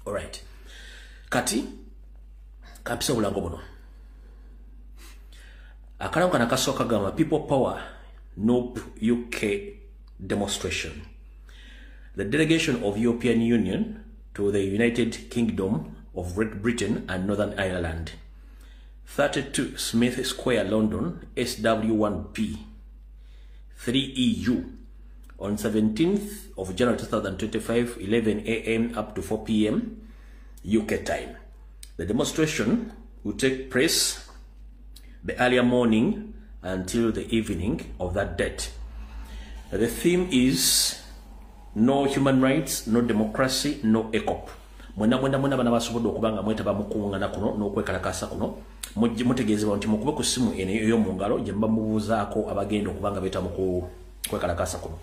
Alright. Kati kapisa bulango buno. Akalango kana kasoka gama People Power NOP UK demonstration. The delegation of European Union to the United Kingdom of Great Britain and Northern Ireland. 32 Smith Square, London, SW1P 3EU on 17th of January 2025, 11 a.m. up to 4 p.m. UK time. The demonstration will take place the earlier morning until the evening of that date. The theme is no human rights, no democracy, no ECOP. Mwena bana basobodo okubanga mwetaba mukungana kuno n'okwekalakasa kuno mutegeezebwa nti mukube ku ssimu eno ey'omungalo gye mba mubuuzaako abagenda okubanga beeta mu kwekalakasa kuno.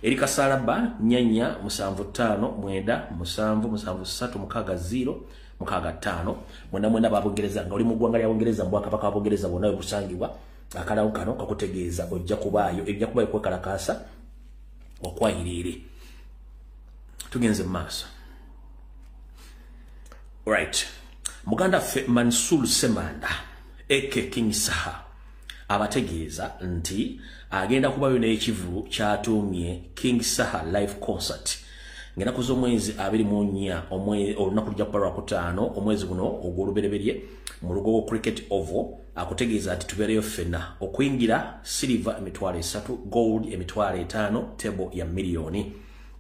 Eri kasalaba nyanya 7577736065 mwena babongereza nga oli mu ggwanga lya Bungereza mu Bwakabaka wa Bungereza bonna we busangibwa akalawo kano kakutegeeza ojja kubaayo ebijja kubaayo kwekalakasa okwayirire. Tugenze mu maaso. Right. Muganda Mansour Semanda eke King Saha abategeeza nti agenda kubayo n'ekivu ky'atumye King Saha live concert ngenda kuzo mwezi 24 olunaku lujja kuba Lwakutaano omwezi guno ogw'olubereberye mu Lugogo Cricket Oval. Akutegeeza ati tubeereyo ffenna okuyingira silver emitwalo 3, gold emitwalo 5, table ya miliyoni.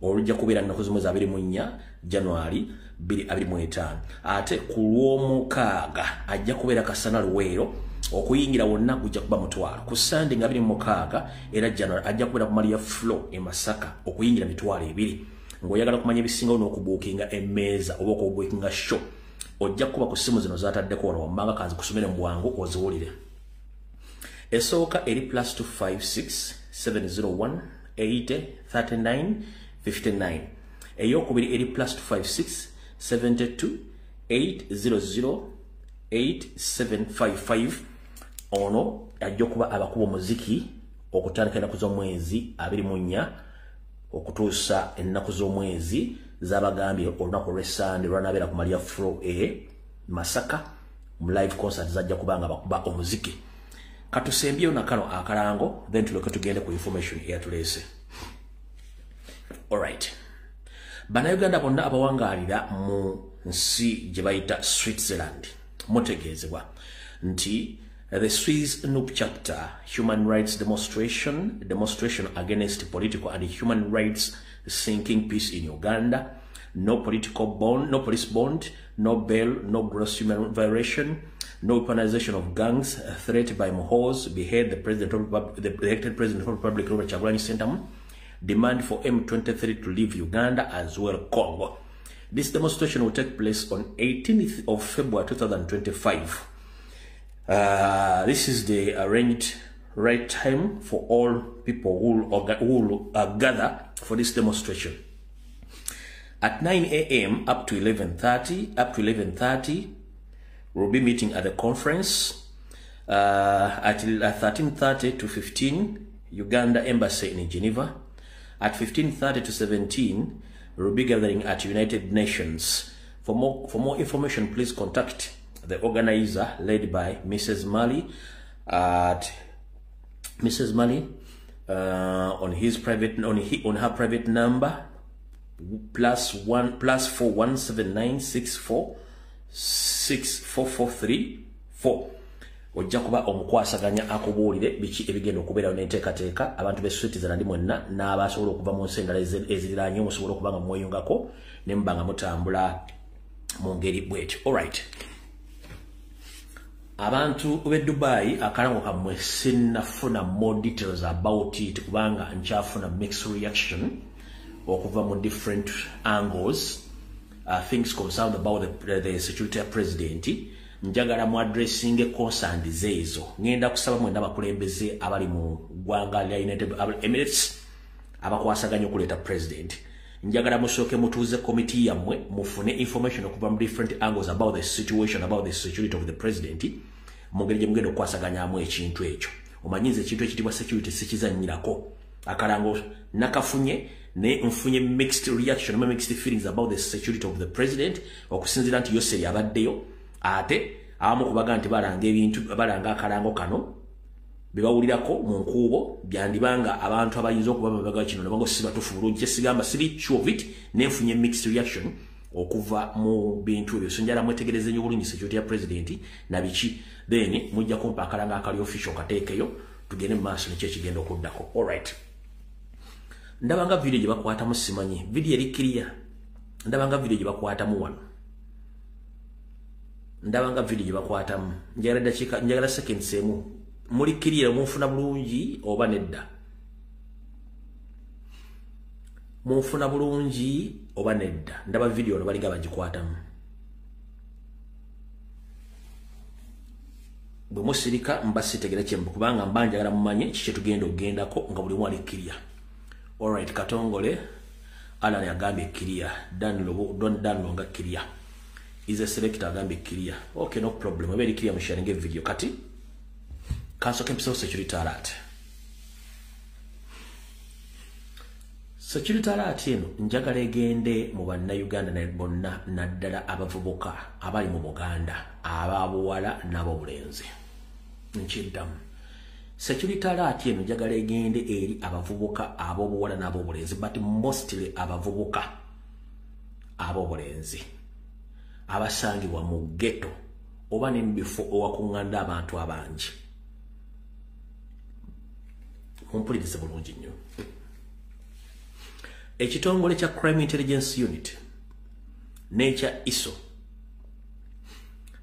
Olujja kubeera nnaku zimwezi 24 January 2025. Ate ku Lwomukaaga ajja kubeera Kasana Luweero okuyingira wonna gujja kuba mutwalo. Ku Sunday nga 26 era January ajja kubeera ku Maria Flow e Masaka okuyingira mitwalo 2. Ng'oyagala kumanya ebisingawo n'okubuukinga emmeeza oba okubuukinga show ojja kuba ku ssimu zino zaataddeko wano wammanga kanzi kusomere mu bwangu oziwulire. Esooka eri +256 701 80 39 59. Eyokubiri eri +256 72 800 8755. Ono ajja kuba abakuba muziki okutandika ennaku z'omwezi 24 okutuusa ennaku z'omwezi z'abagambye olunaku lw'Essande lwanabeera ku Maria Flow e Masaka mu live concert zajja kubanga bakuba omuziki. Katusembyeyo nakano akalango then tuloke tugende ku information eyatuleese. Alright. Bannayuganda bonna abawangaalira mu nsi gye bayita Switzerland mutegeezebwa nti the Swiss NUP chapter human rights demonstration against political and human rights sinking peace in Uganda. No political bond, no police bond, no bail, no gross human violation, no weaponization of gangs, threat by Mohos, behead the elected president of the Republic, Robert Kyagulanyi Ssentamu. Demand for M23 to leave Uganda as well Congo. This demonstration will take place on 18th of February 2025. This is the arranged right time for all people who will gather for this demonstration. At 9 a.m. up to 11:30, we'll be meeting at the conference at 13:30 to 15, Uganda Embassy in Geneva. At 15:30 to 17, we'll be gathering at United Nations. For more information, please contact the organizer led by Mrs. Mali at Mrs. Mali on her private number +17196464434. Ojja kuba omukwasaganya akubuulire biki ebigenda okubeerawo n'enteekateeka abantu b'e Switzerland mwenna n'abasobola okuva mu nsi endala eziriraanye musobola okuba nga mweyungako ne muba nga mutambula mu ngeri bw'etyo. Alright. Abantu b'e Dubai akalango kammwe sinnafuna more details about it kubanga nkyafuna mixed reaction okuva mu different angles. Things concerned about the security president. Njagala mu addressing concerned zeezo. Ngenda kusaba mwenda bakulembeze abali mu ggwanga lya United Arab Emirates abakwasaganya okuleeta president. Njagala musooke mutuuze committee yammwe mufune information okuva mu different angles about the situation, about the security of the president. Mungeri gye mugenda okwasaganyamu ekintu ekyo. Omanyize ekintu ekitibwa security sikizannyirako. Akalango nakafunye ne nfunye mixed reaction ama mixed feelings about the security of the president okusinzira nti Yoseri abaddeyo ate abamu kubaga nti balanga ebintu balanga akalango kano bebawulirako mu nkuubo byandibanga abantu abayinza okuba babaga kino nabango sibatufu bulungi sigamba siri sure of it ne nfunye mixed reaction okuva mu bintu ebyo so njala mwetegereze nnyo bulungi security ya president na biki then mujja kumpa akalanga akali official kateekeyo tugende mu maaso nekyo ekigenda okuddako. Alright, ndabanga video gye bakwatamu simanyi video eri clear. Ndabanga video gye bakwatamu wano, ndabanga video gye bakwatamu njagala seconds emu muli clear munfuna bulungi oba nedda? Munfuna bulungi oba nedda? Ndaba video no baliga bagikwatamu. Bwe musirika mbasitegera kyembu kubanga mbanjagala mumanye kiki tugenda okugendako nga buli mwali clear. Alright, Katongole Alan yagambye clear, Danlo nga clear, is a selector agambye clear. Okay, no problem, very clear mu sharing video kati Council Campus Security Alert. Security alert eno njagala egende mu bannayuganda ne bonna naddala abavubuka abali mu Buganda ababuwala n'abobulenzi. Nkiddamu security alert eno njagala egende eri abavubuka abobuwala n'abobulenzi, but mostly abavubuka abobulenzi abasangibwa mu ghetto oba ne bifo owakunganda abantu abangi. Mumpulirize bulungi nnyo. Ekitongole kya Crime Intelligence Unit n'ekya ISO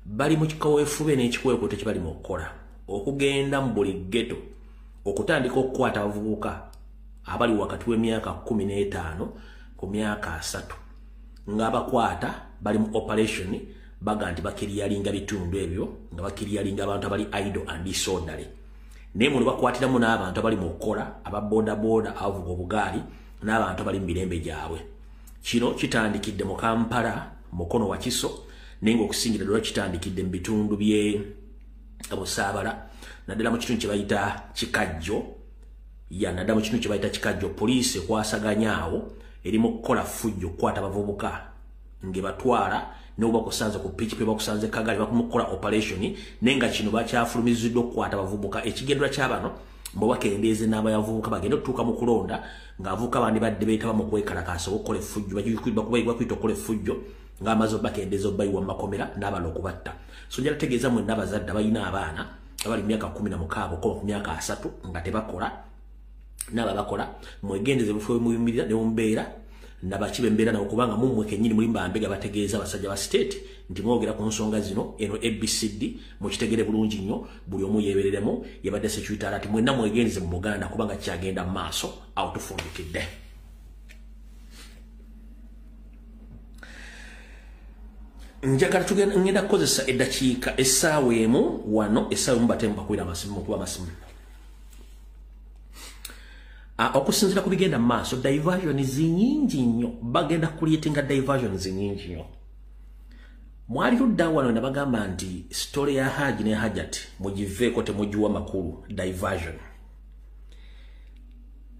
bali mu kikaweefube n'ekikwekoto kye bali mu kukola okugenda mu buli ghetto okutandika okukwata abavubuka abali wakati w'emyaka 15 ku myaka 3 ng'abakwata bali mu operation baga nti bakiriyalinga bitundu ebyo nga bakiriyalinga abantu abali idle and disorderly. Naye mu bakwatiramu n'abantu abali mu kukola ababoda boda abavuga obugaali n'abantu bali mirembe gyabwe. Kino kitandikidde mu Kampala mukono wa Kiso nenga okusingira ddala kitandikidde mu bitundu bye Busaabala naddala mu kitundu kye bayita Kikajjo naddala mu kitundu kye bayita Kikajjo poliisi ekwasaganyaawo eri mu kukola fujjo okukwata abavubuka ngebatwala n'oba kusanze ku pitch pe bakusanze Kagali bakumukola operation nenga kino bakyafulumiziddwa okukwata abavubuka. Ekigendera ky'abano mbo bakendeeze n'abavubuka bagenda okutuuka mu kulonda ng'avubuka bandi badde beetaba mu kwekalakaasa okukola effujjo bakwita okukola effujjo ng'amaze bakendeeza obayiwa mu makomera n'abana okubatta. So njala tegeeza mwenna abazadde balina abaana abali mu myaka 16 okukola ku myaka 3 nga tebakola n'ababakola mwegendeze bifo muyimirira ne mumbeera nabakibe mbeera nawo kubanga mumwe kennyini muli mbambega bategeeza abasajja ba state nti mwogera ku nsonga zino eno ABCD mukitegere bulungi nnyo buli omu yeebereremu yabadde security alert mwenna mwegendeze mu Buganda kubanga kyagenda mu maaso awo tufundikidde. Njagala ngenda kukozesa eddakiika essaawa emu wano essaawa emu batemu bakwira amasimu kuba amasimu okusinzira ku bigenda mu maaso. Diversion zinyingi nnyo bagenda kulietinga diversion zinyingi nnyo. Mwali ludda wano nabagamba nti story ya Haji ne Hajati mugiveeko temugiwa makulu diversion.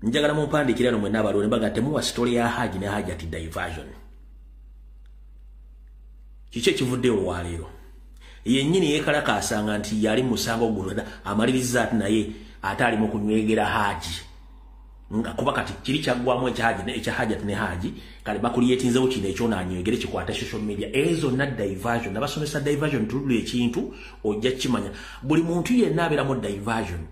Njagala mumpandikira no mwenna abalonde baga temuwa story ya Haji ne Hajati diversion. Kiki ekivuddewo waleero yennyini yeekalakaasanga nti yali musango guno amaliriza ati naye ate ali mu kunywegera Haji nga kuba kati kiri kyaggwamu ekya Hajati ne Haji kale bakulietinzewo kino ekyonanyegere kikwata social media ezo na diversion nabasomesa diversion tulula ekintu ojja kimanya. Buli muntu yenna abeera mu diversion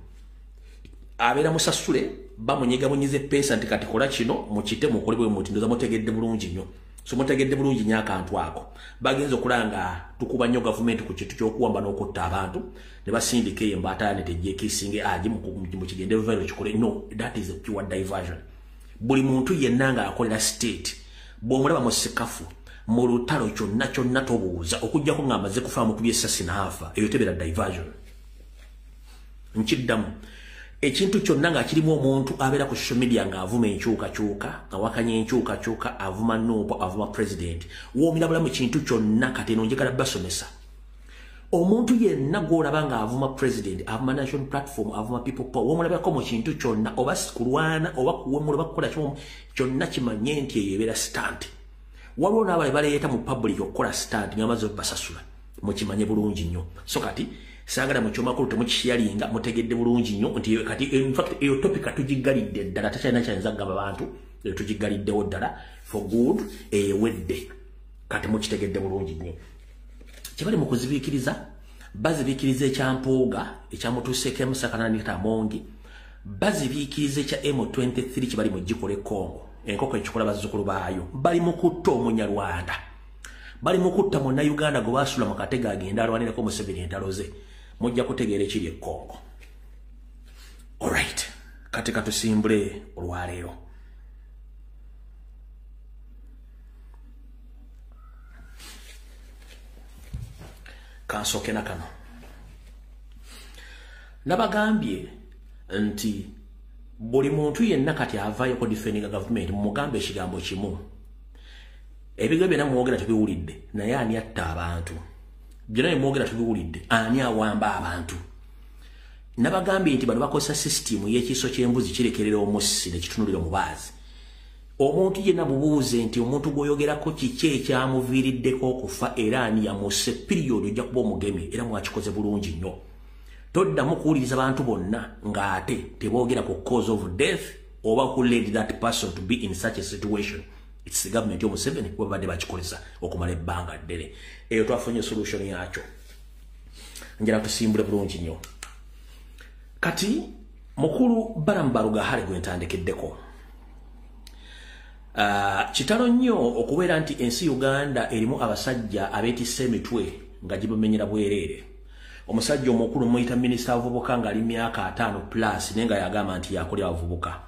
abeera musasule bamunyigamunyize pesa nti kati kola kino mukite mukolebwe muti ndoza mutegedde bulungi nnyo. So mutegedde bulungi nnyo akantu ako bagenza okulanga tukuba nnyo gavumenti ku kintu ky'okuwamba n'okutta abantu ne basindika embaataane tejjeekisinge aji mu kigende viral kikole. No, that is a pure diversion. Buli muntu yenna nga akolera state bw'omulaba mu sikafu mu lutalo kyonna kyonna tobuuza okujjako ng'amaze kufa mukubye essasi n'afa eyo tebeera diversion. Nkiddamu ekintu kyonna nga kirimu omuntu abeera ku social media ng'avuma enkyukakyuka awakanya enkyukakyuka avuma Nuupo avuma president woomira bulamu kintu kyonna kati eno njagala basomesa omuntu yenna gw'olaba ng'avuma president, avuma national platform, avuma people power, womulabako mu kintu kyonna, oba kulwana, oba kuwemula, oba kukola kyonna kimanye nti eyo ebeera stand. Waliwo n'abale baleeta mu public okukola stand ng'amaze basasula, mukimanye bulungi nnyo. So kati sagala mu kyomakulu temukisharinga mutegedde bulungi nnyo nti kati in fact eyo topic atugiggalidde ddala takyalina kyanza kugamba abantu tugiggaliddewo ddala for good ewedde kati mukitegedde bulungi nnyo. Kibali mu kuzibiikiriza bazibiikiriza ekyampuuga ekyamutuuseeko emusakanani tamongi bazibiikiriza ekya M23 kibali mu gikole Congo enkoko ekikola bazzukulu baayo bali mu kutta omunyarwanda bali mu kutta munnayuganda gwe baasula mu katega agenda alwanirako Museveni entalo ze mujja kutegeera ekiri e Congo. Alright, kati katusimbule olwaleero. Kansooke na kano nabagambye nti buli muntu yenna kati avaayo ku defending government mugambe ekigambo kimu. Ebigambo byonna mwogera tubiwulidde naye ani atta abantu? Byonna mwogera tubiwulidde ani awamba abantu? Nabagambye nti bano bakozesa system y'ekiso ky'embuzi kirekerera omussi ne kitunulira omubaazi. Omuntu yenna bubuuze nti omuntu gwoyogerako kiki ekyamuviiriddeko okufa era ani yamusse period ojja kuba omugemi era mwakikoze bulungi nnyo. Toddamu kuwuliriza abantu bonna ng'ate teboogera ku cause of death oba who led that person to be in such a situation. It's the government of Museveni who babadde bakikolesa okumala ebbanga ddene. Eyo twafunye solution yakyo. Njala tusimbule bulungi nnyo. Kati mukulu Balamu Balugaale gwe ntandikiddeko. Kitalo nnyo okubeera nti ensi Uganda erimu abasajja abeetisse emitwe nga gibumenyera bwereere. Omusajja omukulu muyita minisita avubuka ng'ali myaka 5+ naye nga yagamba nti yakolera abavubuka.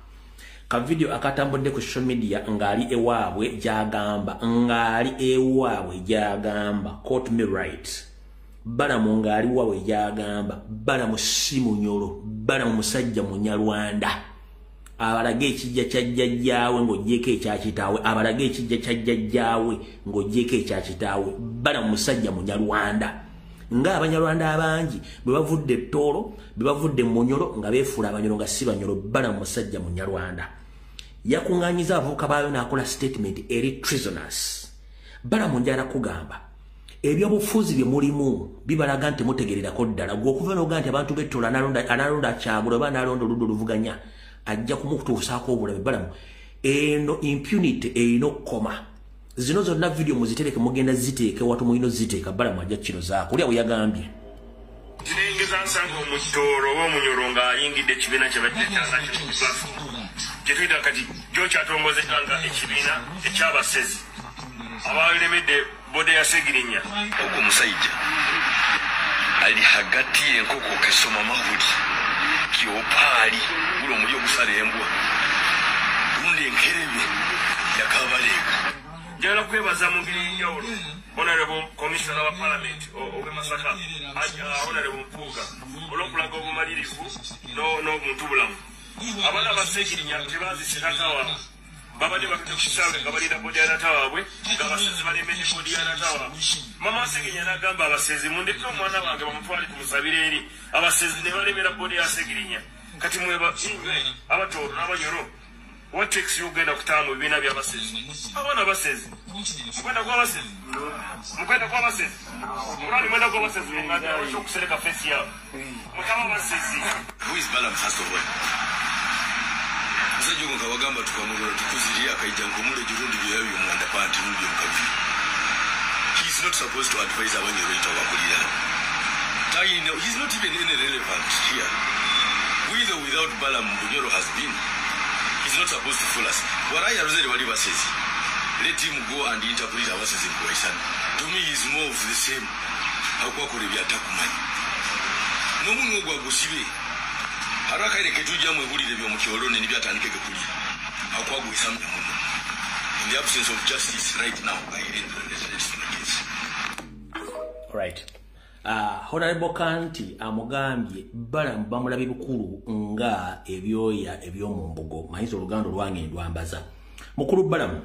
Ka video akatambudde ku social media ngali ewaabwe jagamba quote me right. Balamu ngali waabwe jagamba Balamu si munyolo, Balamu musajja munyarwanda. Abalage ekijja kya jjajjaawe ng'oggyeko ekya kitaawe, abalage ekijja kya jjajjaawe ng'oggyeko ekya kitaawe. Balamu musajja munyarwanda. Ng'abanyarwanda abangi bwe bavudde Tooro, bwe bavudde Munyoro nga beefuula abanyoro nga si banyoro. Balamu musajja munyarwanda. Yakungaanyiza abavubuka baayo n'akola statement eri prisoners. Balamu njala kugamba ebyobufuzi bye mulimu bibalaga nti mutegererako ddala gwe okuva n'oga nti abantu b'Etooro analonda Kyagulanyi oba analonda oludda oluvuganya ajja kumukutuusaako obulabe. Balamu eno impunity erina okukoma. Zino zonna video muzitereke mugenda ziteeke watu mulina ziteeka. Balamu ajja kino zaako oli awo yagambye Zinengeza nsanga omutooro w'omunyoro ng'ayingidde ekibiina kye baddeetanga kyetuyita kati gyo kyatongozekanga ekibiina ekyabasezi abalemedde bode ya Segirinya. Ogwo omusajja ali hagati enkoko kesoma mahuli kyopaali gulo omuli ogusala embwa gundi enkerebe yakabaleeka. Njagala kwebaza mu ngeri y'enjawulo Honorable Commissioner wa Parliament ow'e Masaka Honorable Mpuuga olw'okulaga obumalirivu n'obuntu bulamu. Abaana ba Segirinya tebazise natawaabwe babadde batudde ku kisaawe nga balina bodi ya natawaabwe ng'abasezi balemedde bodi ya natawaabwe. Mama Segirinya n'agamba abasezi mundeke omwana wange bamutwale tumusabire eri. Abasezi ne balemera bodi ya Segirinya. Kati mweba Abatooro n'Abanyoro. What takes you genda kutaamu bibiina by'abasezi? Abaana basezi. Mukwenda kw'abasezi? Mukwenda kw'abasezi? Mulwali mwenda kw'abasezi ng'agala okusereka fesi yaabwe. Mutama abasezi. Who is Balamu first of all? Musajja ogwo nga bagamba tukamulula tukuzirira akayijja ng'omula ekirundi bye yabyo omwanda panti rundi omukabiri. He is not supposed to advise Abanyoro into abakulira. He is not even any relevant here. With or without Balamu, Bunyoro has been. He's not supposed to fool us. What I have said, what he says, let him go and interpret our situation. To me, he's more of the same. How could he be attacked? No one will go to see. Haraka ile ketuja mwebuli lebyo mukyolo ne nibya tandike kuli. How could we something? In the absence of justice right now, I didn't All right. Honorable Kanti amugambye Balamu bamulabe bukulu nga ebyoya ebyomu mbugo mayizo olugando lwange ndwambaza. Mukulu Balamu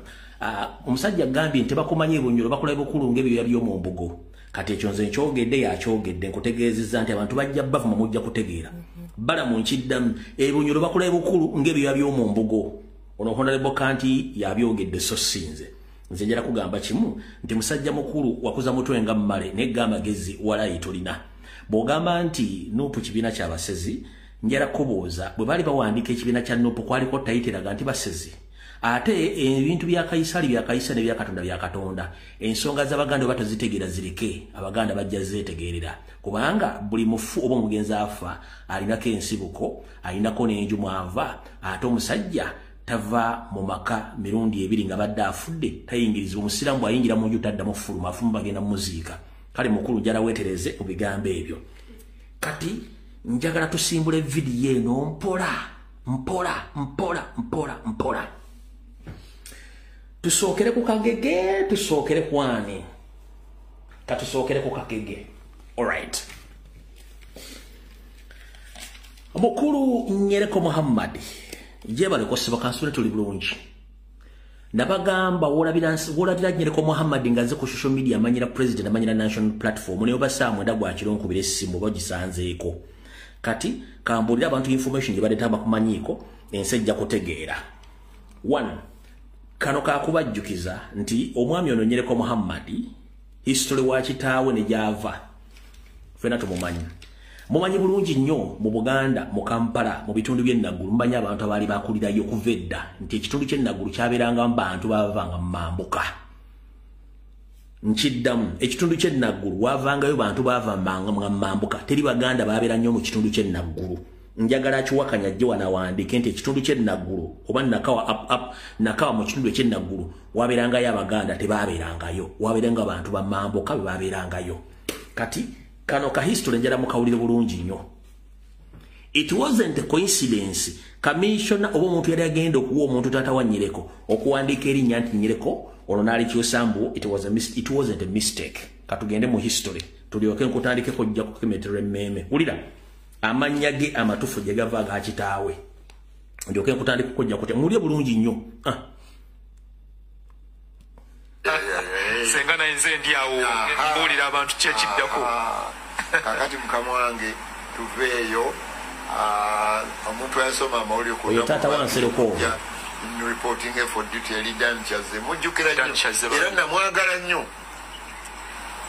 omusajja gambye nti bakomanye Bunyoro bakulabe bukulu ng'ebyoya by'omu mbugo. kati ekyo nze nkyogedde yakyogedde nkutegeezezza nti abantu bajja bavuma mujja kutegeera bala mu nkiddamu ebibunyolo bakula ebukulu ng'ebyoya by'omu mbugo ono Honorable Kanti yabyogedde so sinze nze njala kugamba kimu nti musajja mukulu wakuza mutwe nga mmale negga amagezi walayi tolina bw'ogamba nti Nuupu kibiina ky'abasezi njala kubuuza bwe baali bawandiika ekibiina kya Nuupu kwaliko tayitiraga nti basezi ate ebintu bya Kaisali bya Kaisali ne bya Katonda bya Katonda ensonga z'Abaganda batazitegeera zirike Abaganda bajja zetegeerera kubanga buli mufu oba omugenzi afa alinako ensibuko alinako n'enju mwava ate omusajja tava mu maka mirundi ebiri nga badde afudde tayingirizibwa omusiraamu ayingira mu nju taddamu fuluma afumu bagenda muziika kale mukulu njala weetereze mu bigambo ebyo kati njagala tusimbula vidiyo eno mpola tusookere ku Kagege tusookere ku ani katusookere ku Kagege alright Omukulu Nyereko Muhammad jebale ko siba kansula tuli bulungi nabagamba wolabira Nyereko Muhammad ngaze ku social media amanyira president amanyira national platform ne obasamu ndagwa kironko bire simu bagisanzeeko kati kambulira abantu information gibadde bakumanyiko ensejja kutegeera 1 kano kakubajjukiza nti omwami ono Nyereko Muhammad history wa kitaawe ne java fena mumanyi bulungi nnyo mu Buganda mu Kampala mu bitundu by'Enaggulu mbanyi abantu abaali bakulirayo kuvedda nti ekitundu ky'Enaggulu kyabeeranga mu bantu bavanga mu mambuka nkiddamu ekitundu ky'Enaggulu wavangayo bantu bava mu mambuka teri Baganda babeera nnyo mu kitundu ky'Enaggulu njagala kiwakanya jje wanawandiike nti ekitundu ky'Enaggulu oba nakawa mu kitundu ky'Enaggulu wabeerangayo Abaganda tebabeerangayo wabeeranga abantu ba mambuka bebabeerangayo kati kano ka history njala mukawulire bulungi nnyo it wasn't a coincidence commissioner oba omuntu yali agenda okuwa omuntu taata wa Nyereko okuwandiika erinnya nti Nyereko ono naali Kyosambu it wasn't a mistake katugende mu history tulyoke nkutandike kujja kukemetera emmeme ulira amannya ge amatufu gye gava ga kitaawe ndyoke nkutandike kujja kutya mulye bulungi nnyo sengana enze ndiawo mbulira abantu kyekiddako kakati mukama wange tuveeyo omuntu yasoma amawulire oyo taata wansereko reporting for duty elidan chaze mujjukira nnyo era namwagala nnyo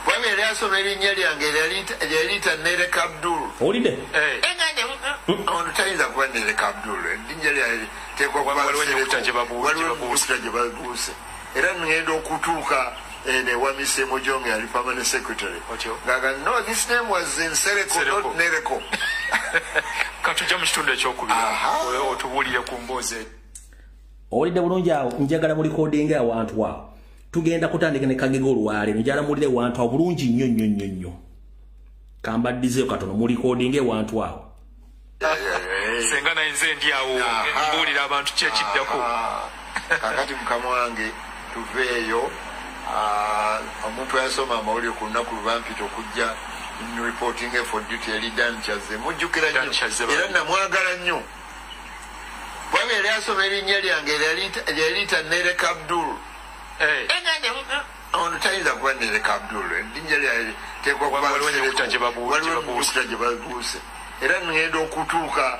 bwami yali asoma erinnya lyange lyaliyita Nereka Abdul owulidde ono tayinza kuba Nereka Abdul erinnya lyatekwa waliwo ennyukuta gye babuuse era ngenda okutuuka Wamise Mojonge yali permanent secretary. No, this name was in Sereko, not Nereko. Katujja mu kitundu ekyokubira otubulire ku mboze owulidde bulungi awo njagala mu recording awantu awo tugenda kutandika ne Kagege olwaleero njagala mulire wantu awo bulungi nnyo kambaddizeeyo katono mu recording awantu awo senga nayenze ndi awo mbulira abantu kyekiddako kakati mukama wange tuveeyo omuntu yasoma amawulire ku lunaku lubampita okujja reporting for duty elidan chaze mujjukira nnyo era namwagala nnyo bwami yali asoma erinnya lyange lyaliyita Nereka Abdul ono tayinza kuba Nereka Abdul erinnya lyatekwa waliwo ennyukuta gye babuuse era ngenda okutuuka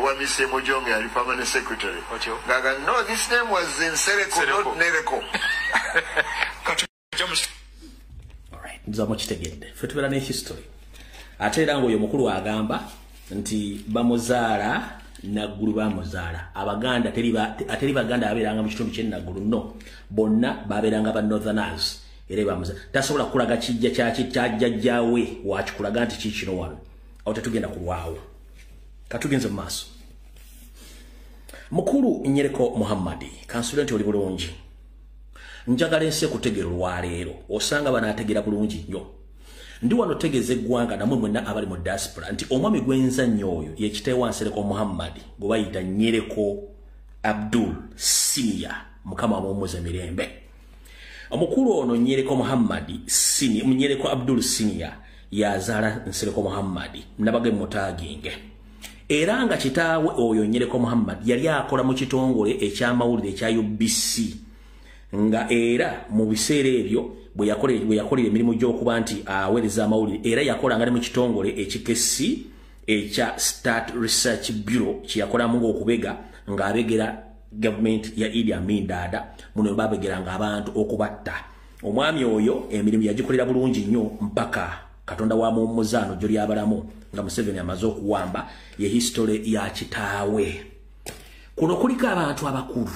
Wamise Mojonge yali permanent secretary. No, this name was in Sereko, not Nereko. Alright, nzamo kitegedde. Fetubera ne history. Ate era ngoyo mukulu agamba nti bamuzaala Naggulu bamuzaala. Abaganda ateri Baganda abeeranga mu kitundu ky'Enaggulu no. Bonna babeeranga ba Northerners. Era bamuzaala. Tasobola kulaga kijja kyajjajjaawe wakikulaga nti kikino wano. Awo tetugenda kulwawo. Katugenze maaso Mukulu Nyereko Muhammad kansulenti oli bulungi njagala ensi kutegeera olwaleero osanga banaategeera bulungi nnyo ndi wano tegeze eggwanga namwe mwenna abali mu diaspora nti omwami gw'enzannyo oyo ye Kiteewa Nsereko Muhammad gwe bayita Nyereko Abdul Senior mukama w'omuze mirembe omukulu ono Nyereko Muhammad Senior Nyereko Abdul Senior yazaala Nsereko Muhammad nabage mutaginge era nga kitaawe oyo Nyereko Muhammad yali akola mu kitongole ekyamawulire ekya UBC nga era mu biseera ebyo bwe yakolera emirimu gy'okuba nti aweereza amawulire era yakolanga ne mu kitongole ekikesi ekya Start Research Bureau kyeyakolamu ng'okubega ng'abegera government ya Idi Amin Dada muno babegeranga abantu okubatta. Omwami oyo emirimu yagikolera bulungi nnyo mpaka Katonda wa muzaano gy'oli abalamu nga Museveni amaze okuwamba ye history ya kitaawe. Kuno kuliko abantu abakulu.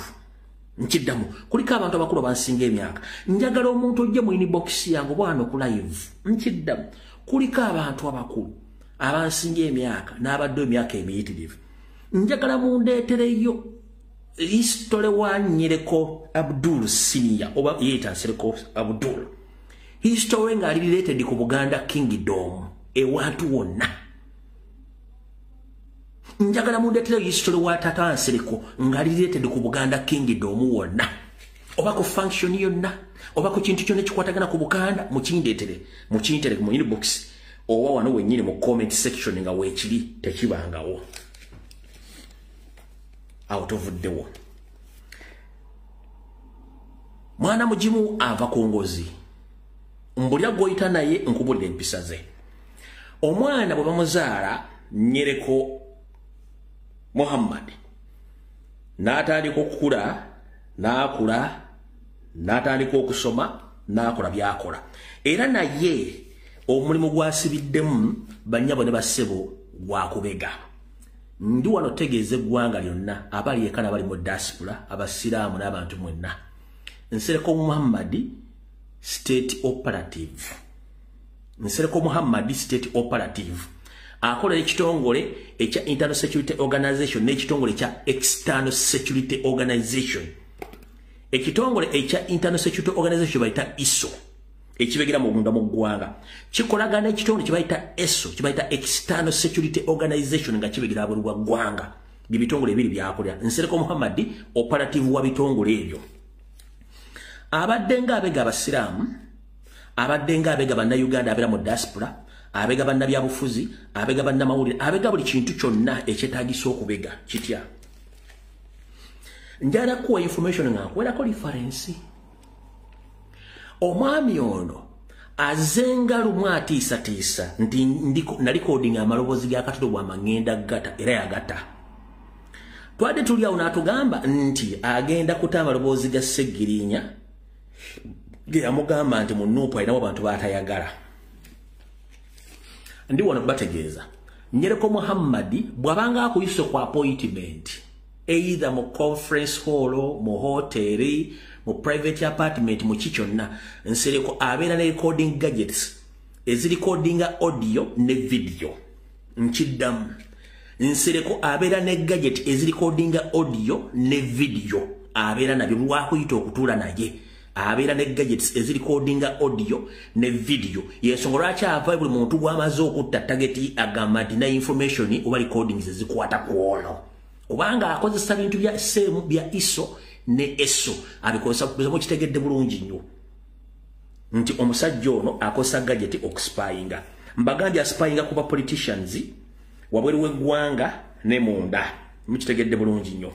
Nkiddamu kuliko abantu abakulu abansinga emyaka. Njagala omuntu ojje mu inbox yange bwano ku live. Nkiddamu kuliko abantu abakulu abansinga emyaka n'abadde emyaka emiyitirivu. Njagala mundeetereyo history wa Nyereko Abdul Senior oba yeta Sereko Abdul. History nga related ku Buganda Kingdom ewantu wonna. Njagala mundeetereyo history wa Tata Sereko nga related ku Buganda Kingdom wonna. Oba ku function yonna oba ku kintu kyonna kikwatagana ku Buganda mukintere mu inbox oba wano wennyini mu comment section nga weekiri tekibangawo. Out of the war. Mwana mujimu ava kongozi. Mbulya goyita naye nkubulira empisa ze. Omwana bwe bamuzaala Nyereko Muhammad n'atandika okukula n'akula n'atandika okusoma n'akola byakola. Era naye omulimu gwasibiddemu bannyabo ne bassebo gwakubega. Ndi wano tegeeze eggwanga lyonna abali ekana bali mu diaspora abasiraamu n'abantu mwenna. Nsereko Muhammad State Operative. Nsereko Muhammad State Operative. Akola ekitongole ekya Internal Security Organization n'ekitongole ekya External Security Organization. Ekitongole ekya Internal Security Organization bayita ISO. Ekibegera mu bunda mu ggwanga. Kikolagana ekitongole kibayita ESO, kibayita External Security Organization nga kibegera abuli bwa ggwanga. Bibitongole ebiri byakolera. Nsereko Muhammad Operative wa bitongole ebyo. Abadde nga abega abasiraamu, abadde nga abega bannayuganda abera mu diaspora, abega bannabyabufuzi, abega bannamawulire, abega buli kintu kyonna ekyetaagisa okubega kitya. Njala kuwa information nga nkuwerako reference. Omwami ono azenga lumu atiisatiisa nti nalikodinga amaloboozi ga Katulo bw'amangenda gata era yagata. Twadde tuli awo n'atugamba nti agenda kuta amaloboozi ga Sseggirinya ge yamugamba nti mu Nuupu alinawo abantu baatayagala. Ndi wano bategeeza Nyereko Muhammad bw'abanga akuyise ku appointment either mu conference hall, mu hoteli, mu private apartment, mu kikyonna, Nsereko abeera ne recording gadgets ezirikodinga audio ne video. Nkiddamu Nsereko abeera ne gadget ezirikodinga audio ne video. Abeera nabyo lwakuyita okutuula naye. Abeera ne gadgets ezirikodinga audio ne video. Yensonga lwaki ava buli muntu gw'amaze okutta target agamba nti na information oba recordings ezikwata ku ono. Kubanga akozesa bintu bya semu bya ISO ne ESO abikozesa mu kitegedde bulungi nnyo nti omusajja ono akozesa gadget okuspyinga. Mbagambye aspyinga kuba politicians wabweru w'eggwanga ne munda mu kitegedde bulungi nnyo.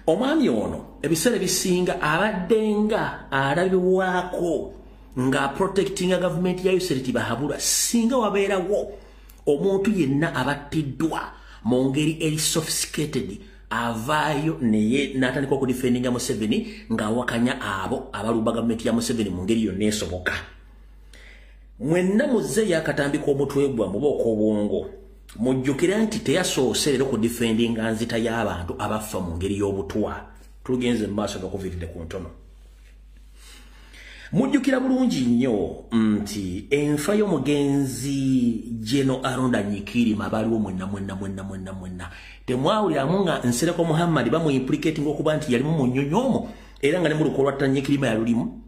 Omwami ono ebiseera bisinga abadde nga alabibwako nga protecting a government ya Yusuf Bahabura singa wabeerawo omuntu yenna abattiddwa mu ngeri eri sophisticated avaayo neye n'atandika okudifendinga Museveni ng'awakanya abo abalumba gavumenti ya Museveni mu ngeri yonna esoboka. Mwenna muzze yakatambika omutwe gwammwe oba obwongo mujjukira nti teyasoose leero kudifendinga nzita y'abantu abafa mu ngeri y'obutwa. Tugenze mu maaso n'okuviiridde ku ntono. Mujjukira bulungi nnyo nti enfa y'omugenzi Jeno Aronda Nyikirima baliwo mwenna. Temwawuliramu nga Nsereko Muhammad bamu implicating okuba nti yalimu mu nnyonyoomo era nga ne mu lukolwa tta Nyikirima yalulimu.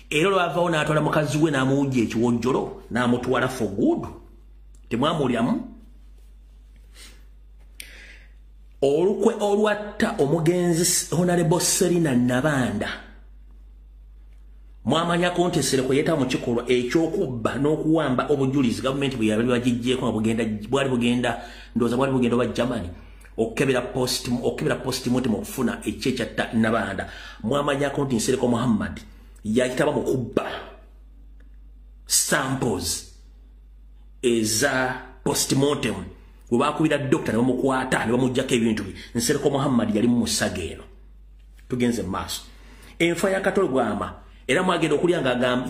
Era lwavaawo n'atwala mukazi we n'amuwujja ekiwojjolo n'amutwala for good. Temwamuwuliramu. Olukwe olwatta omugenzi Honorable Serina Nabanda mwamanyako nti Nsereko yeeta mu kikolwa ekyokubba n'okuwamba obujulizi gavumenti bwe yali bagijjeeko nga bwali bugenda ndowooza bwali bugenda oba Germany okebera postmortem okufuna ekyekyata nabanda mwamanya nti Nsereko Muhammad yakitaba mu kubba samples eza postmortem webakubira doctor ne bamukwata ne bamujjako ebintu bye. Nsereko Muhammad yali mu musagero. Tugenze maaso enfa ya Katolo Gwama era mwagenda okulya nga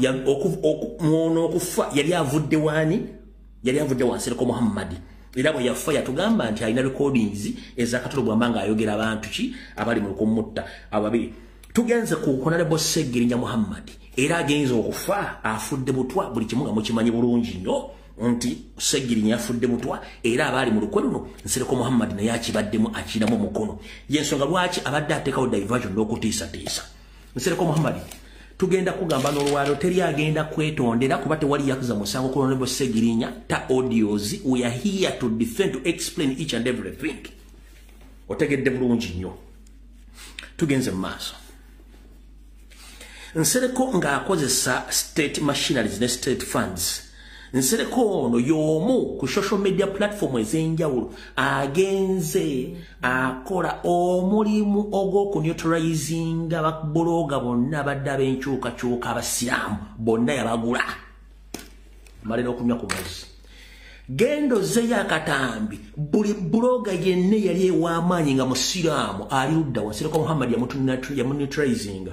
mwono okufa yali avudde wani Nsereko Muhammad era bwe yafa yatugamba nti alina recordings eza Katolo Gwama nga ayogera abantu ki abali mu kumutta ababiri. Tugenze ku Honorable Segirinya Muhammad era agenze okufa afudde butwa buli kimu nga mukimanyi bulungi nnyo nti Segirinya afudde butwa era abali mu lukwe luno Nsereko Muhammad naye akibaddemu akiramu mukono yensonga lwaki abadde ateekawo diversion n'okutiisatiisa. Nsereko Muhammad tugenda kugamba n'olwalo teri agenda kwetondera kuba tewali yakuza musango ku Honorable Segirinya ta audios. We are here to defend, to explain each and everything. Otegedde bulungi nnyo. Tugenze mu maaso. Nsereko ng'akozesa state machineries ne state funds. Nsereko ono y'omu ku social media platform ez'enjawulo agenze akola omulimu ogw'okuneutralizinga bakubologa bonna abadde ab'enkyukakyuka abasiraamu bonna yabagula malira okunywa ku mazzi. Gendo ze yakatambi buli bloga yenne yali ew'amaanyi nga musiraamu ali ludda wa Nsereko Muhammad yamuneutralizinga.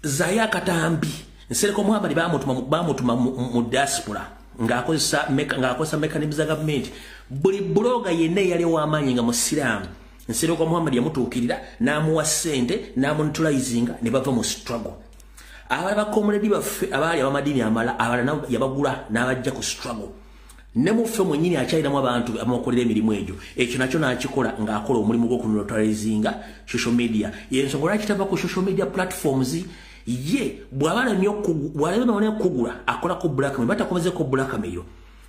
Zaya Katambi Nsereko Muhammad bamutuma mu diaspora ng'akozesa mechanisms za government. Buli bloga yenne yali w'amaanyi nga musiraamu Nsereko Muhammad yamutuukirira n'amuwa ssente n'amuneutralizinga ne bava mu struggle. Abali bakomuledi baffe abaali abamadiini amala abalala yabagula n'abajja ku struggle. Ne muffe mwennyini akyaliramu abantu abamukolera emirimu egyo. Ekyo nakyo n'akikola ng'akola omulimu gw'okuneutralizinga social media. Yensonga lwaki tava ku social media platforms ye bw'abalamye okugula akola ku blackmail batakomeze ko blackmail.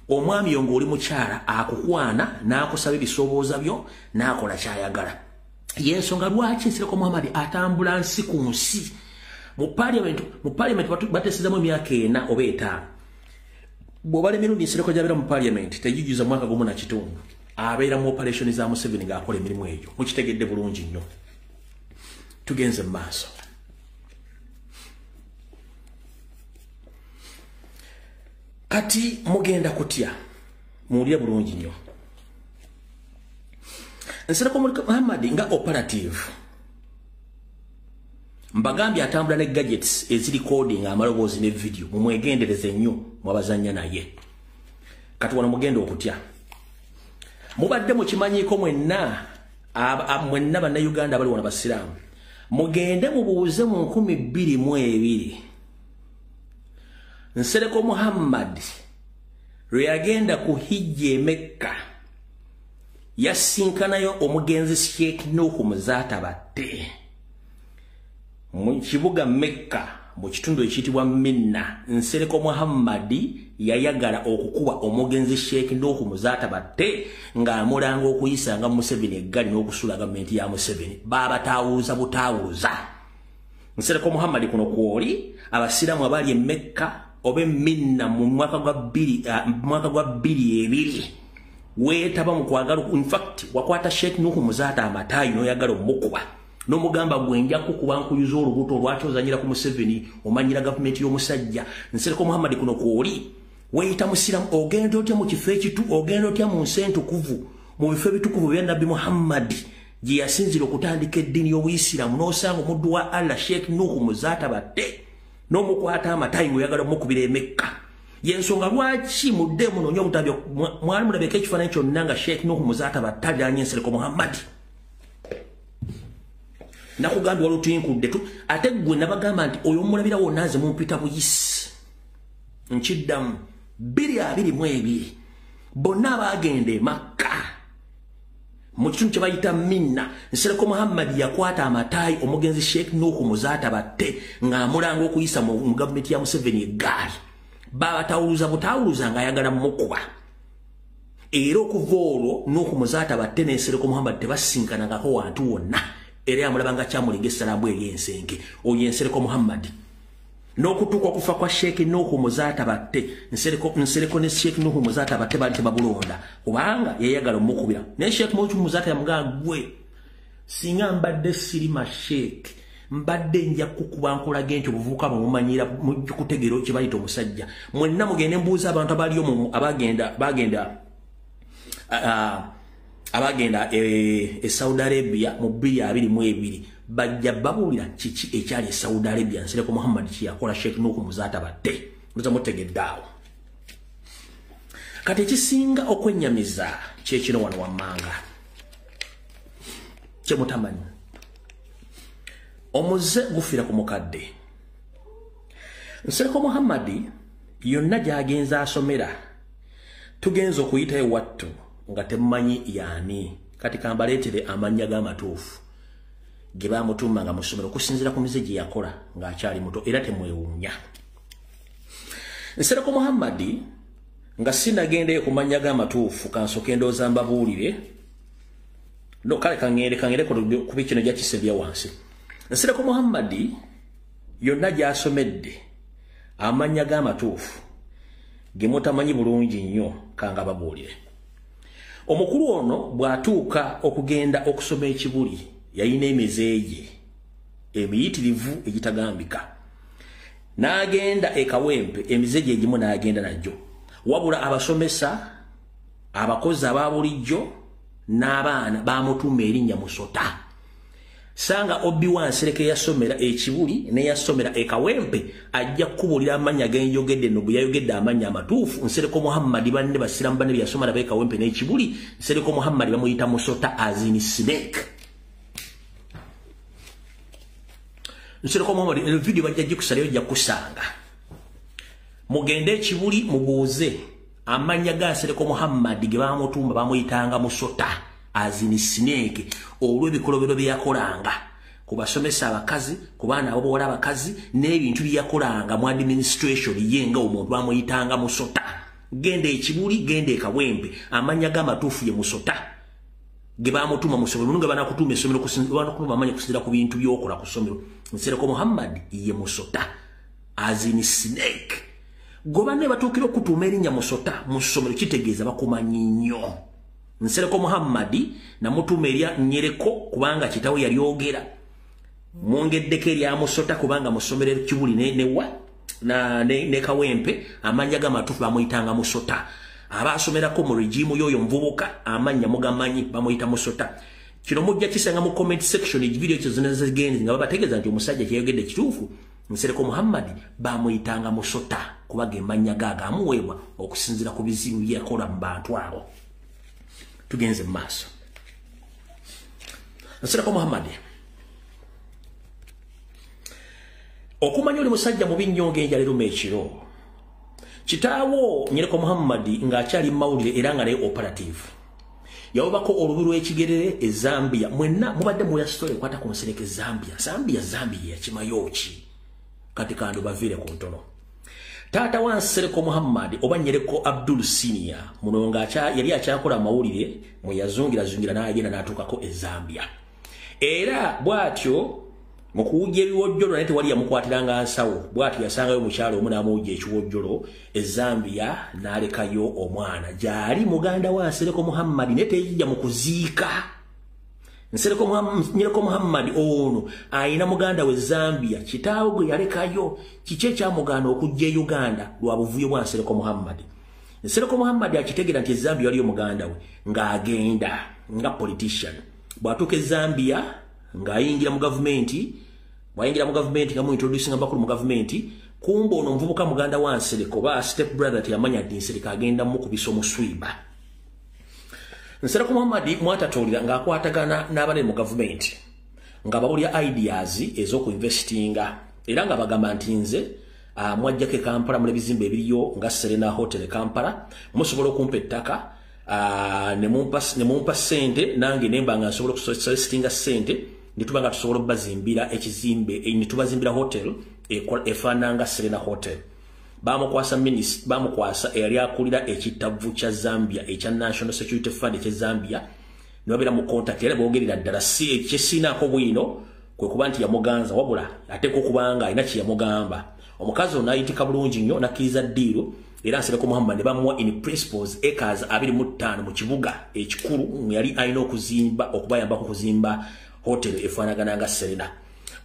Omwami yo ng'oli mukyala akukwana n'akusaba ebisobooza byo n'akola kyayagala. Yensonga lwaki Nsereko Muhammad atambula nsi ku nsi mu parliament bateesezamu emyaka 4 oba 5. Bw'obala emirundi Nsereko gy'abeera mu parliament tegijuza mwaka gumu na kitundu abeera mu operation za Museveni ng'akola emirimu egyo. Mukitegedde bulungi nnyo. Tugenze mu maaso. Kati mugenda kutya muwulire bulungi nnyo. Nsereko Muhammad nga operative mbagambye atambula ne gadgets eziricording amaloboozi ne video mumwegendereze nnyo mwabazanya naye. Kati wano mugenda okutya mubadde mukimanyiiko mwenna bannayuganda abali wano basiraamu mugende mubuuze mu 2022 Nsereko Muhammad lwe yagenda ku hijja e Mecca yasinkanayo omugenzi Sheikh Nuhu Muzaata Batte mu kibuga Mecca mu kitundu ekiyitibwa Minna. Nsereko Muhammad yayagala okukuba omugenzi Sheikh Nuhu Muzaata Batte ng'amulanga okuyisanga Museveni eggali n'okusula gavumenti ya Museveni baabatawuuza butawuuza. Nsereko Muhammad kuno kwoli abasiraamu abali e Mecca obe Minna mu mwaka gwa 2022 weetaba mu kwagala. In fact wakwata Sheikh Nuhu Muzaata amatayi n'oyagala omukuba n'omugamba gwenja kukuba nkuyuza olubuto lwaki ozanyira ku Museveni omanyira gavumenti y'omusajja. Nsereko Muhammad kuno kwoli weeyita musiraamu ogenda otya mu kifo ekitu ogenda otya mu nsi entukuvu mu bifo ebitukuvu bya Nabbi Muhammad gye yasinzira okutandika eddiini y'Obuyisiraamu n'osanga omuddu wa Allah Sheikh Nuhu Muzaata Batte n'omukwata amatayi ng'oyagala omukubira e Mecca. Yensonga lwaki mudde munoonya obutabya mwali mulabeko ekifaananyi kyonna nga Sheikh Nuhu Muzaata Batte aliraanye Nsereko Muhammad. Nakugambye walutinkudde tu ate gwe nabagamba nti oyo mulabira wonna nze mumpita buyisi nkiddamu 2022 bonna abagenda e Makka mu kitundu kye bayita Minna. Nsereko Muhammad yakwata amatayi omugenzi Sheikh Nuhu Muzaata Batte ng'amulanga okuyisa mu gavumenti ya Museveni eggaali baabatawuluza butawuluza ng'ayagala mukuba. Era okuva olwo Nuhu Muzaata Batte ne Nsereko Muhammad tebasinkanangako wantu wonna era yamulabanga kyamulega essalambwa eri ensenke oyo Nsereko Muhammad. n'okutuuka okufa kwa Sheikh Nuhu Muzata batte nsereko ne Sheikh Nuhu Muzata batte bali tebabulonda kubanga yayagala omukubira ne Sheikh Nuhu Muzata yamugamba gwe singa mbadde sirima Sheikh mbadde nja kukuba nkola gento buvuka mumanyira kutegero kibayita omusajja mwenna mugende mbuuza abantu abali omu abagenda Saudi Arabia mu 2022 bajja babulira kiki ekyali Saudi Arabia nsereko Muhammad kiyakola Sheikh Nuhu Muzata batte muzamutegeddawo kati kisinga okwenyamiza kyekino wano wammanga kyemutamanyi omuze gufira ku mukadde nsereko Muhammad yonna gyagenza asomera tugenza okuyita ewattu nga temumanyi yani kati kambaleetere amanya g'amatuufu ge bamutuma nga musomero kusinzira ku mize gye yakola ng'akyali muto era temwewuunya nsereko Muhammad nga sinagendeyo kumanya g'amatuufu kansoke ndooza mbabuulire no kale kangere ku bikino gya kisebya wansi nsereko Muhammad yonna gy'asomedde amanya g'amatuufu ge mutamanyi bulungi nnyo kanga babuulire omukulu ono bw'atuuka okugenda okusoma ekibuli yayina emizeeye emiyitirivu egitagambika n'agenda ekawempe emizeeye egimu n'agenda najjo wabula abasomesa abakozi ababulijjo n'abaana bamutuma erinnya Musota sanga Obi-Wan Sereke yasomera ekibuli ne yasomera ekawempe ajja kubulira amanya genjogedde no buyayogedde amanya amatuufu nsereko Muhammad banne basiramu banne byasomera ekawempe n'ekibuli nsereko Muhammad bamuyita Musota azini snake nsereko Muhammad eno video bajja gikusalayo jja kusanga mugende ekibuli mubuuze amanya ga nsereko Muhammad ge bamutuma bamuyitanga Musota azini snake olw'ebikolobero byakolanga kubasomesa abakazi kubaana abobola abakazi n'ebintu byakolanga mu administration yenga omuntu amuyitanga Musota gende ekibuli gende ekawempe amanya g'amatuufu ye Musota ge bamutuma mu ssomero nga banakutuma essomero kusinzira amanya kusinzira ku bintu by'okola ku ssomero nsereko Muhammad ye Musota azini snake goba ne batuukira okutuuma erinnya Musota mu ssomero kitegeeza bakumanyi nnyo nsereko Muhammad namutuma erya Nyereko kubanga kitawe yali ogera mwongeddeko erya Musota kubanga musomero kibuli newa ne kawempe amanya g'amatuufu bamuyitanga Musota abasomerako mu regimu yoyo mvubuka amanya mugamanyi bamuyita Musota kino mujja kisanga mu comment section video ekyo zonna zigenze nga babategeeza nti omusajja kyeyogedde kituufu nsereko Muhammad bamuyitanga Musota kubaga emanya gaaga amuweebwa okusinzira ku bizibu byakola mu bantu abo tugenze mu maaso nsereko Muhammad okumanya oli musajja mubi nnyo ng'enjala eruma ekiro kitaawo Nyereko Muhammad ng'akyali mawulire era nga naye operative yawobako olubi lw'ekigerere e Zambia mwenna mubadde muya story ekwata ku nsereke Zambia yakimayo ki kati kando baviire ku ntono taata wa Nsereko Muhammad oba Nyereko Abdul Senior muno yali akyakola amawulire mwe yazungira n'agenda n'atuukako e Zambia era bw'atyo mu kuwujja ebiwojjolo naye tewali yamukwatiranga nsawo bw'atyo yasangayo mukyalo omu n'amuwujja ekiwojjolo e Zambia n'alekayo omwana gyali muganda wa Nsereko Muhammad naye teyijja mu kuziika Nyereko Muhammad ono ayina muganda we Zambia kitaawe gwe yalekayo kiki ekyamuganda okujja e Uganda lwa buvuyo bwa Nsereko Muhammad Nsereko Muhammad akitegera nti Zambia waliyo muganda we ng'agenda nga politician bw'atuuka e Zambia ng'ayingira mu gavumenti nga muintroducing abakulu mu gavumenti kumbe ono omuvubuka muganda wa Nsereko ba step brother teyamanya nti Nsereko agenda mukubisa omuswiba Nsereko Muhammad mwatatuulira ng'akwatagana n'abali mu gavumenti nga bawulya ideas ez'okuinvestinga era nga bagamba nti nze mwajjako e Kampala muli ebizimbe ebiriyo nga Serena Hotel Kampala musobola okumpa ettaka ne mumpa ssente nange nemba nga nsobola okusolicitinga ssente ne tuba nga tusobola okubazimbira ekizimbe ne tubazimbira hotel efaananga Serena Hotel bamukwasa eyali akulira ekittavu kya Zambia ekya National Security Fund ekya Zambia ne babeera mu contact era boogerera ddala kyesinaako bwino kwe kuba nti yamuganza wabula ate ko kubanga alina kye yamugamba omukazi ono ayitika bulungi nnyo nakkiriza ddiiro era Nsereko Muhammad ne bamuwa in principles acres 25 mu kibuga ekikulu yali alina okubayambako okuzimba hotelo efaanagana nga Serena.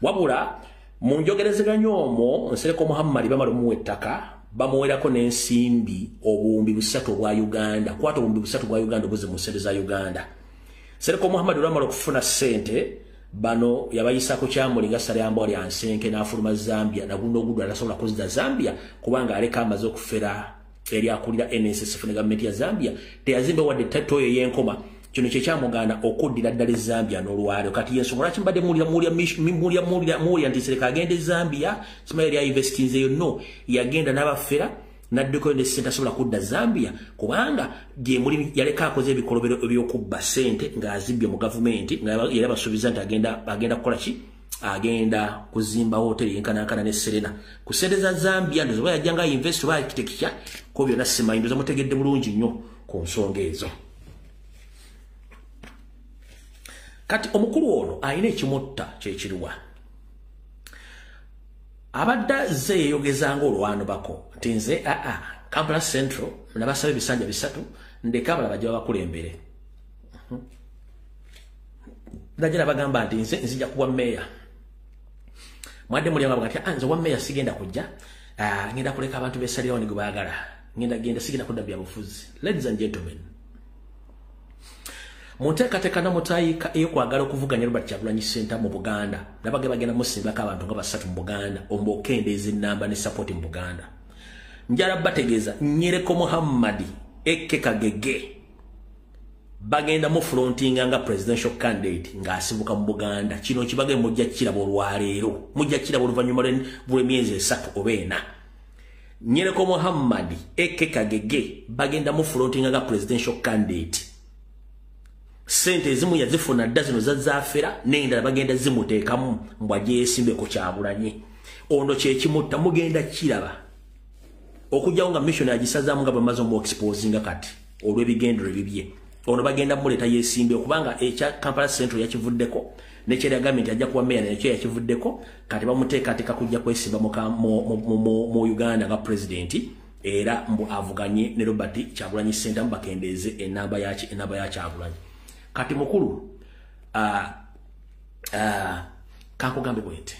Wabula mu njogerezeganya omwo Nsereko Muhammad bamala omuwa ettaka bamuwerako n'ensimbi obuwumbi 3 obwa Uganda, kwata obuwumbi 3 obwa Uganda obuze mu ssente za Uganda. Nsereko Muhammad olwamala okufuna ssente bano yabayisako kyamulinga Salyambo ali ansenke n'afuluma Zambia na guno ogudu atasobola kuzza Zambia kubanga aleka amaze okufera eri akulira NSSF ne gavumenti ya Zambia teyazimbe wadde tatoyo yenkoma. Kino kye kyamugana okuddira ddala Zambia n'olwalo kati yensonga lwaki mbadde mulya nti Nsereko agende Zambia simanyi yali ayinvestinzeyo no yagenda n'abafera n'addeko ne ssente asobola kudda Zambia kubanga gye muli yaleka akoze ebikolobero ebyokubba ssente ng'azibbye mu gavumenti nga yali abasuubiza nti agenda kukola ki agenda kuzimba hoteli yenkanankana ne Serena ku ssente za Zambia ndozo yajjanga invest ba architecture ko byonna simanyi ndozo mutegedde bulungi nnyo ku nsonga ezo. Kati omukulu ono ayina ekimutta kyekiriwa abadda ze yeyogezanga olwano bako nti nze Kampala Central nabasaba ebisanja 3 ndeka abala bajja bakulembere najira bagamba nti nze nzija kuba meya mwadde mulyanga bagati nze wa meya sigenda kujja ngenda kuleka abantu besalirawo ne gubagala ngenda sigenda kudda byabufuzi. Ladies and gentlemen, muteekateeka namutayika eyokwagala okuvuganya Robert Kyagulanyi Ssentamu mu Buganda nabage bagenda musimbako abantu nga 3 mu Buganda ombokendeeza ennamba ne support mu Buganda. Njala bategeeza Nsereko Muhammad Eke Kagege bagenda mu frontinga nga presidential candidate ng'asibuka mu Buganda. Kino kibage mujja kiraba olwaleero mujja kiraba oluvannyuma lw'emyezi 3 oba 4. Nsereko Muhammad Eke Kagege bagenda mu frontinga nga presidential candidate. Sente ezimu yazifuna dda zino zazaafera n'endala bagenda zimuteekamu mbwa gyesimbeko Kyagulanyi. Ono kyekimutta mugenda kiraba okujjawo nga mission agisazaamu nga bamaze omu exposinga kati olw'ebigendero ebibye. Ono bagenda muleeta yesimbe okubanga ekya Kampala Central yakivuddeko nekyera gavumenti ajja kuba meya nekyo yakivuddeko kati bamuteekateeka kujja kwesimba mu Uganda nga presidenti era mbu avuganye ne Robert Kyagulanyi Ssentamu bakendeeze enamba ya Kyagulanyi. Kati mukulu kakugambe bwete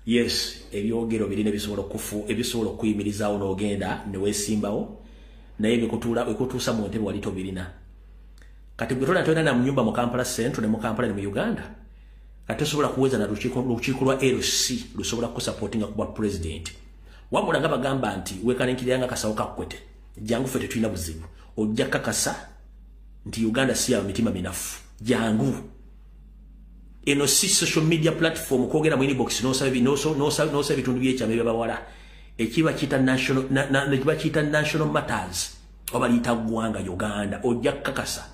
yes ebyogero birina ebisobola okuyimirizaawo n'ogenda ne weesimbawo naye bikutuusa mu ntebe wali tobirina. Kati bwe tolina na mu nyumba mu Kampala Central ne mu Kampala ne mu Uganda kati tosobola kuweza na lukiiko lwa LC lusobola kusupportinga kuba president. Wabula nga bagamba nti weekalinkiranga kasawo kakwete jangu ffe tetulina buzibu ojja kakasa nti Uganda si ya mitima minafu jangu eno si social media platform kwogera mu inbox no sabi bitundu by'ekyama by'abawala ekiba kita national matters oba liyita ggwanga Uganda ojja kakasa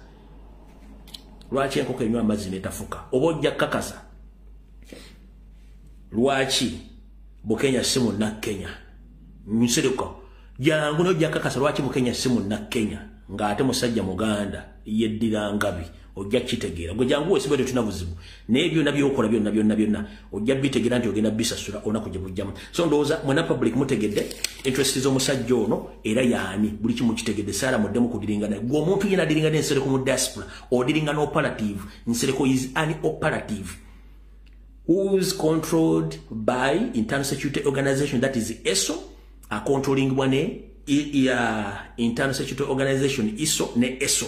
lwaki enkoko enywa amazzi netafuka oba ojja kakasa lwaki Bukenya si munnakenya Nsereko jangu nojja kakasa lwaki Bukenya si munnakenya ng'ate musajja Muganda yeddira ngabi ojja kitegeera gwe jangu wesibe tetuna buzibu naye byonna byokola byonna ojja bitegeera nti ogenda bisasula onaku gye bujjamu. So ndowooza mwena public mutegedde interest z'omusajja ono era yaani buli kimu kitegedde Saara muddemu kudiringa naye gwe omuntu yena adiringa ne Nsereko mu diaspora odiringa n'operative. Nsereko is an operative who is controlled by internal security organization that is ESO controlling one internal security organization ISO ne ESO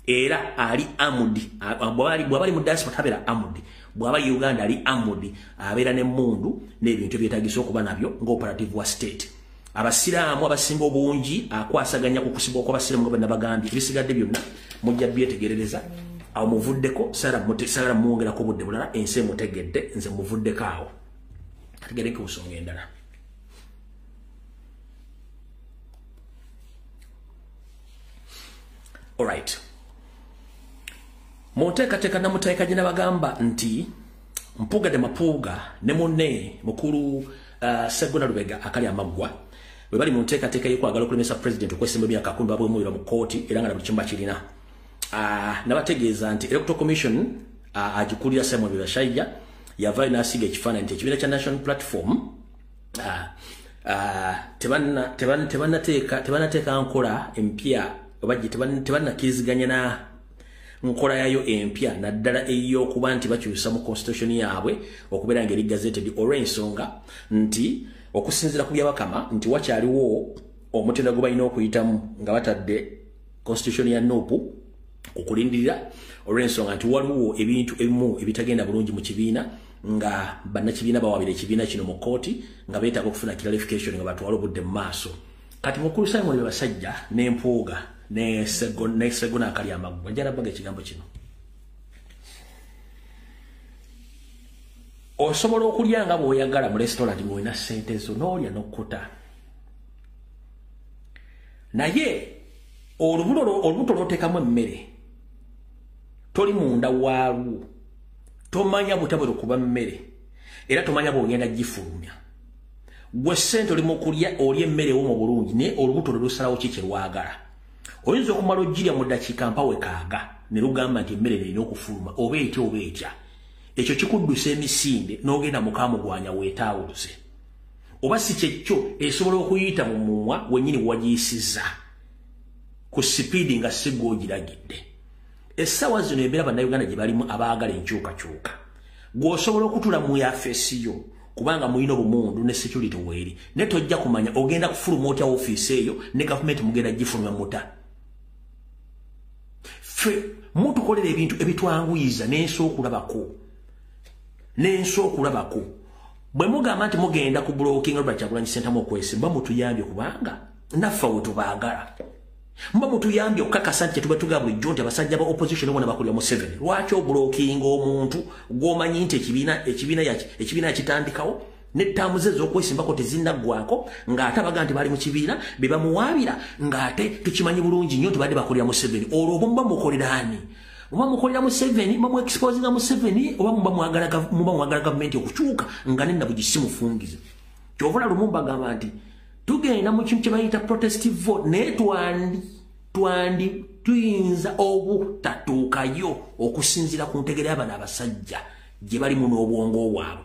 era ali amudi bwabali mu diaspora tabera amudi bwaba Uganda ali amudi abeera ne mundu n'ebintu byetagisa okuba nabyo ng'operative wa state. Abasiraamu abasinga obungi akwasaganya ku kusibwa kw'abasiraamu nga bannabagambye ebisigadde byonna mujja byetegerereza awo muvuddeko Saara mwongerako obudde bulala ensi emutegedde nze muvuddeko awo ategereke ku nsonga endala. Alright. Monteekateeka namutaika gye nabagamba nti Mpuuga de Mapuuga ne munne mukulu Sseggona Lubega akali amaggwa bwe bali mu nteekateeka y'okwagala okulemesa president okwesimba emyaka 10 babwemulira mu kooti era nga na buli kimu bakirina. Nabategeeza nti Electoral Commission agikulira Simon Bashayija yavaayo n'asiga ekifaananyi nti ekibiina kya National Platform tebanateeka nkola empya oba tebanakkiriziganya na nkola yayo empya naddala ey'okuba nti bakyusa mu constitution yaabwe okubeera ngeri gazetted olw'ensonga nti okusinziira ku byabakama nti wakyaliwo omutendera gwe balina okuyitamu nga batadde constitution ya Nuupu okulindirira olw'ensonga nti waliwo ebintu ebimu ebitagenda bulungi mu kibiina nga bannakibiina bawabira ekibiina kino mu kooti nga beetaaga okufuna clarification nga batwala obudde mu maaso. Kati mukulu Simon be basajja n'empuuga ne Segona akali amaggu bajja baga ekigambo kino. Osobola okulya nga bw'oyagala mu restaurant ng'olina ssente zo n'olya n'okkuta. Naye olubuto lw'oteekamu emmere toli munda waalwo tomanya butabwera okuba mmere era tomanya bw'ogenda gifulumya. Gwe ssente oli mu kulya olya emmere wo mu bulungi naye olubuto lusalawo ki kye lwagala. Oyinza okumala ogirya mu ddakiika mpawe kaaga ne lugamba nti emmere erina okufuluma oba etya oba etya. Ekyo kikuddusa emisinde n'ogenda mukaamugwanya weetaawuluze. Oba si kyekyo esobola okuyita mu mumwa wennyini wagiyisizza ku sipiidi nga si gw'ogiragidde. Essaawa zino embeera bannayuganda gye balimu abaagala enkyukakyuka. Gw'osobola okutula mu yafeesi yo kubanga muyina obumundu ne security weeri ne tojja kumanya ogenda kufuluma otya ofiisi eyo ne gavumenti mugenda gifuluma muta. Ffe mutukolera ebintu ebitwanguyiza n'ensi okulabako. Bwe mugamba nti mugenda ku blocking Robert Kyagulanyi Ssentamu okwesimba mutuyambye kubanga naffe we tubaagala. Mba mutuyambye okukakasa nti tuba tuga bulijjo nti abasajja ba opposition bona bakulira Museveni. Lwaki oblocking omuntu gw'omanyi nti ekibiina yakitandikawo n'ettaamu ze ez'okwesimbako tezinnaggwako ng'ate abaga nti bali mu kibiina be bamuwaabira ng'ate tukimanyi bulungi nnyo nti badde bakulira Museveni. Olwo muba mukolera ani? Muba mukolera Museveni, muba mu-exposinga Museveni oba muba mwagala gavumenti okukyuka nga nenna bugisimufungize. Kyova olaba lumu bagamba nti tugenda mu kintu kye bayita protestive vote naye tuyinza obutatuukayo okusinziira ku ntegera y'abano abasajja gye balimu n'obwongo bwabwe.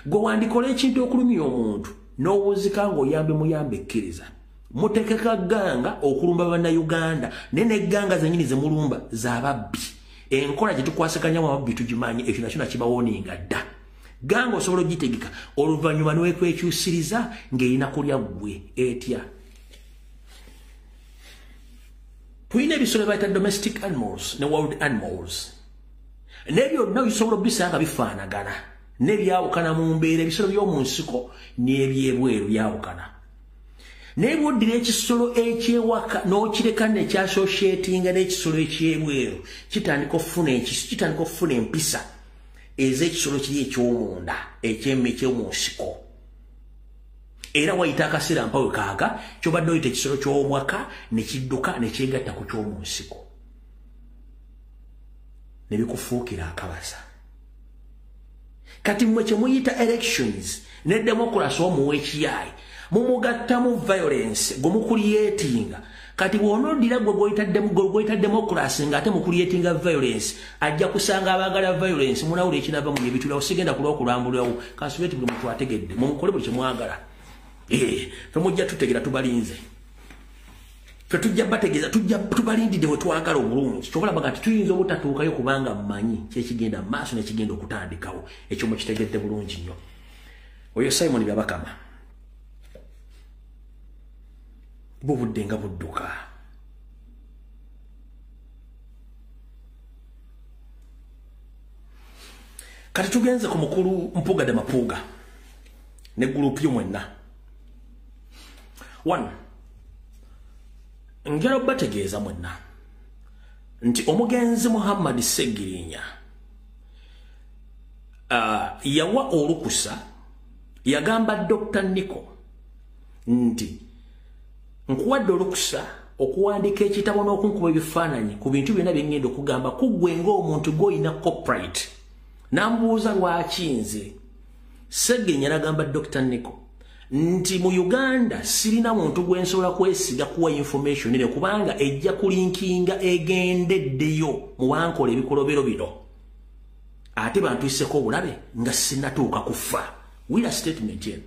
Gwe wandikola ekintu okulumya omuntu n'owuzika ng'oyambe muyambe ekkiriza. Mutekeka gganga okulumba bannayuganda naye n'egganga zennyini ze mulumba z'ababbi. Enkola gye tukwasaganyamu ababbi tugimanyi ekyo nakyo nakibawooninga dda. Ganga osobola ogitegeka oluvannyuma n'okwekyusiriza ng'erina kulya ggwe etya. Tulina ebisolo bayita domestic animals ne wild animals. N'ebyo byonna bisobola obisanga bifaanagana n'ebyawukana mu mbeera ebisolo by'omu nsiko n'ebyebweru byawukana. Naye bw'oddira ekisolo ekyewaka n'okireka nekyasosyetinga n'ekisolo ekyebweru kitandika okufuna empisa ez'ekisolo kiri eky'omunda eky'omu nsiko. Era wayita akaseera mpawe kaaga ky'obadde oyita ekisolo ky'omwaka ne kidduka ne kyegatta ku ky'omu nsiko ne bikufuukira akabasa. Kati mmwe kye muyita elections ne democracy omuwa ekiyaayi mumugattamu violence gwe mukulyetinga. Kati bw'onoddira gwe gw'oyita democracy ng'ate mukulyetinga violence ajja kusanga abaagala violence munawula ekinava mu ebitulawo sigenda kulwakulambulawo kansubeti buli muntu ategedde mumukole buli kyemwagala. Ffe mujja tutegera tubalinze. Ffe tujja bategeeza tubalindidde bwe twagala obulungi. Kyobulabaga nti tuyinza obutatuukayo kubanga mmanyi kyekigenda mu maaso nekigenda okutandikawo. Ekyo mukitegedde bulungi nnyo. Oyo Simon Byabakama. Bubudde nga budduka. Kati tugenze ku mukulu Mpuuga Mapuuga ne gurupu yo mwenna. 1. Njala bategeeza mwenna nti omugenzi Muhammad Ssegirinya yawa olukusa yagamba Dr. Nico nti nkuwadde olukusa okuwandiika ekitabo n'okunkuba ebifaananyi ku bintu byonna bye ngenda okugamba kuggwe ng'omuntu gw'olina copyright. N'amubuuza lwaki nze. Ssegirinya n'agamba Dr. Nico nti mu Uganda sirina muntu gwe nsobola kwesiga kuwa information ne kubanga ejja kulinkinga egendeddeyo mu wankola ebikolobero bino. Ate bantuiseko obulabe nga sinnatuuka kufa. Wira statement yen.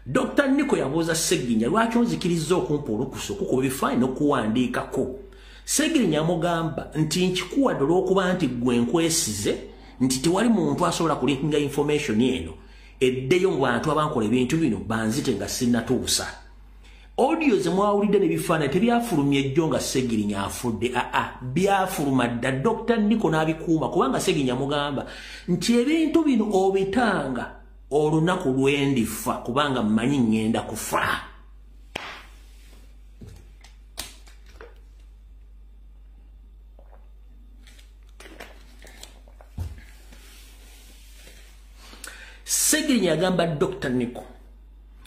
Dr. Nico yabuuza Ssegirinnya lwaki onzikiriza okumpa olukusa okukuba ebifaananyi n'okuwandiikako. Ssegirinnya amugamba nti nkikuwadde olw'okuba nti gwe nkwesize nti tewali muntu asobola kulinga information eno eddeyo mu bantu abankola ebintu bino banzite nga sinnatuusa. Audio ze mwawulidde n'ebifaananyi tebyafulumya ejjo nga Ssegirinnya afudde, byafuluma dda Dr. Nico n'abikuuma kubanga Ssegirinnya amugamba nti ebintu bino obitanga olunaku lwendifa kubanga mmanyi ngenda kufa. Ssegirinnya yagamba Dr. Nico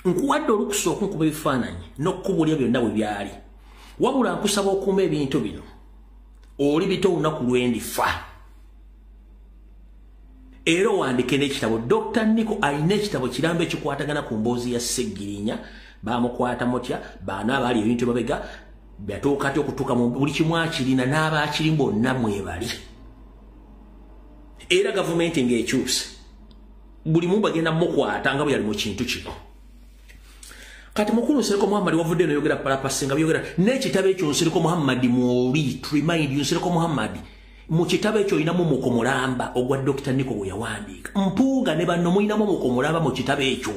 nkuwadde olukusa okunkuba ebifaananyi n'okukubulya byonna bwe byali, wabula nkusaba okuuma ebintu bino oli bito olunaku lwendifa era wandike n'ekitabo. Dr. Nico alina ekitabo kirambo ekikwatagana ku mboozi ya Ssegirinnya, bamukwata mutya, baana abaali ebintu babega byatuuka ati okutuuka mu buli kimu akirina n'abaakiri bonna mwebali, era gavumenti ng'ekyuse buli mu bagenda mukwata nga bwe yali mu kintu kino. Kati mukulu Nsereko Muhammad wavudde n'oyogera palapasi nga byogera n'ekitabo ekyo Nsereko Muhammad mwoli to remind you Nsereko Muhammad mu kitabo ekyo olinamu mukomulamba ogwa Dr. Nico gwe yawandiika. Mpuuga ne banno mulinamu mukomulamba mu kitabo ekyo,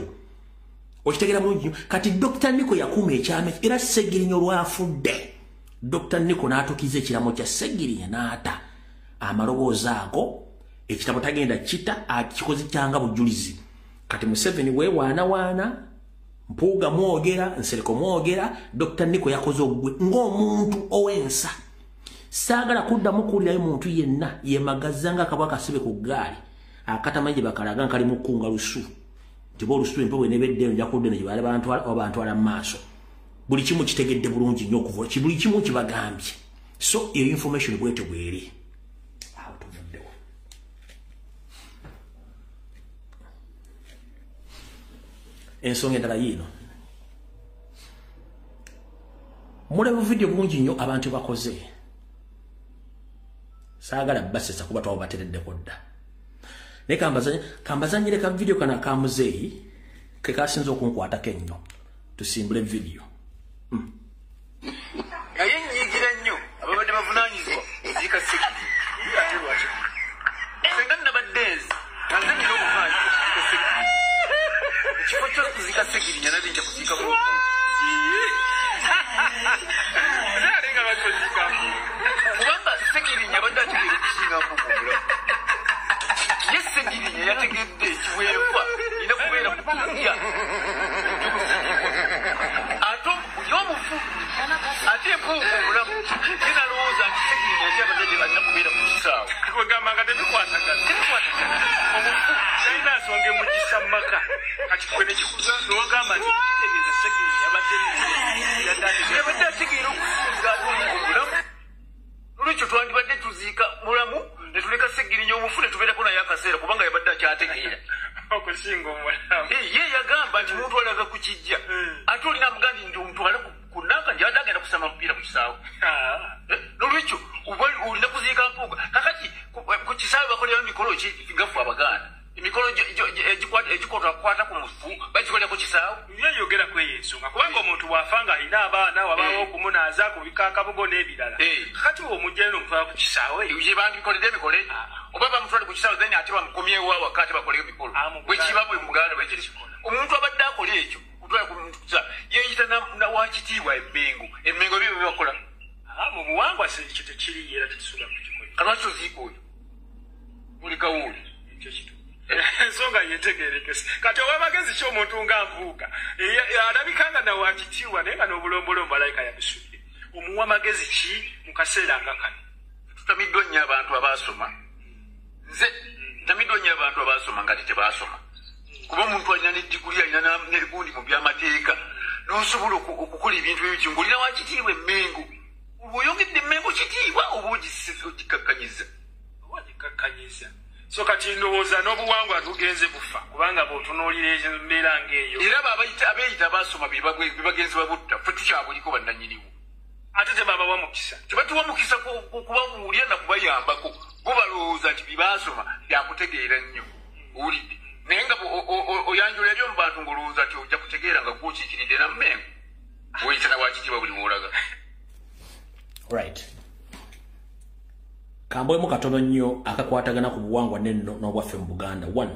okitegeera bulungi. Kati Dr. Nico yakuuma ekyama era Ssegirinnya olwafudde Dr. Nico n'atukiza ekiramo kya Ssegirinnya n'ata amaloboozi ago, ekitabo tagenda kita akikoze kyanga bujulizi. Kati Museveni weewaanawaana, Mpuuga mwogera, Nsereko mwogera, Dr. Nico yakoze ogwe ng'omuntu owensa. Saagala kuddamu kuwulirayo muntu yenna yemagazza nga kabaka asibe ku ggaali akatamanyi gye bakalaga nkali mu kkunga lusu nti bo olusu empewo enebeddeyo nja kudde ne gye baali bantwala mu maaso. Buli kimu kitegedde bulungi nnyo okuva buli kimu kibagambye. So eyo information bwete bweri awo tuvuddewo. Ensonga endala yiino, mulaba video bulungi nnyo abantu bakoze. Saagala basesa kuba twabatereddeko dda. Ne kambazanyire ka video kana ka muzeeyi ke kasinza okunkwatako ennyo. Tusimbule video. Naye nyigira nnyo ababadde bavunaanyizibwa oziika Ssegirinnya. Senga nabaddeezi nange nina obuvaanyi okuziika Ssegirinnya. Ekifo ky'okuziika Ssegirinnya nali nja kuziika mu kubanga Ssegirinnya abadde ategeera okusingaako mu bulamu. Ye Ssegirinnya yategedde ekiweebwa ina kubeera ku kujja ate y'omufu ate empuuga omulamu ginalowooza nti Ssegirinnya yali abadde alina kubeera ku kisaawe. Kwegamba nga tebikwatagana omufu talina nsonga emugisa mu maka. Kati kwe nekikuza nowagamba nti kitegeeza Ssegirinnya yabadde ategeera okusinga ate obulamu. Olwekyo twandibadde tuziika mulamu ne tuleka Ssegirinnya omufu ne tubeerako naye akaseera kubanga yabadde akyategeera okusinga omulamu. Ye yagamba nti muntu alaga ku kijja ate olina amugandi nti omutwale ku nanka nti agenda kusama mupiira ku kisaawe. N'olwekyo olina kuziika mpuuga. Kakati ku kisaawe bakolerayo emikolo ki gafu Abaganda, emikolo egikwakwata ku mufu bagikolera ku kisaawe. Yeyogera kweyo ensonga kubanga omuntu bw'afa nga alina abaana wabaawo okumunaaza ku bikakabugo n'ebirala. Kati omujjayo n'omutwala ku kisaawe ye bandikoledde emikole oba bamutwale ku kisaawe then ate bamukomyewo awaka ate bakoleo emikolo bwekiba bwe Muganda bwekiri. Omuntu abadde akola ekyo kutwala ku muntu kusa yeeyita nawakitiibwa Emmengo. Emmengo byo byebakola mu buwangwa ekyo tekiri era tekisuula kukikola. Kalwaki oziika oyo buli kawuuli ensonga yetegerekese. Kati owa magezi ki omuntu nga Nvuuga alabikanga nawakitiibwa naye nga n'obulombolombo alayika yabisudde. Omuwa magezi ki mu kaseera nga kano? Tutamiddwa nnyo abantu abaasoma. Nze ntamiddwa nnyo abantu abaasoma nga tebaasoma. Kuba omuntu alina n'eddiguli alina n'egundi mu by'amateeka n'osobola okukola ebintu ebyo ng'olina wakitiibwa Emmengo. Oyongedde Emmengo kitiibwa oba ogikakkanyiza? Ogikakkanyiza. So kati ndowooza n'obuwangwa tugenze bufa kubanga bw'otunuulira embeera ng'eyo. Era abeeyita abaasoma be bagenzi babutta ffe tukyabuliko bannannyiniwo. Ate tebabawa mukisa. Tebatuwa mukisa kubabuulira na kubayambako. Bo balowooza nti bye baasoma byakutegeera nnyo. Owulidde. Naye nga oyanjula ebyo mu bantu ng'olowooza ti ojja kutegeera nga gwokiikiridde nammengo weyitana wakitiibwa buli mwolaga. Right. Kamboyemu katono nnyo akakwatagana ku buwangwa n'obwaffe mu Buganda. 1.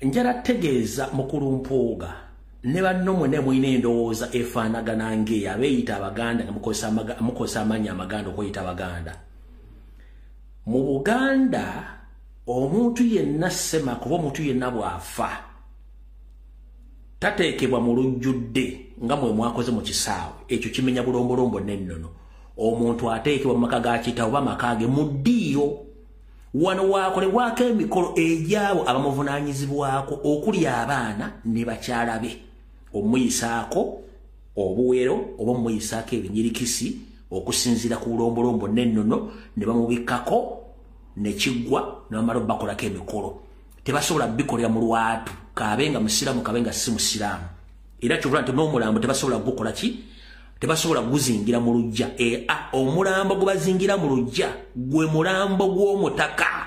Njala tegeeza mukulu Mpooga ne banno mwene mwine endowooza efaanagana ng'eyo abeeyita Abaganda nga mukozesa amannya Amaganda okweyita Abaganda. Mu Buganda omuntu yenna sema kuba omuntu yenna bw'afa tateekebwa mu lujjudde nga mwe mwakoze mu kisaawe. Ekyo kimenya bulombolombo n'ennono. Omuntu ateekebwa mu maka ga kitaawe oba maka ge mu ddiiro. Wano waakolebwako emikolo egyabo abamuvunaanyizibwako okuli abaana ne bakyala be. Omuyisaako obuwero oba omuyisaako ebinyirikisi okusinziira ku bulombolombo n'ennono ne bamubikkako ne kiggwa ne bamala bakolako emikolo. Tebasobola bikolera mu lwatu kabenga musiraamu kabenga si musiraamu. Era kyovula nti n'omulambo tebasobola gukola ki? Tebasobola guzingira mu lujja. Omulambo gwe bazingira mu lujja gwe mulambo gw'omutaka.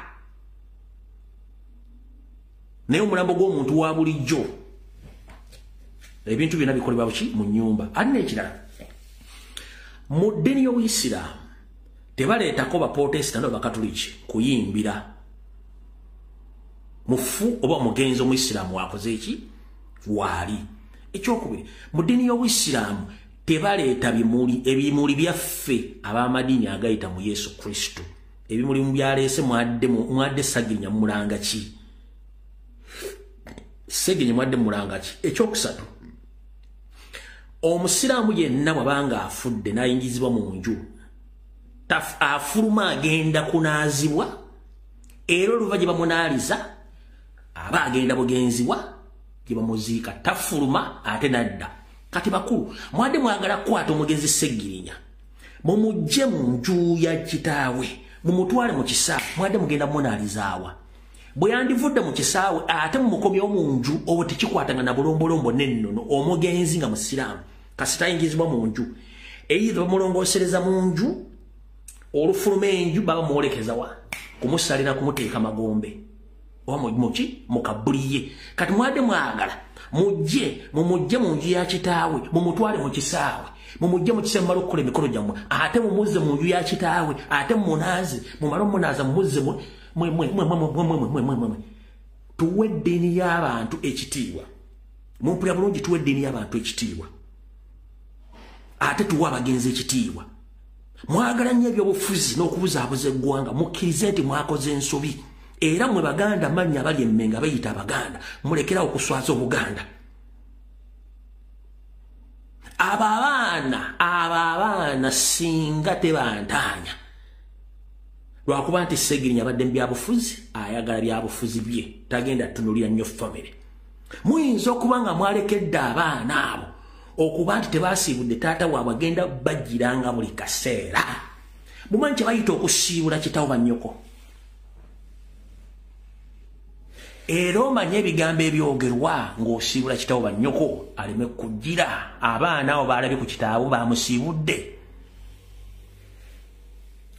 Naye omulambo gw'omuntu wa bulijjo ebintu byonna bikolebwa buki mu nnyumba. Ate n'ekirala mu ddiini y'Obuyisiraamu tebaleetako Baprotestant oba Bakatuliki kuyimbira mufu oba omugenzi Omuyisiraamu wakoze eki waali. Ekyokubiri mu ddiini y'Obuyisiraamu tebaleeta ebimuli byaffe ab'amadiini agayita mu Yesu Kristo. Ebimuli mu byaleese mwadde Ssagirinya mulanga ki? Ssegirinya mwadde mulanga ki? Ekyokusatu omusiraamu yenna bw'abanga afudde n'ayingizibwa mu nju afuluma agenda kunaazibwa era oluva gye bamunaaliza aba agenda bugenzibwa gye bamuziika tafuluma ate nadda. Kati bakulu mwadde mwagala kukwata omugenzi Ssegirinya mumugye mu nju ya kitaawe mumutwale mu kisaawe mwadde mugenda munaalizaawa. Bwe yandivudde mu kisaawe ate mumukomyewo mu nju obwo tekikwatanga na bulombolombo n'ennono omugenzi nga musiraamu kasita ayingizibwa mu nju either bamulongoosereza mu nju olufuluma enju baba mwolekeza wa kumusalira kumuteeka magombe oba muki mukabuliye. Kati mwadde mwagala mumugye mu nju ya kitaawe mumutwale mu kisaawe mumugye mu kisaawe mumale okukola emikolo gyammwe ate mumuzze mu nju ya kitaawe ate mumunaaze mumale omunaaza mumuzze tuwe eddiini y'abantu ekitiibwa. Mumpulira bulungi, tuwe eddiini y'abantu ekitiibwa ate tuwe abagenzi ekitiibwa. Mwagala nnyo ebyobufuzi n'okubuzaabuza eggwanga mukkirize nti mwakoze ensobi era mwe Baganda mannya abali emmenga bayita Abaganda mulekerawo okuswaza Obuganda. Abo abaana singa tebantaanya lwakuba nti Ssegirinya abadde mu byabufuzi ayagala byabufuzi bye tagenda tunulira nnyo famire. Muyinza okuba nga mwalekedde abaana abo okuba nti tebasiibudde taata waabwe agenda bajjiranga buli kaseera. Mumanyi kye bayita okusiibula kitaawo bannyoko. Era omanye ebigambo ebyogerwa ng'osiibula kitaawo bannyoko aleme kujjira. Abaana abo baalabye ku kitaawo bamusiibudde.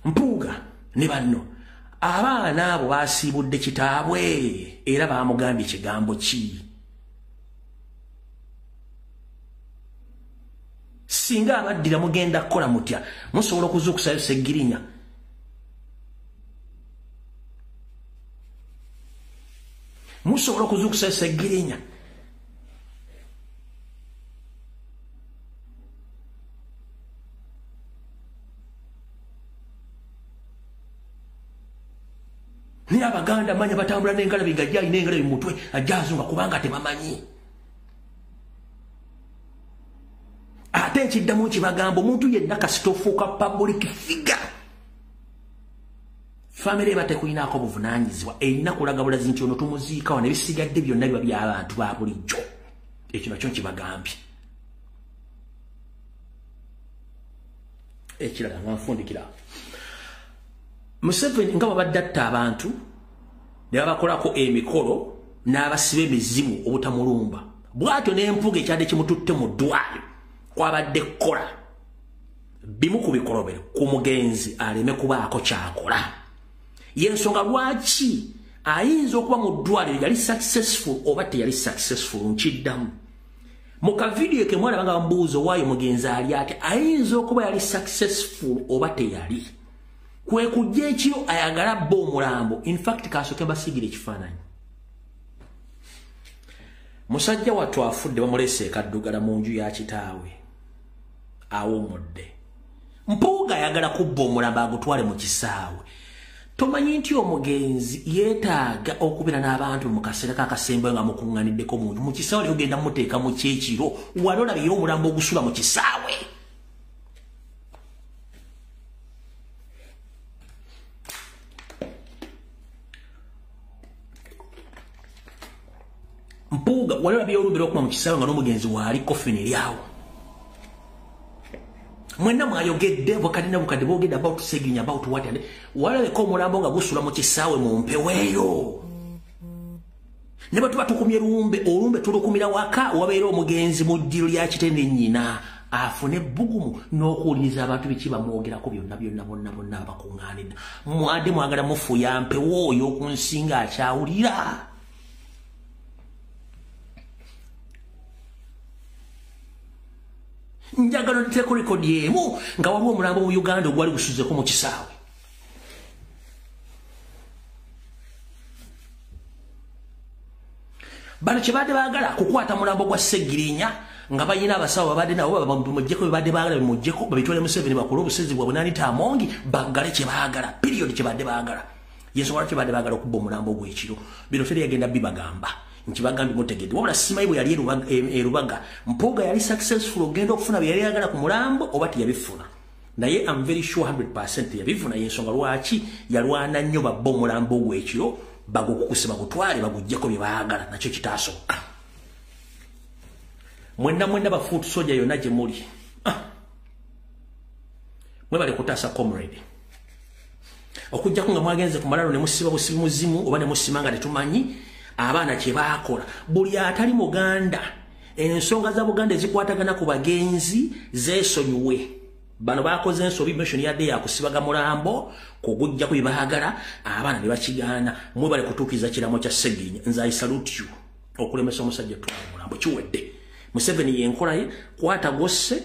Mpuuga ne banno abaana abo basiibudde kitaabwe era baamugambye kigambo ki? Singa abaddira mugenda kukola mutya musobola okuzuukusayo Ssegirinya. Musobola okuzuukusayo Ssegirinya. Naye Abaganda manya batambula n'engalabi nga gyalina engalabi mu mutwe ajazunga kubanga tebamanyi. Ate ekiddamu kibagamba omuntu yenna kasita ofuuka public figure famire eba tekulinaako buvunaanyizibwa erina kulaga bulazi nti ono tumuziikawo ne bisigadde byonna biba by'abantu ba bulijjo. Ekyo nakyo nkibagambye. Ekirala nga nfundikira Museveni nga babadde atta abantu ne babakolako emikolo n'abasiba emizimu obutamulumba. Bw'atyo n'empuga ekyadde kimututte mu ddwaliro kwabadde kkola bimu ku bikolobero ku mugenzi aleme kubaako kyakola. Y'ensonga lwaki ayinza okuba mu ddwaliro yali successful oba teyali successful nkiddamu mu kavidiyo ke mwalaba nga mbuuza waayo mugenzi ali ate ayinza okuba yali successful oba teyali kwe kujja ekiro ayagala bba omulambo in fact kasooke basiigire ekifaananyi musajja wattu afudde bamuleese ekaddugala mu nju ya kitaawe awummudde Mpuuga ayagala kubba omulambo agutwale mu kisaawe tomanyi nti omugenzi yeetaaga okubeera n'abantu mu kaseera k'akasembayo nga mukuŋŋaaniddeko mu nju mu kisaawe lyo genda muteeka mu kyekiro wali olabira omulambo ogusula mu kisaawe Mpuuga wali olabira olumbira okuma mu kisaawe nga n'omugenzi waali kofini eryawo Mwena mwayogedde bukadde bogedde about Ssegirinnya about what and walabeko omulambo nga gusula mu kisaawe mu mpeweeyo ne bwe tuba tukumye olumbe tulukumira waka wabeera omugenzi mu ddiro lya kitende nnyina afune ebbugumu n'okuwuliriza abantu biki bamwogerako byonna bonna bakuŋŋaanidde mwadde mwagala mufuya mpewo oyo okunsinga akyawulira njagala nteeko rekodi emu nga waliwo omulambo mu Uganda ogwali gusuzeko mu kisaawe bano kye badde baagala kukwata mulambo gwa Ssegirinnya nga bayina abasawo babadde nabo bamuggyeko bye badde baagala bimuggyeko babitwale Museveni bakole obusezi bwabwe n'anita amongi baggale kye baagala period kye badde baagala yensonga kye badde baagala okubba omulambo gw'ekiro bino teri yagenda bibagamba nkibagambye mutegedde wabula simanyi bwe yali erubaga Mpuuga yali successful ogenda okufuna bye yali yagala ku mulambo oba teyabifuna naye I'm very sure 100% yabifuna yensonga lwaki yalwana nnyo babba omulambo gw'ekiro bagukukuse bagutwale baguggyeko bye baagala nakyo kitaasoboka mwenna bafuutu soja yonna gye muli mwebale kutaasa comrade okujjako nga mwagenze ku malalo ne musiba busibi muzimu oba ne musima nga tetumanyi abaana kye baakola buli atali muganda ensonga za Buganda ezikwatagana ku bagenzi zeesonyiwe bano baakoze ensobi mission yadde yakusibaga mulambo kugujja ku baagala abaana ne bakigaana mwebale kutuukiza kiramo kya Ssegirinnya nze I salute you okulemesa omusajja twala mulambo kiwedde Museveni yenkola ye kwata gosse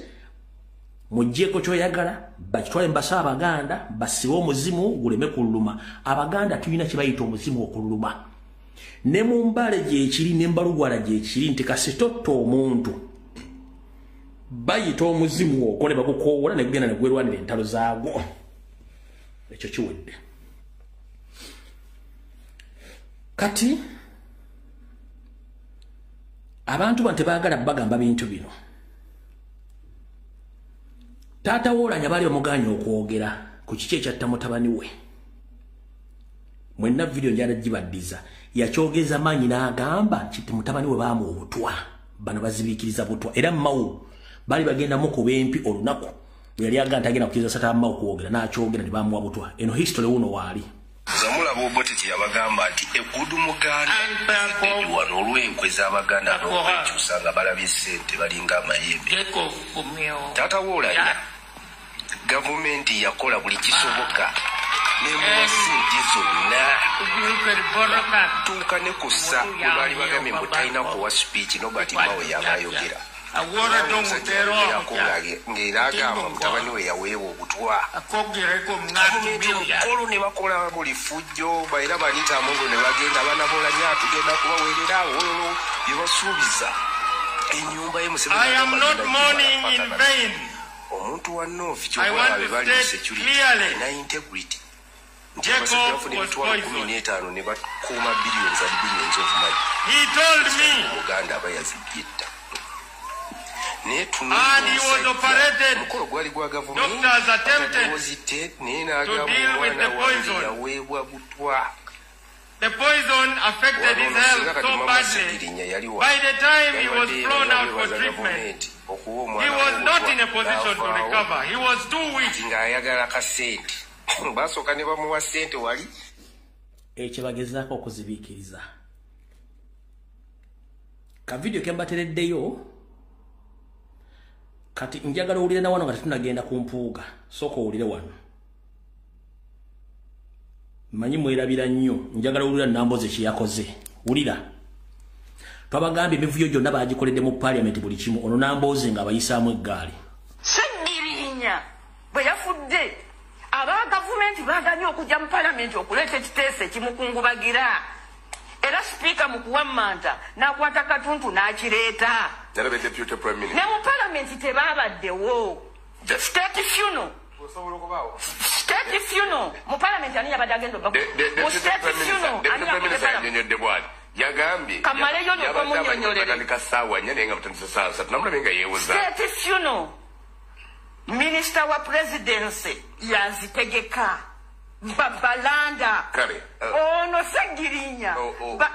mujjeko kyoyagala bakitwale mbasa abaganda basibe omuzimu guleme kululuma abaganda tulina kye bayita omuzimu okululuma ne mu mbale gyekiri n'embalugwala gyekiri nti kasitotto omuntu bayita omuzimu okwo ne bakukoowola ne gugenda ne gwerwanira entalo zaagwo ekyo kiwedde kati abantu bano tebaagala bagamba bintu bino taata Woolanya baali bamuganye okwogera ku kiki ekyatta mutabani we mwenna vidiyo njala gibaddiza yakyogeza maanyi n'agamba kiti mutabani we baamu obutwa bano bazibiikiriza butwa era Mao bali bagenda mukuba empi olunaku yali agamba tagenda kukiriza sata Mao kwogera n'akyogera ne baamuwa butwa eno history wuno waali zamulaba obote kyeyabagamba nti eggudu muganda wano olw'enkwe z'abaganda n'okwekyusa nga balabye ssente balinga amayembe taata Woolanya gavumenti yakola buli kisoboka nemuwa ssente zonna tuuka ne kussa bwe baali bagambye mbu talina kuwa speech Nobert Mao yabayogera ng'era agamba mutabani we yaweebwa obutwa olu ne bakola buli fujjo era baliita amongo ne bagenda abaana Boolanya tugenda kubaweerera olwo bye basuubiza ennyumba ye Museveni omuntu wa North kyobalabe bali mu security na integrity nti abasajja bafuna emitwalo 15 ne bakuuma billions and billions of money Muganda aba yazijjidda naye tunumukolo gwali gwa gavumenti naye n'agamba omwana wange yaweebwa butwa The poison affected his health so badly. By the time he was flown out for treatment, he was not in a position to recover. He was too weak. Ekyo bagezaako okuzibiikiriza. Ka video ke mbatereddeyo kati njagala owulire na wano nga tetunagenda ku Mpuuga. Sooka owulire wano. manyi mwerabira nnyo njagala ulira Namboze kiyakoze ulira twabagambye emivuyo gyonna bagikoledde mu parliament buli kimu ono Namboze nga abayisaamu eggaali Segirinya bwe yafudde aba gavumenti baganye okujja mu parliament okuleeta ekiteeso ekimukungubagira era sipiika mu kuwammanta n'akwata katuntu n'akireeta ne mu parliament tebaabaddewo state funeral mu parliament ani yabadde agenda mu state funeral ani yabadde kamaleyo n'okomunyonyolere state funeral Minister wa presidency yazitegeka Babalanda ono Segirinya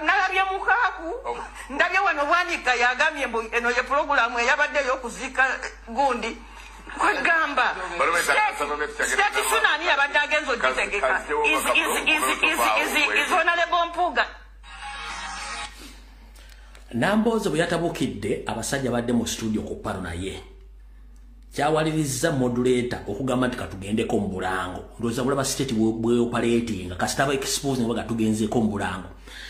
nalabye mukaku ndabye wano wanika yagambye mbu eno ye programu eyabadde y'okuzika gundi kwegamba state tsunami yabadde agenza ogitegeka is honorable Mpuga. Namboze bwe yatabukidde abasajja badde mu studio ku paro naye kyawaliriza modulator okugamba nti katugendeko mu bulango ndoza bulaba state bwe operating kasitaba expose ne baga tugenzeko mu bulango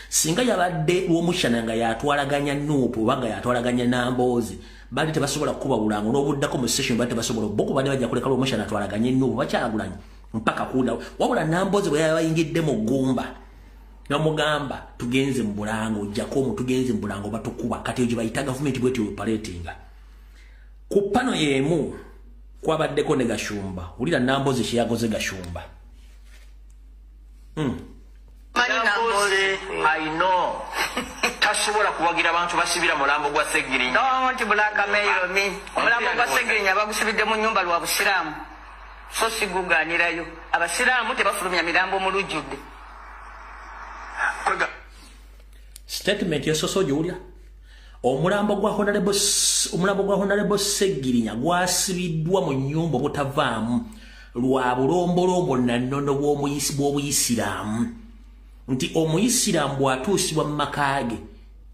singa yabadde lw'omushana nga yatwalaganya Nuupu banga yatwalaganya Namboze bali tebasobola kuba bulango n'obuddako mu session bali tebasobola boko bali bajja kuleka lw'omushana atwalaganya Nuupu bakyagulanye mpaka kuda wabula Namboze bwe yabayingidde mu gumba namugamba tugenze mu bulango Jakomu tugenze mu bulango batukuba kati ejo bayita government bwe operating ku pano yemu kwabaddeko ne Gashumba ulira Namboze kiyagoze Gashumba Namboze I know tasobola kuwagira abantu basibira mulambo gwa Segirinya don't blackmail me mulambo gwa Segirinya bagusibidde mu nyumba lwa busiramu so siguganirayo abasiramu tebafulumya mirambo mu lujjudde statement yososo Julia omulambo gwa honorable Segirinya gwasibiddwa mu nyumba butavaamu lwa bulombolombo nannono bw'obuyisiraamu nti omuyisiraamu bw'atuusibwa mu makaage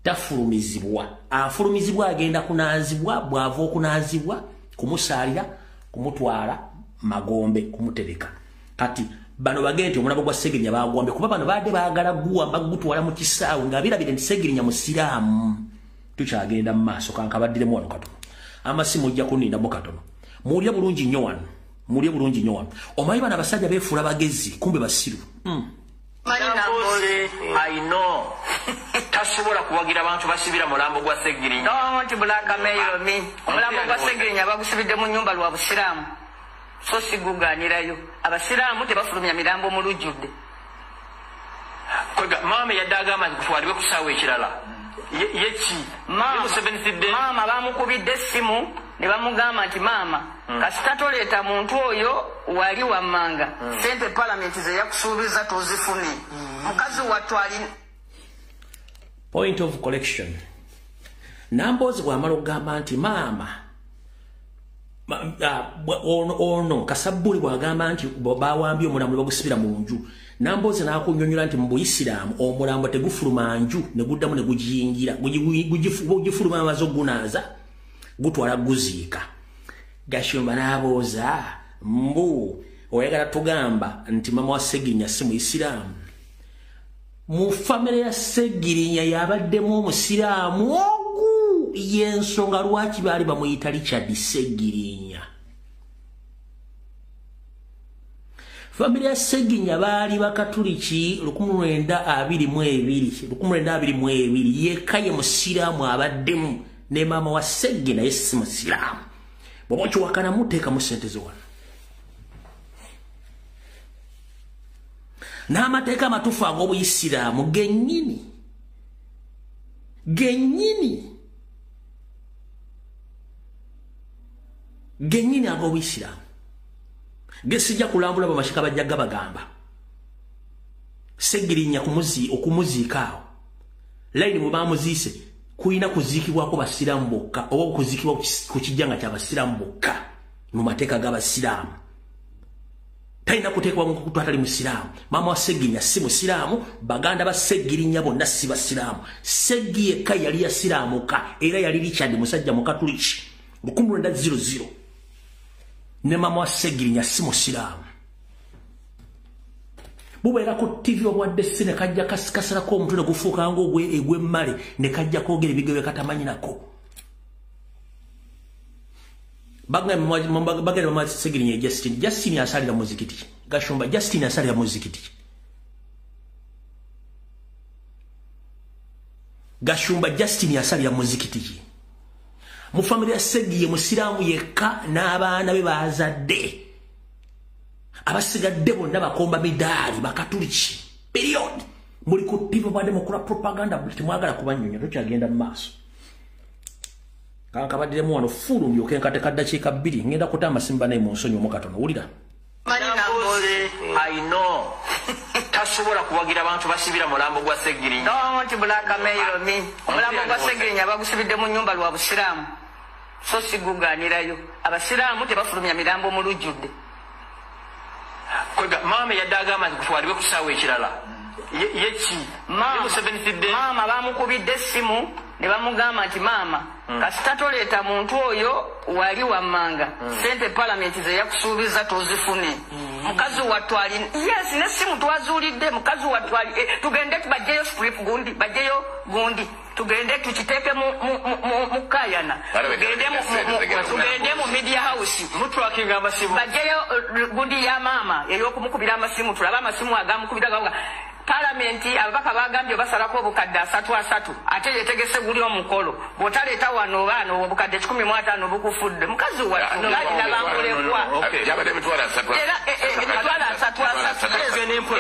tafulumizibwa afulumizibwa agenda kunaazibwa bw'ava okunaazibwa kumusaalira kumutwala Magombe kumutereka kati bano bagenti omulambo gwa Segirinya bagwambe kuba bano badde baagala guwamba gutwala mu kisaawe ng'abirabire nti Segirinya musiraamu tukyagenda mu maaso kankabaddire wano katono amasimu ojja kuninda mu katono muulye bulungi nnyo wano omanyi bano abasajja beefuula bagezi kumbe basiru Namboze I know tasobola kuwagira abantu basibira mulambo gwa Segirinya don't blackmail me mulambo gwa Segirinya bagusibidde mu nyumba lwa busiraamu so siguganirayo abasiraamu tebafulumya mirambo mu lujjudde kwega maama yadde agamba nti kutwalibwe ku ssaawa ekirala yeki maama bamukubidde essimu ne bamugamba nti maama kasita toleeta muntu oyo wali wammanga sente palamenti ze yakusuubiza tozifune mukazi watwali point of collection Namboze bw'amala okugamba nti maama ono Kasabuli bw'agamba nti bawambye omulambo bagusibira mu nju Namboze n'akunnyonnyola nti mu Buyisiraamu omulambo tegufuluma nju ne guddamu ne gugiyingira gugifuluma amaze ogunaaza gutwala guziika Gashumba n'abooza mbu oyagala tugamba nti mama wa Segirinya si Muyisiraamu mu famire ya Segirinya yabaddemu omusiraamu ogu y'ensonga lwaki baali bamuyita Richard Segirinya famire ya Segirinya baali bakatuliki 1922 yekka ye musiraamu abaddemu ne mama wa Segirinya naye si musiraamu bw'oba okiwakana muteekamu ssente zo wano n'amateeka amatuufu ag'Obuyisiraamu gennyini ag'Obuyisiraamu gesijja kulambula bamashika bajja gabagamba Segirinya okumuziika awo layini mwe bamuziise kuyina kuziikibwako basiraamu bokka oba okuziikibwa ku kijjanga ky'abasiraamu bokka mu mateeka g'abasiraamu talina kuteekebwa mu kutu atali musiraamu maama wa Segirinya si musiraamu baganda ba Segirinya bonna si basiraamu Seggi yekka yali yasiraamuka era yali Richard musajja mukatuliki 1900 ne maama wa Segirinya si musiraamu bubeera ku TV obwadde si ne kajja kasirako omutwe ne gufuuka ng'ogw'emmale ne kajja kwogera ebigere katamanyi nako. Bagenda mama Segirinya Justin asalira muzikiti. Gashumba Justin asalira muzikiti. Gashumba Justin asalira muzikiti. Mu family ya Segi ye musiramu yekka n'abaana be bazadde. Abasigadde bonna bakomba midali bakatuliki. Period. Muli ku TV bade mukula propaganda buliti mwagala kubanyonya tokyagenda mu maaso. Kankabadire mu wano fulu mbyoke nkateka dakiika 2 ngenda kutama simba naye mu nsonyi omukatono wulira. I know. Tasobola kuwagira abantu basibira mulambo gwa Segirinya. No want black mail me. Mulambo gwa Segirinya bagusibidde mu nyumba lwa busiramu. So siguganirayo. Abasiramu tebafulumya mirambo mu lujjudde. Kwega mama yadagama kutwalibwe ku ssaawa ekirala. Yeki mama bamukubidde essimu ne bamugamba nti mama kasita toleeta muntu oyo wali wammanga sente palamenti ze yakusuubiza tozifune mukazi watwali yes nessimu twazuulidde mukazi watwali tugende tubajjeyo strip gundi bajjeyo gundi tugende tukiteeke mu kayana tugende mu media house mutwakinga amasimu bajjeyo gundi ya mama ey'okumukubira amasimu tulaba amasimu agamukubira gavuga Parliament ababaka bagambye basalako obukadde 3 ate yetegese guli omukolo bw'otaleeta wano baana obukadde 15 bukufudde mukazi wa nabangulekwa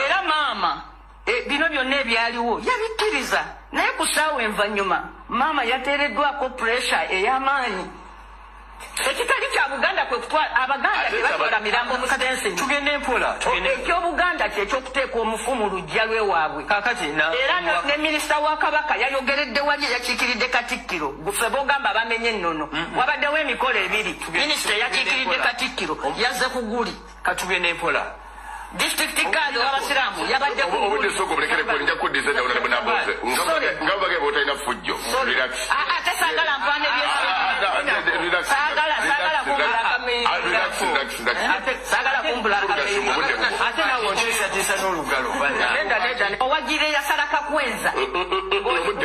era mama bino byonna ebyaliwo yabikkiriza naye ku ssaawa envanyuma mama yateereddwako pressure ey'amaanyi ekitali kya Buganda kwe kutwala Abaganda tebatwala mirambo mu kadensi tugende mpola eky'Obuganda ky'ekyokuteeka omufu mu lujja lw'ewaabwe kakati era ne minisita wa Kabaka yayogeredde wali yakiikiridde Katikkiro gufe bogamba bamenye ennono wabaddewo emikolo 2 minisita yakiikiridde Katikkiro yazze ku guli katugende mpola district kaado w'abasiraamu yabadde ku obudde soko bulekere ko nja kuddiza dawula ne bunaboze nga bagee botalina fujjo relax ate saagala mpaane saagala kumbula ate nawe onteesatiisa n'olugalo owagira eyasalaka kwenza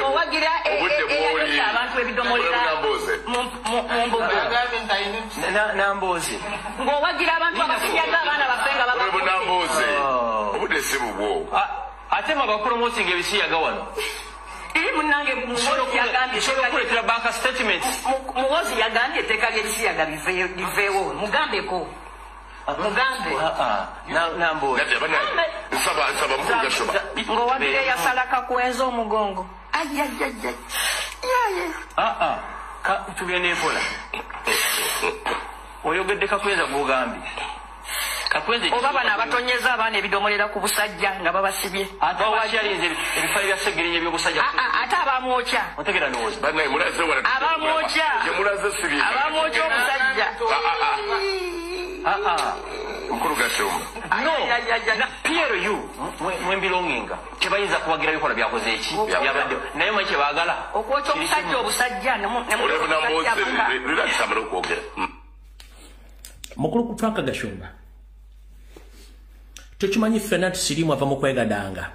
owagira eyayota abantu ebidomolera mu mbuga Nambozi ng'owagira abantu abasiyaga abaana baffe nga Nambozi obudde si bubwo ate mwabapromoting ebisiyaga wano munange okuletera banka statement muwozi yagambye etteeka ly'ebisiyaga liveewo mugambeko mugambe Nambozi nsaba mukulu Gashoba ng'owagira eyasalaka kwenza omugongo tugende mpola oyogedde kakwenza gwogambye oba bano abatonyeza abaana ebidomolera ku busajja nga babasibye bawakyalinze ebifaayo bya Segirinya ebyobusajja ate abamwokya otegera ndowooza abamwokya obusajja mukulu Gashoba PRU mwembirong'enga tebayinza kuwagira bikola byakoze eki byabadde naye mwe kyebaagala okwokya omusajja obusajja mukulu ku Frank Gashumba tukimanyi ffenna tusirimu ava mu kwegadanga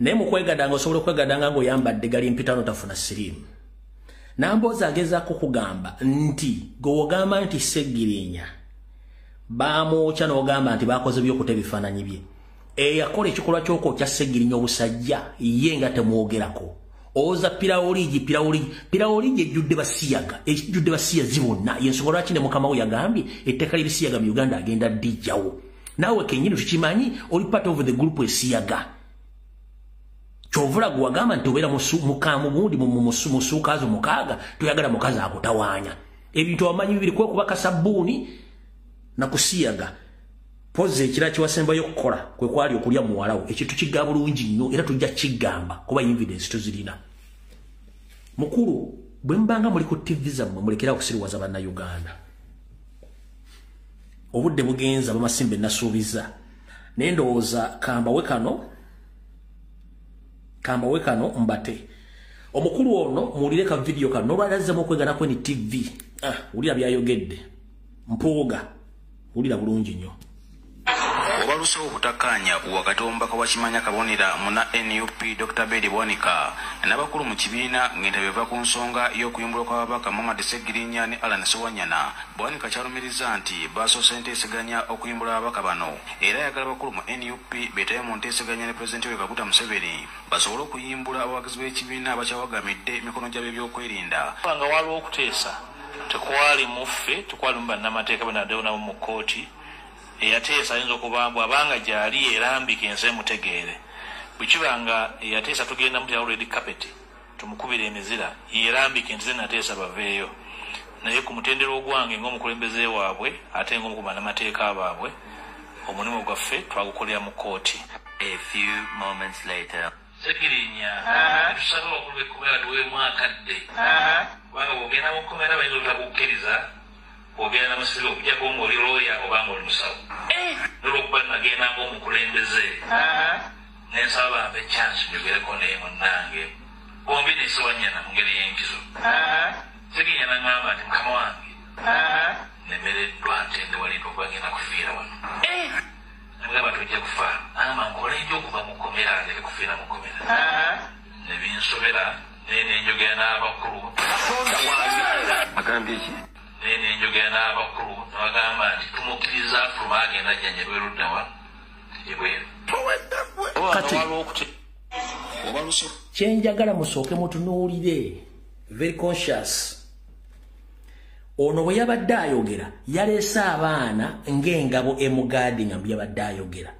naye mu kwegadanga osobola okwegadanga ng'oyambadde gali mpitano tafuna sirimu Nambozi agezaako kugamba nti gw'ogamba nti Segirinya bamwokya n'ogamba nti bakoze by'okuta ebifaananyi bye eyakola ekikolwa ky'okwokya Segirinya obusajja ye nga temwogerako oza Pirawoligi ejjudde basiyazi bonna y'ensonga lwaki ne mukama we yagambye etteeka ly'ebisiyaga mu Uganda agenda ddijjawo naawe kennyini tukimanyi oli part of the group esiyaga kyovula gwagamba nti obeera mukamu gundi musuukaazi mukaaga toyagala mukazi akutawaanya ebintu wamanyi bibiri kwekuba kasabbuuni nakusiyaga pozi ekira kiwasembayo okukola kwe kwali okulya muwalawo ekintu kigga bulungi nnyo era tujja kigamba kuba evidence tuzirina mukulu bwe mbanga muli ku TV zammwe mulekera okusiriwaza bannayuganda obudde bugenza bamasimbe nasuubiza naye ndowooza kambawe kano mbate omukulu ono muwulire ka video kano n'olwalazzemu okweganako ni TV wulira byayogedde mpooga wulira bulungi nnyo oba wabalusewo okutakkaanya wakati w'omubaka wa Kimanya Kabonera muna NUP Dr. Bedi Bwanika n'abakulu mu kibiina ng'ente beva ku nsonga y'okuyimbulwa kw'ababaka Muhammad Sseggirinya ne Alan Ssewanyana. Bwanika kyalumiriza nti basoose enteeseganya okuyimbula ababaka bano era ayagala abakulu mu NUP beetabe mu nteeseganya ne Pulezidenti Yoweri Kaguta Museveni basobole okuyimbula abawagizi b'ekibiina abakyawagamidde emikono gyabwe by'okwerinda. Nga waliwo okuteesa tekwali muffe tekwali mu bannamateeka banaddewo nabo mu kkooti eyateesa ayinza okubambwa abanga gyali erambika ensi emutegeere bwekibanga eyateesa tugenda mu already carpet tumukubira emizira yerambika ensi nateesa baveeyo naye ku mutendera ogwange ng'omukulembeze waabwe ate ng'omu ku bannamateeka baabwe omulimu gwaffe twagukolera mu kkooti. A few moments later. Sseggirinya tusaba okulu ekkomera tuweemu akadde kubanga bw'ogenda mu kkomera bayinza obutakukkiriza bw'ogenda namusiri okujjako ng'oli looya oba ng'oli musawo nolwokuba nagenda ng'omukulembeze nensaba bampe chance njogereko naye munnange bombi ne Ssewanyana mu ngeri y'enkizo. Sseggirinya n'aŋŋamba nti mukama wange nemereddwa ntende walinda okuba ngenda kufiira wano namugamba tojja kufa ama nkole njo okuva mu kkomera ndeke kufiira mu kkomera ne binsobera naye nenjogera n'abakulu agambye ki naye nenjogera n'abakulu nebagamba nti tumukkiriza afuluma agenda ajjanjabwe luddawa ebweru kyenjagala musooke mutunuulire very conscious. Ono bwe yabadde ayogera yaleese abaana ng'engabo emugaadi nga bwe yabadde ayogera.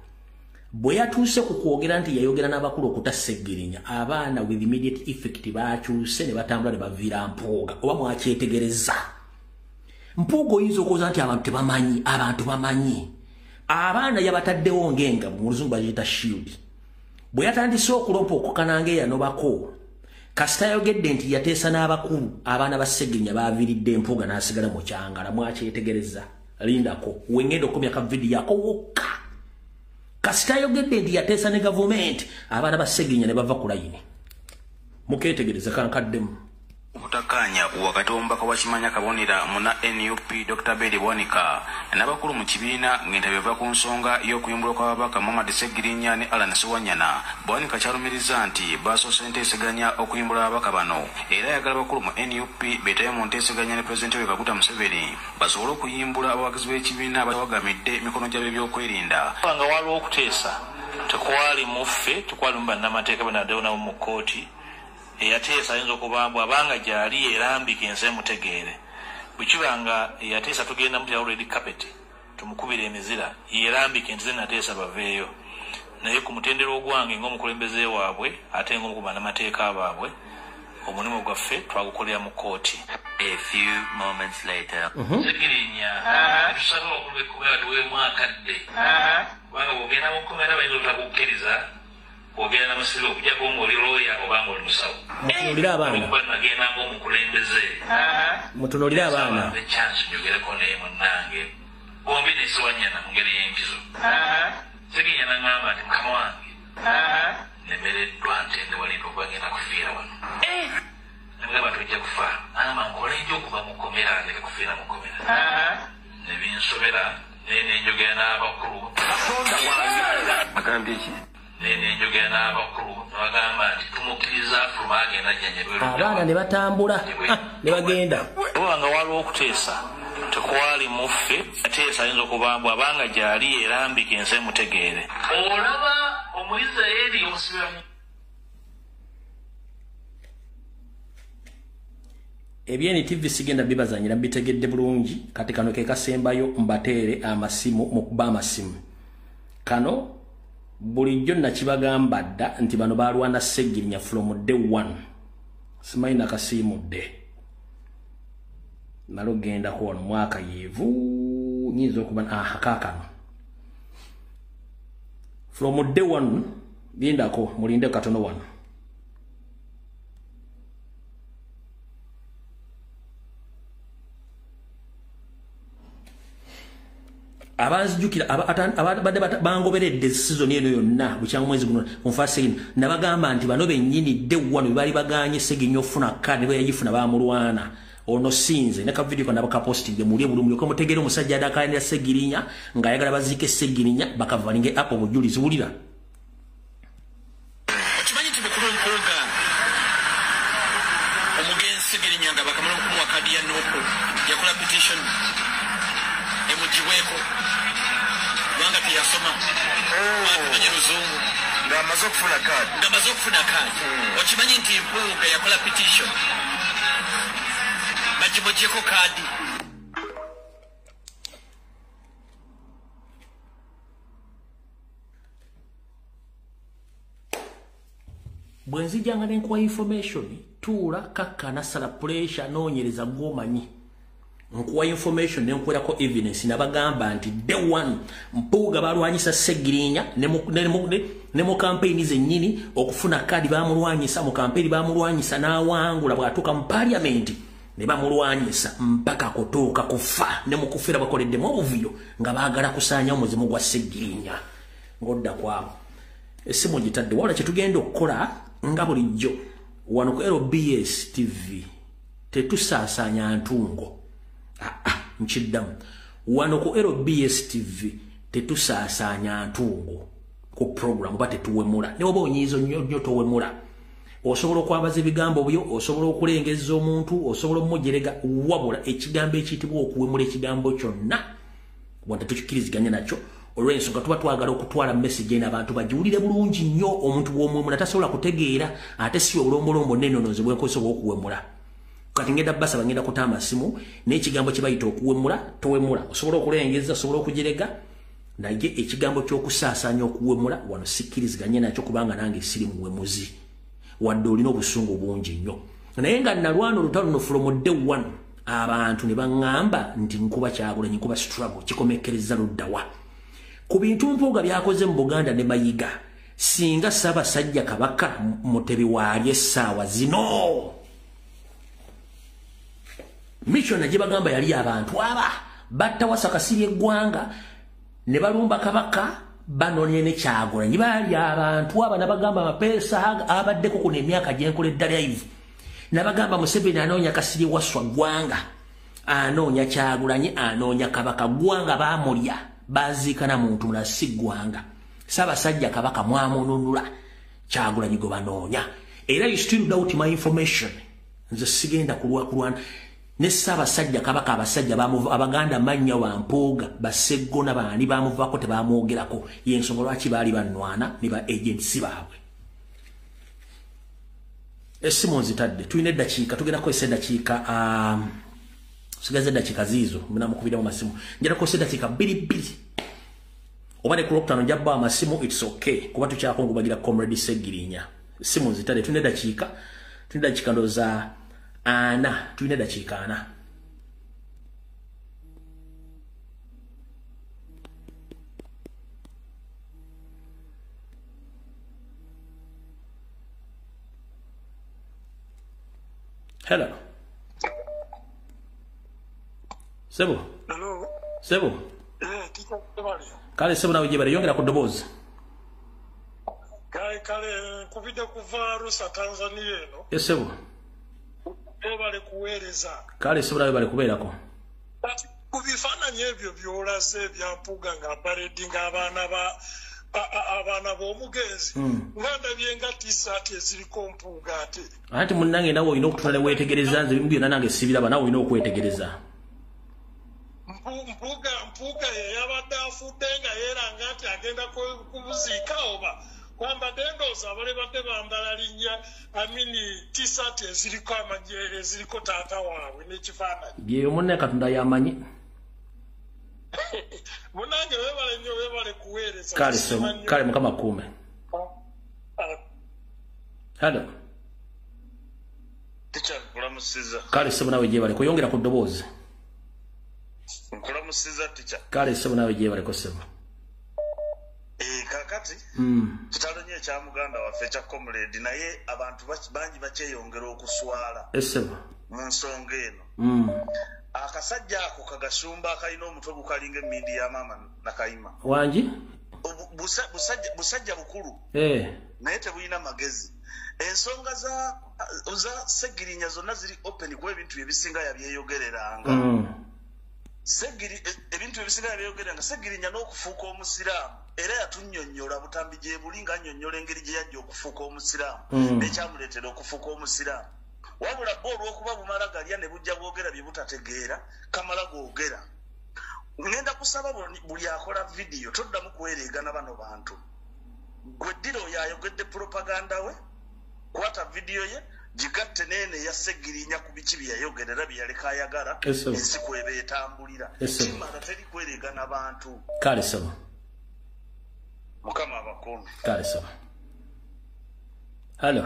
Bwe yatuuse ku kwogera nti yayogera n'abakulu okuta Sseggirinya abaana with immediate effect baakyuse ne batambula ne baviira Mpuuga oba mwakyetegereza. Mpuuga oyinza okwoza nti abantu tebamanyi, abantu bamanyi. Abaana yabataddewo ng'engabo mu Luzungu bagiyita shield. Bwe yatandise okulompa okukananga eyanobako kasita yayogedde nti yateesa n'abakulu abaana ba Sseggirinya baaviiridde Mpuuga n'asigala mu kyangala mwakyetegereza. Lindako wengenda okumya ka vidiyo ako wokka. Kasita yayogedde nti yateesa ne gavumenti abaana ba Sseggirinya ne bava ku layini. Mukeetegereze kankaddemu. Okutakkaanya wakati w'omubaka wa Kimanya Kabonera muna NUP Dr. Bedi Bwanika n'abakulu mu kibiina ng'ente beva ku nsonga y'okuyimbulwa kw'ababaka Muhammad Sseggirinya ne Alan Ssewanyana. Bwanika kyalumiriza nti basoose enteeseganya okuyimbula ababaka bano era ayagala abakulu mu NUP beetabe mu nteeseganya ne Pulezidenti Yoweri Kaguta Museveni basobole okuyimbula abawagizi b'ekibiina abakyawagamidde emikono gyabwe by'okwerinda. Nga waliwo okuteesa tekwali muffe tekwali mu bannamateeka banaddewo nabo mu kkooti eyateesa ayinza okubambwa abanga gyali erambika ensi emutegeere bwekibanga eyateesa tugenda mu already carpet tumukubira emizira yerambika ensi nateesa baveeyo naye ku mutendera ogwange ng'omukulembeze waabwe ate ng'omu ku bannamateeka baabwe omulimu gwaffe twagukolera mu kkooti. A few moments later. Sseggirinya tusaba okulu ekkomera tuweemu akadde kubanga bw'ogenda mu kkomera bayinza obutakukkiriza bw'ogenda namusiri okujjako ng'oli looya oba ng'oli musawo mutunuulire abaana olwokuba nagenda ng'omukulembeze mutunuulire abaana chance njogereko naye munnange bombi ne Ssewanyana mu ngeri y'enkizo. Sseggirinya n'aŋŋamba nti mukama wange nemereddwa ntende walinda okuba ngenda kufiira wano namugamba tojja kufa ama nkole njo okuva mu kkomera ndeke kufiira mu kkomera ne binsobera naye nenjogera n'abakulu agambye ki naye nenjogera n'abakulu nebagamba nti tumukkiriza afuluma agenda ajjanjabwe abaana ne batambula ne bagenda. Nga waliwo okuteesa tekwali muffe ateesa ayinza okubambwa abanga gyali erambika ensi emutegeere. Olaba Omuyisirayiri omusibiramu Ebyeni TV sigenda bibazanyira bitegedde bulungi kati kano ke kasembayo mbateere amasimu mu kuba amasimu. Kano bulijjo nakibagamba dda nti bano balwana Sseggirinya from day one. Simanyi nakasimudde. Nalo genda kuona mwaka yevu nyinza okuba kakano. From day one bindako mulinde katono wano. Abazijukira abadde bangoberedde season eno yonna bukyanga mwezi guno munfase nabagamba nti bano bennyini day one bali baganye Sseggirinya ofuna kadi bwe yagifuna bamulwana ono sinze neka video kana bakapostinge muri bulumuli ko mutegere omusajja adakalira Segirinya nga ayagala bazike Segirinya bakavalinge apo bujulizi bulira okimanyi tibekulu mpoga omugenzi Segirinya nga bakamala okumwa kadi ya nopo yakola petition emujiweko wanga tiyasoma manye luzungu ngamaze okufuna kadi okimanyi nti mpoga yakola petition bajibogyeko kadi bwenzijanga nenkuwa information tuula kakkana sala pressure noonyereza gwomanyi nkuwa information nenkuwerako evidence nabagamba nti day one Mpuuga balwanyisa Segirinya ne mu campaign zennyini okufuna kadi bamulwanyisa mu campaign bamulwanyisa n'awangula bw'atuuka mu parliament ne bamulwanyisa mpaka kutuuka kufa ne mu kufira bakoleddemu obuvuyo nga baagala kusaanya omuzimu gwa Segirinya ng'odda kwabo essimu gitadde wala kye tugenda okukola nga bulijjo wano ku LBS TV tetusaasaanya ntungo nkiddamu wano ku LBS TV tetusaasaanya ntungo ku program ba tetuwemula ne oba onyiizo nnyo towemula osobola okwabaza ebigambo byo osobola okulengeza omuntu osobola omujerega wabula ekigambo ekiyitibwa okuwemula ekigambo kyonna wante tukikiriziganya nakyo olw'ensonga tuba twagala okutwala message eno abantu bagiwulire bulungi nnyo omuntu w'omwemula tasobola kutegeera ate si obulombolombo nennonozebwa enkozesa okuwemula kati ngenda basaba ngenda kuta amasimu n'ekigambo kye bayita okuwemula towemula osobola okulengeza osobola okujerega naye ekigambo ky'okusaasaanya okuwemula wano sikkiriziganye nakyo kubanga nange siri muwemuzi wadde olina obusungu bungi nnyo naye nga nalwana olutalo no from day one abantu ne baŋŋamba nti nkuba Kyagulanyi nkuba struggle kikomekkereza luddawa ku bintu Mpuuga byakoze mu Buganda ne Mayiga singa Ssaabasajja Kabaka Mutebi waali essaawa zino mission gye bagamba yali abantu aba batta Wasakasirya eggwanga ne balumba Kabaka banonye ne Kyagulanyi baali abantu aba nabagamba amapeesa abaddeko kuno emyaka gyenkoledda live nabagamba Museveni anoonya Kasirye Waswa ggwanga anoonya Kyagulanyi anoonya Kabaka ggwanga baamulya baziikana muntu mulala si ggwanga Ssaabasajja Kabaka mwamununula Kyagulanyi gwe banoonya era you still doubt my information nze sigenda kulwana ne Ssaabasajja Kabaka abasajja Abaganda mannya wa Mpuuga Baseggona baani bamuvako tebamwogerako yensonga lwaki baali bannwana ne ba agency baabwe essimu nzitadde tulina eddakiika tugenda kukozesa eddakiika sigaze eddakiika ziizo munamukubiramu amasimu njala kukozesa eddakiika 2 oba ne ku Lwokutaano njabba amasimu it's okay kuba tukyakungubagira Comrade Segirinya essimu nzitadde tulina eddakiika ndowooza 4 tulina eddakiika 4 Hello. Sebo. Hello. Sebo. Tika Tebali. Kale sebo nawe jebale yongera ku ddoboozi. Kale kubidde kuva Arusha Tanzania eno. Yes sebo. Tebali kuweereza. Kale sebo nawe bali kubeerako. Kubifaananyi ebyo by'olaze ebya Mpuuga nga paredinga abaana b'omugenzi nga ndabye nga t-shirt eziriko Mpuuga ate ati munnange nawe olina okutwala weetegereza nze bimu byonna nange sibiraba nawe olina okwetegereza Mpuuga ye yabadde afudde nga yeeranga nti agenda kubuziika oba kwambadde ndowooza abale badde bambala linnya t-shirt eziriko amajjeere eziriko taata waabwe n'ekifaananyi byeyo munne Katonda yamanyi munange webale nnyo webale kuweereza kale Mukama kuume Hello nkulamusiza kale sebo nawe gyebale kuyongera ku ddoboozi nkulamusiza tica kale sebo nawe gyebaleko sebo kakati kitalo nnyo ekya muganda waffe ekya Comrade naye abantu bangi bakyeyongera okuswala esebo mu nsonga eno akasajja ako kagasumba akalina omutwe gukalinga emmindi ya maama Nakayima wangi busajja bukulu naye tebulina magezi ensonga za Segirinya zonna ziri open kwa ebintu ebisinga yabyeyogereranga ebintu ebisinga yabyeyogereranga Segirinya n'okufuuka omusiraamu era yatunnyonnyola butambi gye buli nga annyonnyola engeri gye yajja okufuuka omusiraamu n'ekyamuleetera okufuuka omusiraamu wabula bo olw'okuba bumala galya ne bujja bwogera bye butategeera kamala googera ngenda kusaba buli akola vidiyo toddamu kwereegana bano bantu gwe ddira oyo ayogedde propaganda we kwata vidiyo ye gigatte neene ya Segirinya ku biki bye yayogerera bye yaleka ayagala ensi kweba etambulira kimala teri kwereegana bantu kale saba mukama abakuumi kale saba halo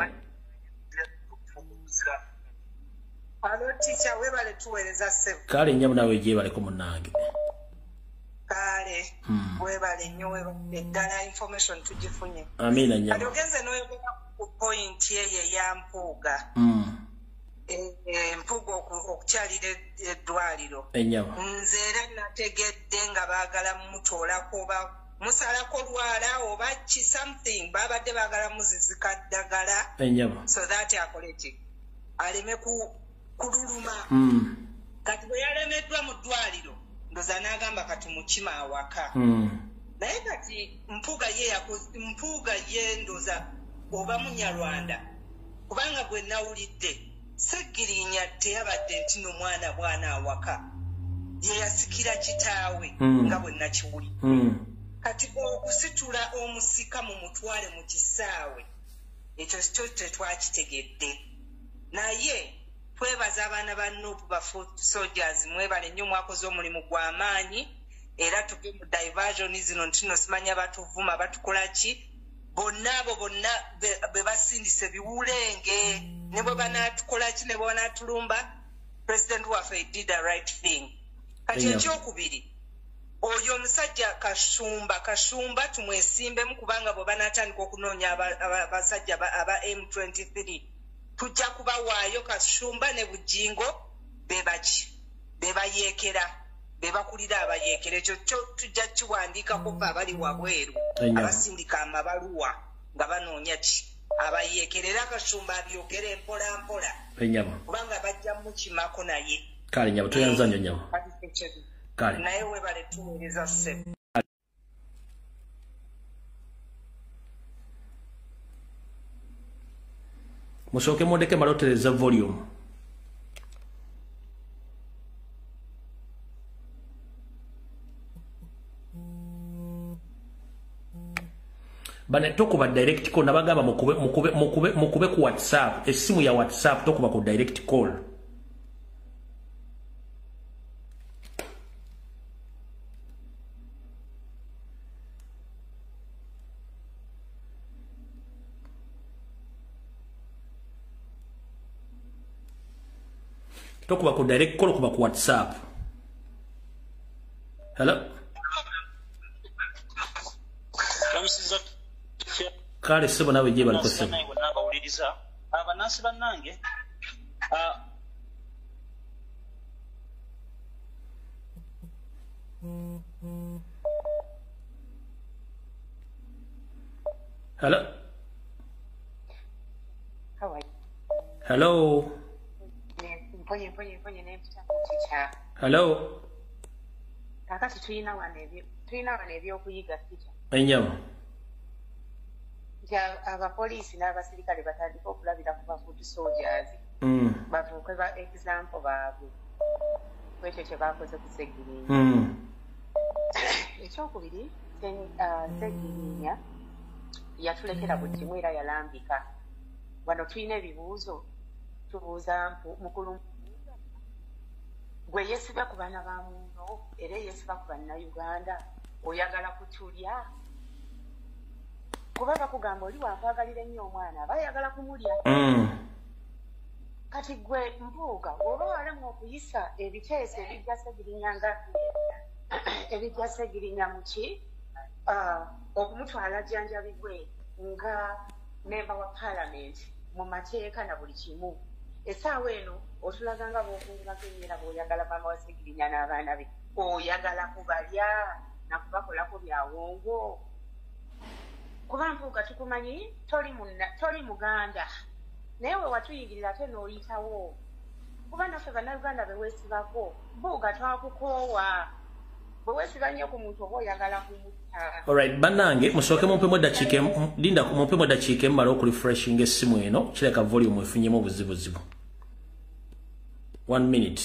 Alo teacher webale tuweereza ssebo kale nnyamu nawe gyebaleko munnange kale webale nnyo webale eddala information tugifunye amina nnyamu kati ogenze n'oyogera ku point eyo eyampuuga empuuga okukyalira eddwaliro nze era nategedde nga baagala mutoolako oba musalako lwala oba ki something babadde baagala muzizika ddagala so that akoleki aleme kululuma kati bwe yalemeddwa mu ddwaliro ndoza n'agamba kati mukima awaka naye kati mpuuga ye ndoza oba munyarwanda kubanga gwe nawulidde Segirinya teyabadde nti n'omwana bwana awaka ye yasikira kitaawe nga bwe nakiwulidde kati okusitula omusika mu mutwale mu kisaawe ekyo kyo tetwakitegedde naye twebaza abaana ba Nuupu ba foot soldiers mwebale nnyo mwakoze omulimu gw'amaanyi era tuve mu diversion zino ntino simanya batuvuma batukola ki bonna abo bonna be basindise biwulenge ne bwe banaatukola ki ne bwe banaatulumba president waffe did the right thing kati ekyokubiri oyo omusajja Kashumba tumwesimbemu kubanga bwe banaatandika okunoonya abasajja aba M23 tujja kubawaayo Kashumba ne Bujingo bebaki bebayeekera bebakulira abayeekera ekyo tujja kiwandiikako fe abali wabweru abasindika amabaluwa nga banoonya ki abayeekera era Kashumba abyogere mpola mpola kubanga bajja mukimako naye kale nyabo toyanza nnyo nyabo kale naye webale tuweereza ssebo musooke mwondeke malotereza volume bane tokuba direct call nabagamba mukube ku WhatsApp esimu ya WhatsApp tokuba ku direct call tokuba ku direct call kuba ku WhatsApp hello kale sebo nawe je baliko sebo abanasi bannange hello hello hello kakati tulina wano ebyokuyiga kica enyama abapoliisi n'abasirikale batandika okulabira ku bafuuti soldiers bavuuke ba example baabwe kwekyo kye bakoze ku Segirinya ekyokubiri Segirinya yatulekera buli kimu era yalambika wano tulina ebibuuzo tubuuza mukulu gwe yeesiba ku baana ba muno era yeesiba ku bannayuganda oyagala kutulya kuba bakugamba oli wakwagalira ennyo omwana aba ayagala kumulya kati gwe mpuuga oba walemu okuyisa ebiteeso ebijja Segirinya muki okumutwala jjanjabibwe nga memba wa palamenti mu mateeka na buli kimu essaawa eno otulaga nga bwokungulako emmera bw'oyagala maama wa Segirinya n'abaana be oyagala kubalya nakubakolako byawongo kuba Mpuuga tukumanyi toli Muganda naye we watuyingirira ate n'oyitawo kuba naffe bannayuganda be weesibako Mpuuga twakukoowa bwe weesiba nnyo ku muntu oba oyagala kumutta. Alright, bannange musooke mumpemu eddakiika linda mumpemu eddakiika emmala okurefreshing essimu eno kireka volume efunyemu obuzibuzibu. 1 minute.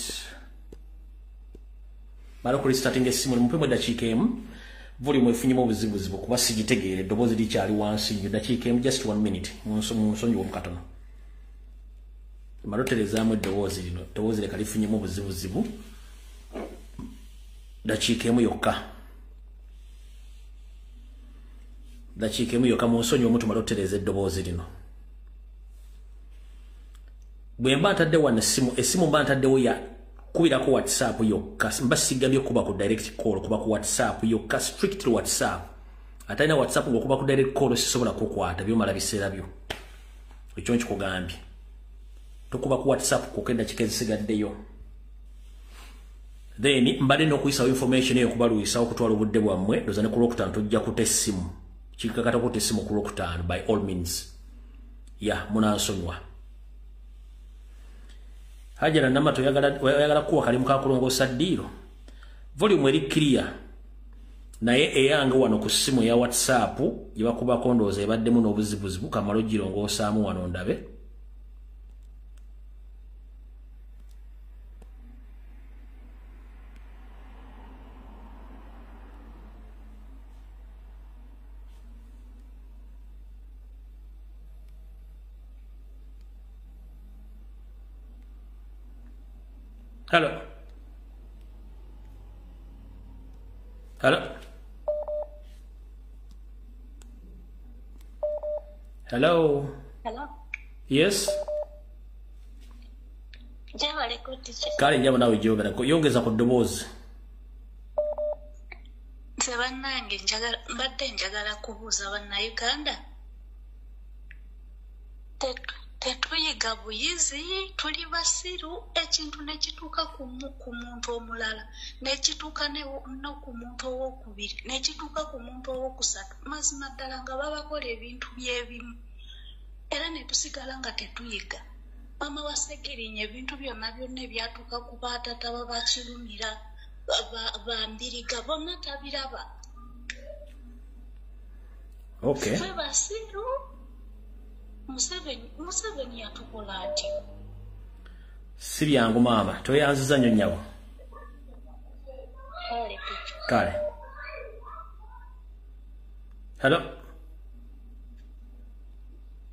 Mala okurestarting essimu mumpemu eddakiika emu volume efunyemu obuzibuzibu kuba sigitegeere eddoboozi likyali wansi nnyo eddakiika emu just 1 minute munsonyiwe mu katono. Mala oterezaamu eddoboozi lino eddoboozi leka lifunyemu obuzibuzibu. Dakiika emu yokka. Dakiika emu yokka munsonyiwe mutumala otereza eddoboozi lino. Bwe mba ntadde wano essimu mba ntaddewo ya kubirako WhatsApp yokka mba sigambye kuba ku direct call kuba ku WhatsApp yokka strictly WhatsApp. Atalina WhatsApp ng'okuba ku direct call sisobola kukwata byomala biseera byo. Ekyo nkikugambye. Tokuba ku WhatsApp kwokka eddakiika ezisigaddeyo. Then mbadde n'okuyisawo information eyo kubaluyisawo okutwala obudde bwammwe ndoza ne ku Lwokutaano tojja kuta essimu kikakata kuta essimu ku Lwokutaano by all means munansonyiwa. Hajara Namato oyagala kuwa kalimu ka kulongoosa ddiiro volume eri clear naye eyange wano ku ssimu ya WhatsApp gye bakubako ndowooza ebaddemu n'obuzibuzibu kamala ogirongosaamu wano ndabe. Hello. Hello. Hello. Hello. Yes. Jawale ko teacher. Kale njaba nawe jogera ko yongeza ku ddoboozi. Bannange mbadde njagala kubuuza bannayuganda. Tetuyiga buyizi tuli basiru ekintu nekituuka ku muntu omulala nekituuka no ku muntu owokubiri nekituuka ku muntu owokusatu mazima ddala nga babakola ebintu byebimu era netusigala nga tetuyiga. Mama Wasegirinya ebintu byonna byonna ebyatuuka ku baatata babakirumira bambiriga bonna tabiraba. Okay. Ffe basiru Museveni yatukola atyo. Si byangu maama toyanziza nnyo nnyabo. Kale. Hello.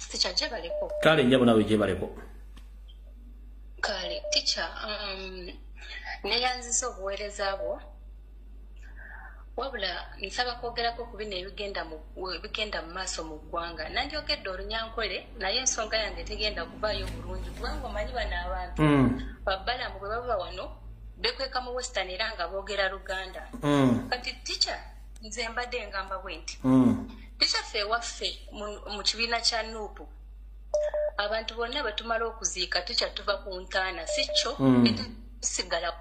Teacher jebaleko. Kale njabo nawe jebaleko. Kale teacher neyanziza obuweereza bwo wabula nsaba kwogerako ku bino ebigenda mu maaso mu ggwanga. Nandyogedde Olunyankole naye ensonga yange tegenda kuvaayo bulungi kubanga omanyi bano abantu babbalamu bwe baba wano bekweka mu western era nga boogera Luganda. Kati teacher nze mbadde ngamba bwe nti teacher ffe ewaffe mu kibiina kya Nuupu abantu bonna betumala okuziika teacher tuva ku ntaana si kyo tusigala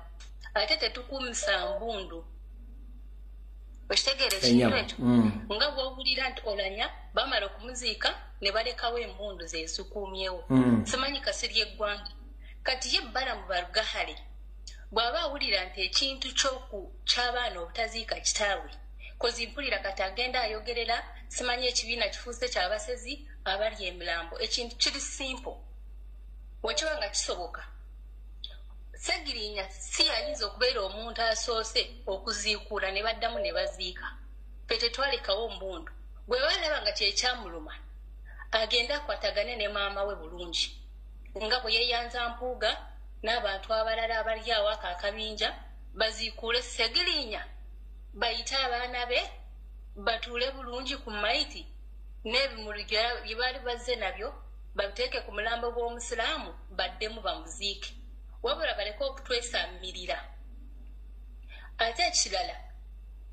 ate tetukumisa mbundu. Okitegere ekintu ekyo nga bw'owulira nti Olanya bamala okumuziika ne balekawo embundu ze zikuumyewo. Simanyi kasiri eggwanga kati ye bbala mu Barugahale bw'aba awulira nti ekintu ky'abaana obutaziika kitaawe kozi mpulira kati agenda ayogerera simanyi ekibiina kifuuse ky'abasezi abali emirambo ekintu kiri simple wekiba nga kisoboka. Segirinya si yayinza okubeera omuntu asoose okuziikuula ne baddamu ne baziika. Ffe tetwalekawo mbundu. Bwe balaba nga kyekyamuluma agenda akwatagane ne maama we bulungi. Nga bwe yeeyanza Mpuuga n'abantu abalala abali awo akakabinja baziikuule Segirinya bayite abaana be batuule bulungi ku mayiti n'ebimuli bye baali bazze nabyo babiteeke ku mulambo gw'Omusiraamu baddemu bamuziike. Wabula baleka okutwesammirira. Ate ekirala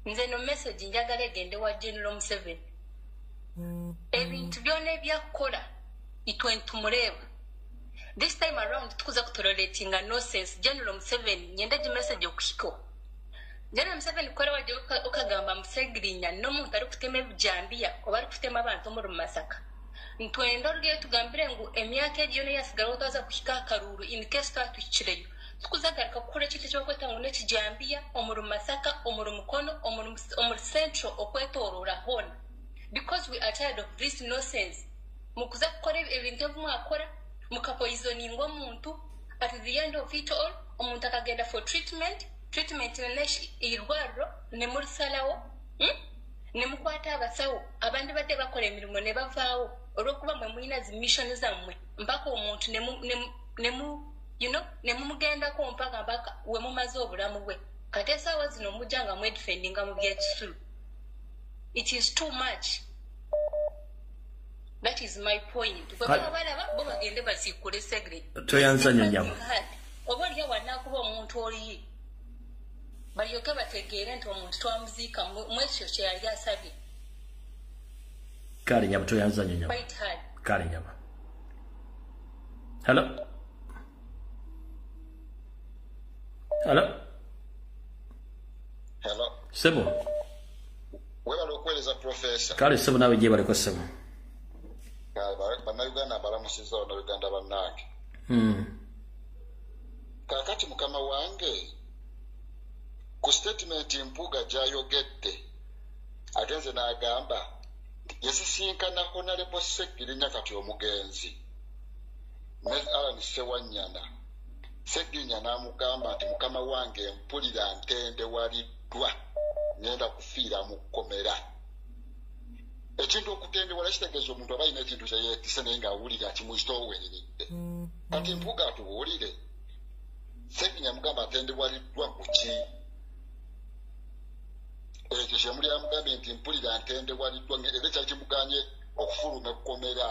nze no message njagala egende wa General Museveni. Ebintu byonna ebyakukola itwe ntumuleeba. This time around tukuza kutoleratinga nonsense. General Museveni nyenda gi message okuhiko Jana Museveni kukola wadde okagamba Musegirinya n'omuntu ali kutema ebijambiya oba ali kutema abantu mu Masaka. Ntwenda olugero tugambire ngu emyaka egyo ne yasigala otwaza kuhika akalulu in case katukikireyo. Tukuzagalika kukola ekintu ekyokweta ngu n'ekijambiya omuli Masaka omuli Mukono omuli Central okwetooloola hona. Because we are tired of this nonsense. Mukuza kukola ebintu ebimu akola mukapoisoninga omuntu at the end of it all omuntu akagenda for treatment neneshi irwaro ne mulisalawo ne mukwata abasawo abandi badde bakola emirimu ne bavaawo olwokuba mwe mulina zi mission zammwe mpaka omuntu ne mumugendako mpaka we mumaze obulamu bwe kati esaawa zino mujjanga mwedifendinga mu byekisulu. It is too much. That is my point. Bo bagende basikule segre. Toyanzanya nyama. Oba lya wanakuba omuntu oli. Balyoke bategeere nti omuntu twamuziika mwekyo kye yali asabye. Kale nyama toyanzanya nyama. Quite hard. Kale nyama. Hello. Sebo. Wewe okueleza professor. Kale sebo nawe je bali ko sebo. Bannayuganda balamusiza Bannayuganda bannange. Kakati mukama wange ku statement Mpuuga gyayogedde agenze n'agamba yasisinkana Honorable Sseggirinya kati omugenzi ne Alan Ssewanyana. Sseggirinya n'amugamba nti mukama wange mpulira ntende waliddwa ngenda kufiira mu kkomera. Ekintu okutendebwa kitegeeza omuntu aba alina ekintu kye yeetisse naye ng'awulira kimuzitoowereredde. Kati Mpuuga atubuulire Sseggirinya amugamba atendebwaliddwa ku ki? Ekyo kye muli amugambye nti mpulira ntendebwaliddwa era kyali kimuganye okufuluma ekkomera.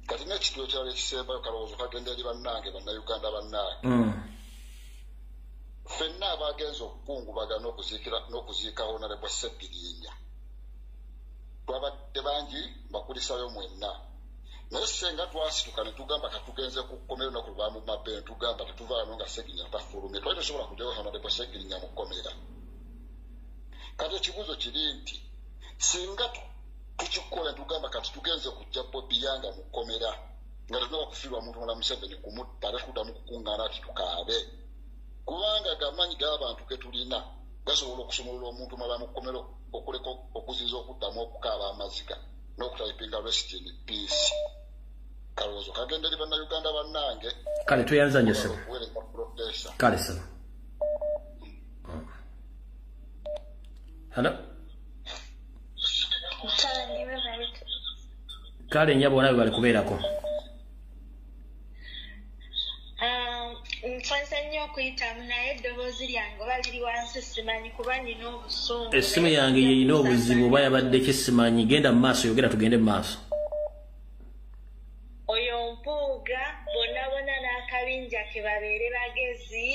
Kati n'ekitulo kyali ekisembayo kalowoozo kagenda eri bannange Bannayuganda bannange. Ffenna abagenza okukungubaga n'okuziika Honorable Sseggirinya twabadde bangi bakulisayo mwenna. Naye senga twasituka ne tugamba katugenze ku kkomera olunaku lwamu mabbe ne tugamba tetuvaano nga Sseggirinya tafulumye twali tosobola kujjayo Honorable Sseggirinya mu kkomera. Kati ekibuuzo kiri nti singa tukikola tugamba kati tugenze kujja Bobby Yanga mu kkomera nga tulina okufiirwa muntu mulala Museveni kumutta tekuddamu kukuŋŋaana ati tukaabe. Kubanga gamaanyi g'abantu ge tulina gasobola okusomolola omuntu mulala mu kkomera okuleka okuziza okuddamu okukaaba amaziga n'okutayipinga rest in peace. Kalowoozo kagenda eri Bannayuganda bannange. Kale tuyanzanye sebo. Kale sebo. Hello. Kale nyabo nawe bali kubeerako. Nfansa nnyo okuyitamu naye eddoboozi lyange oba liri wansi simanyi kuba nina obusungu. Essimu yange yeyina obuzibu oba yabaddeko simanyi. Genda mu maaso yogera tugende mu maaso. Oyo Mpuuga bonna n'akabinja ke babeere bagezi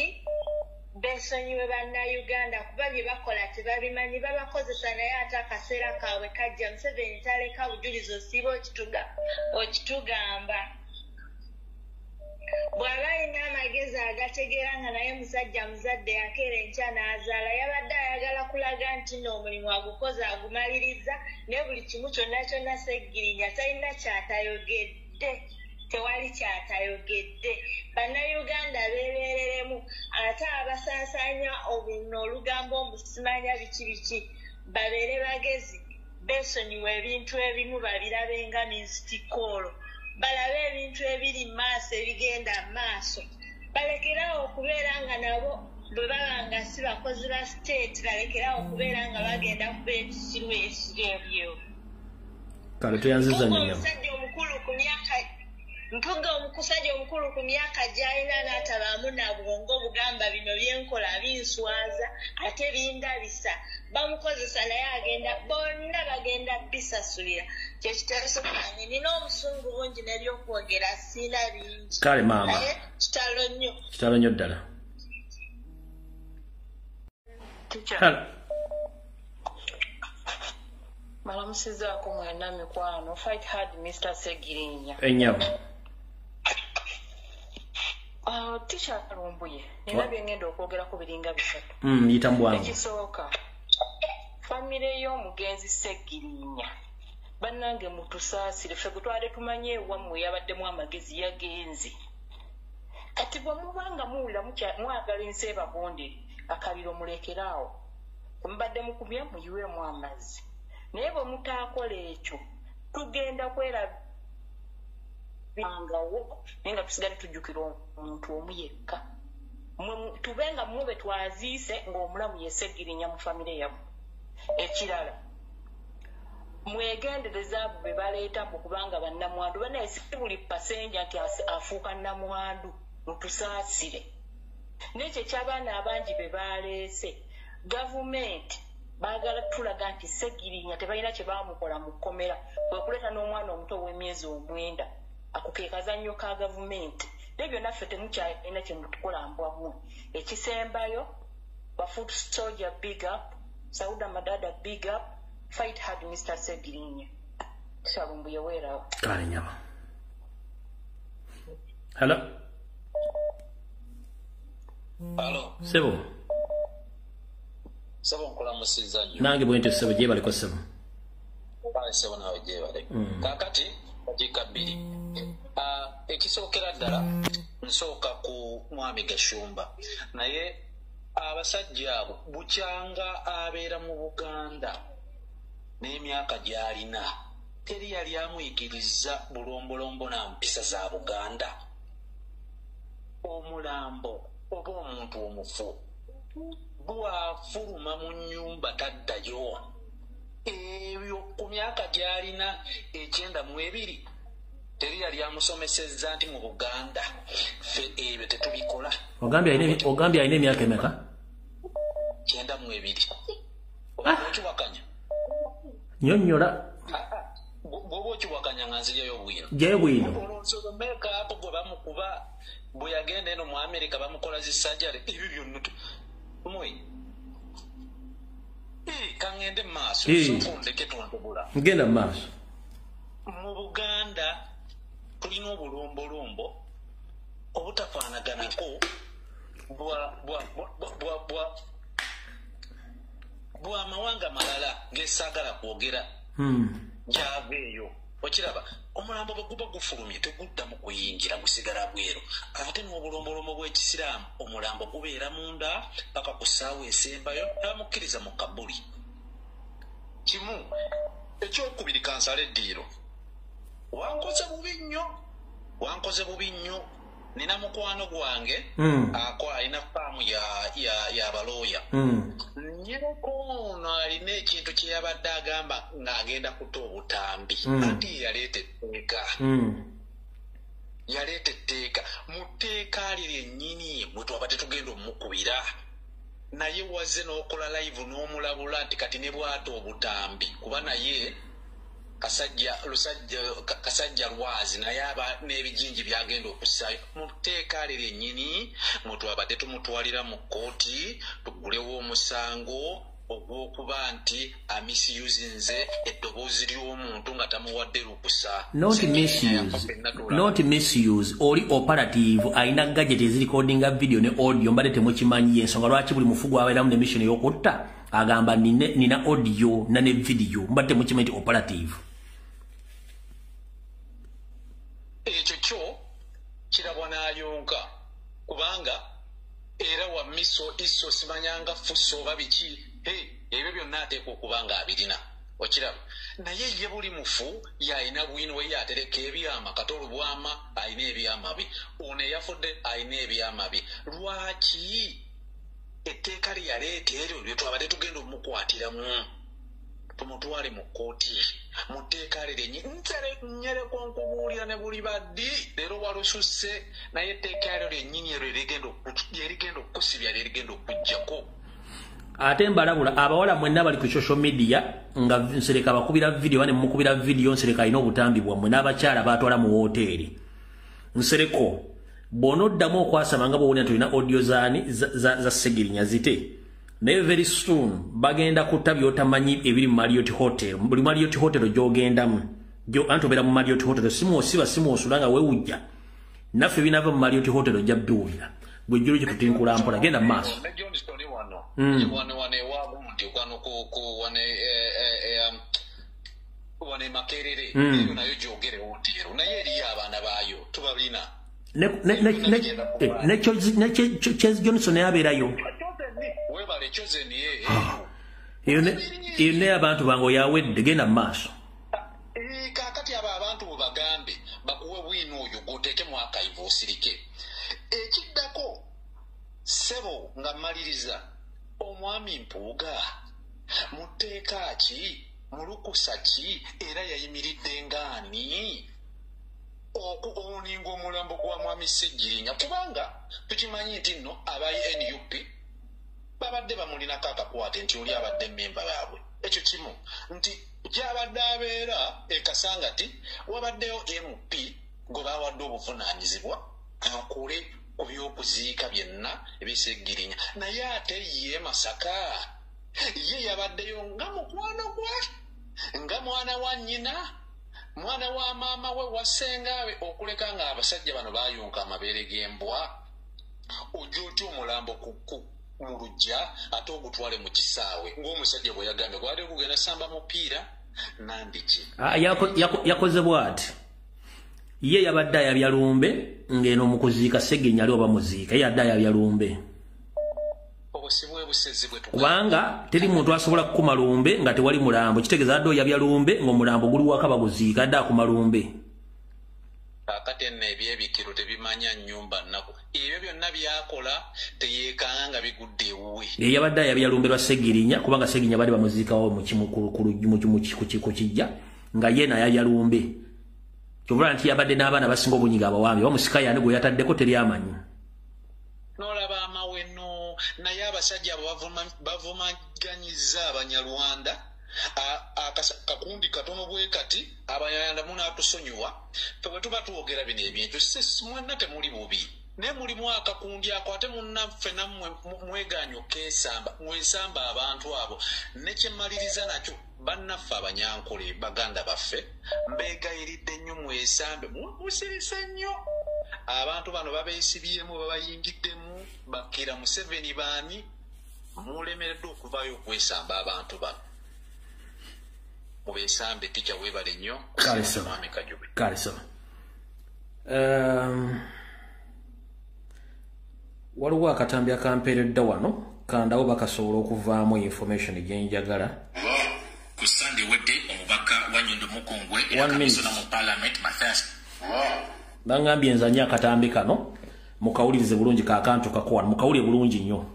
beesonyiwe Bannayuganda kuba bye bakola tebabimanyi babakozesa naye ate akaseera kaabwe kajja Museveni taleka bujulizi osiiba okitugamba. Bw'aba alina amagezi agategeera nga naye musajja muzadde yakeera enkya n'azaala yabadde ayagala kulaga nti n'omulimu agukoze agumaliriza naye buli kimu kyonna Sseggirinya talina kyatayogedde. Tewali kyatayogedde. Bannayuganda beebereremu ate abasaasaanya obunno olugambo omusimanya biki babeere bagezi beesonyiwa ebintu ebimu babirabenga minsitikoolo. Balabe ebintu ebiri maaso ebigenda maaso. Balekerawo okubeera nga nabo bwe baba nga si bakozi ba state balekerawo okubeera nga bagenda kuba ekisiru ebyo. Kale tuyanziza nnyo. Mpuuga omusajja omukulu ku myaka gy'alina n'atabaamu na bwongo bugamba bino byenkola binswaza ate bindabisa. Bamukozesa naye bonna bagenda bisasulira. Kye kitasobola nina obusungu bungi n'ebyokwogera siina bingi. Kale maama. Naye kitalo nnyo. Kitalo nnyo ddala. Malamusizaako mwenna mikwano. Fight hard Mr. Sseggirinya. Ennyabo. Tisha Lumbuye nina byengendo okwogera ku biringa bisatu. Yitambwangu. Ekisooka famire y'omugenzi Segirinya bannange mutusaasire ffe gutwale tumanye wammwe yabaddemu amagezi yagenze kati bwe mubanga muwulira mwagala ensi ebagondere akabiro mulekeraawo mubadde mukubya muyiwemu amazzi naye bwe mutaakola ekyo tugenda kwerabangawo naye nga tusigale tujjukira omuntu omu yekka tubenga mube twaziise ng'omulamu Segirinya mu famire yammwe. Ekirala mwegendereza abo be baleeta kubanga bannamwandu banaye si buli pasenja nti afuuka nnamwandu mutusaasire n'ekyo eky'abaana abangi be baleese gavumenti baagala tulaga nti Segirinya tebalina kye baamukola mu kkomera kwe kuleeta n'omwana omuto ow'emyezi 9 ako ke kazannyo ka gavumenti nebyo naffe temukyalina kye mutukola mbwamu. Ekisembayo Bafoot Soldier big up, Sauda Madada big up, fight hard Mr. Segirinya. Shalumbuye wera. Kale nyama. Hello. Hello. Sebo. Sebo nkola musiza nnyo. Nange bwente sebo je baliko sebo. Bale sebo nawe je bale. Kakati dakika 2. Ekisookera ddala nsooka ku Mwami Gashumba naye abasajja abo bukyanga abeera mu Buganda n'emyaka gy'alina teri yali amuyigiriza bulombolombo na mpisa za Buganda. Omulambo oba omuntu omufu bw'afuluma mu nnyumba taddayo. Ebyo ku myaka gy'alina 92 teri yali amusomesezza nti mu Buganda ffe ebyo tetubikola. Ogambye alina emyaka emeka? 92. Okiwakanya? Nnyonnyola. Bw'oba okiwakanya nga nziryayo bwino. Gyayo bwino. Olwonsomeka apo gwe bamukuba bwe yagenda eno mu Amerika bamukola zisajjale ebyo byonna mwe. Kangende mu maaso sooka ondeke tontobula. Ngenda mu maaso. Mu Buganda tulina obulombolombo obutafaanaganako bw'amawanga malala ng'esaagala kwogera gyava eyo. Okiraba omulambo bwe guba gufulumye teguddamu kuyingira gusigala bweru. Ate n'obulombolombo bw'Ekisiraamu omulambo gubeera munda paka ku ssaawa esembayo abamukkiriza mu kabuli. Kimu ekyokubiri kansala eddiiro. Wankoze bubi nnyo. Nina mukwano gwange alina faamu ya balooya. Nyireko ono alina ekintu kye yabadde agamba ng'agenda kuta obutambi. Ati yaleeta etteeka. Mu tteeka lye lyennyini mwe twaba tetugenda omukubira. Naye wazze n'okola live n'omulabula nti kati ne bw'ata obutambi kuba naye kasajja lwazi naye aba n'ebijinji byagenda okussaayo. Mu tteeka lye lyennyini mwe twabadde tumutwalira mu kkooti tugulewo omusango ogw'okuba nti amisiyuzinze eddoboozi ly'omuntu nga tamuwadde lukusa. Not misuse. Oli operative alina gadget ezirikodinga video ne audio mbadde temukimanyi y'ensonga lwaki buli mufugu abeeramu ne mission ey'okutta agamba nina audio na ne video mbadde temukimanyi nti operative. Ekyo kyo kirabwa n'ayonka kubanga era wa miso iso simanyanga fuso oba biki ebyo byonna ateeka okuba nga abirina. Okiraba naye ye buli mufu yalina bwino we yatereka ebyama kati olubwama alina ebyama bye ono eyafudde alina ebyama bye. Lwaki etteeka lye yaleeta eryo lye twabadde tugenda omukwatiramu tumutwale mu kkooti mu tteeka lye nyereko nkubuulira ne buli baddi leero walususse naye etteeka eryo lyennyini eryo erigenda okukusibya lyerigenda okujjako. Ate mbalabula abawala mwenna bali ku social media nga Nsereka bakubira video bane mukubira video Nsereka alina obutambi bwammwe n'abakyala batwala mu hoteeri. Nsereko bonoddamu okwasaba nga bw'owulira tulina audio za Segirinya zite naye very soon bagenda kutta by'otamanyi ebiri mu Marriott Hotel. Buli Marriott Hotel gy'ogendamu anti obeera mu Marriott Hotel simwosiba simwosula nga weewujja naffe binava mu Marriott Hotel ojja biwulira bwe jjolo kye tutinkula mpola genda mu maaso wane Makerere iyo nayo jogere otero naye eri abana bayo tubalina ne Chez Johnson yabeerayo webale chosen ye iyo ne abantu bango yawedde genda mu maaso kakati aba abantu bagambe bakuwe bwino oyo goteke mwaka ivosirike ekiddako sebo nga maliriza omwami Mpuuga muteeka ki mulukusa ki era yayimiridde ngaani okuoninga omulambo gwa mwami Sseggirinya kubanga tukimanyi nti nno abayi NUP babadde bamulinako akakwate nti oli abadde memba baabwe ekyo kimu nti gyabadde abeera ekasangati wabaddeyo MP gwe bawadde obuvunaanyizibwa akole ku by'okuziika byenna ebisseggirinya naye ate ye Masaka ye yabaddeyo nga mukwano gwe nga mwana wa nnyina mwana wa maama we wa ssengawe okuleka nga abasajja bano bayunka amabeere g'embwa ojja otya omulambo mu lujja ate ogutwale mu kisaawe ng'omusajja bwe yagambye gwali okugenda samba mupiira nandiki yakoze bw'ati ye yabadde ayabya lumbe ng'eno mu kuziika Sseggirinya ali oba muziika ye yadde ayabya lumbe kubanga teri muntu asobola kukuma lumbe nga tewali mulambo kitegeeza adde oyabya lumbe ng'omulambo guli waka baguziika adde akuma lumbe kakati nno ebyebikiro tebimanya nnyumba nnaku ebyo byonna byakola teyeekanga nga bigudde ewuwe yabadde ayabya lumbe lwa Sseggirinya kubanga Sseggirinya bali bamuziikawo ku kijja nga ye nayabya lumbe kyovula nti yabadde n'abaana basinga obunyiga abawambi bamusika yani gwe yataddeko teri amanyi n'olaba amaweno naye abasajja abo bavumaganyiza Abanyarwanda akakundi katono bwe kati Abanyarwanda munatusonyiwa fe bwe tuba tuwogera bino ebintu mwenna temuli bubi naye mulimu akakundi ako ate munnaffe nammwe mwegaanyi okesamba mwesamba abantu abo nekyemaliriza nakyo bannaffe Abanyankole baganda baffe mbeegayiridde nnyo mwesambe musirise nnyo abantu bano babeesibyemu babayingiddemu bakira Museveni baani mulemereddwa okuvaayo okwesamba abantu bano mubeesambe tica weebale nnyo Mwami Kajube waliwo akatambi akampeeredde wano kandawo bakasobola okuvaamu information gyenjagala ku Sunday wedde omubaka wa Nyondo Mukungwe era kamisona mu Parliament Mathias bangambye enzanye akatambi kano mukawulirize bulungi kakantu kakowa mukawulire bulungi nnyo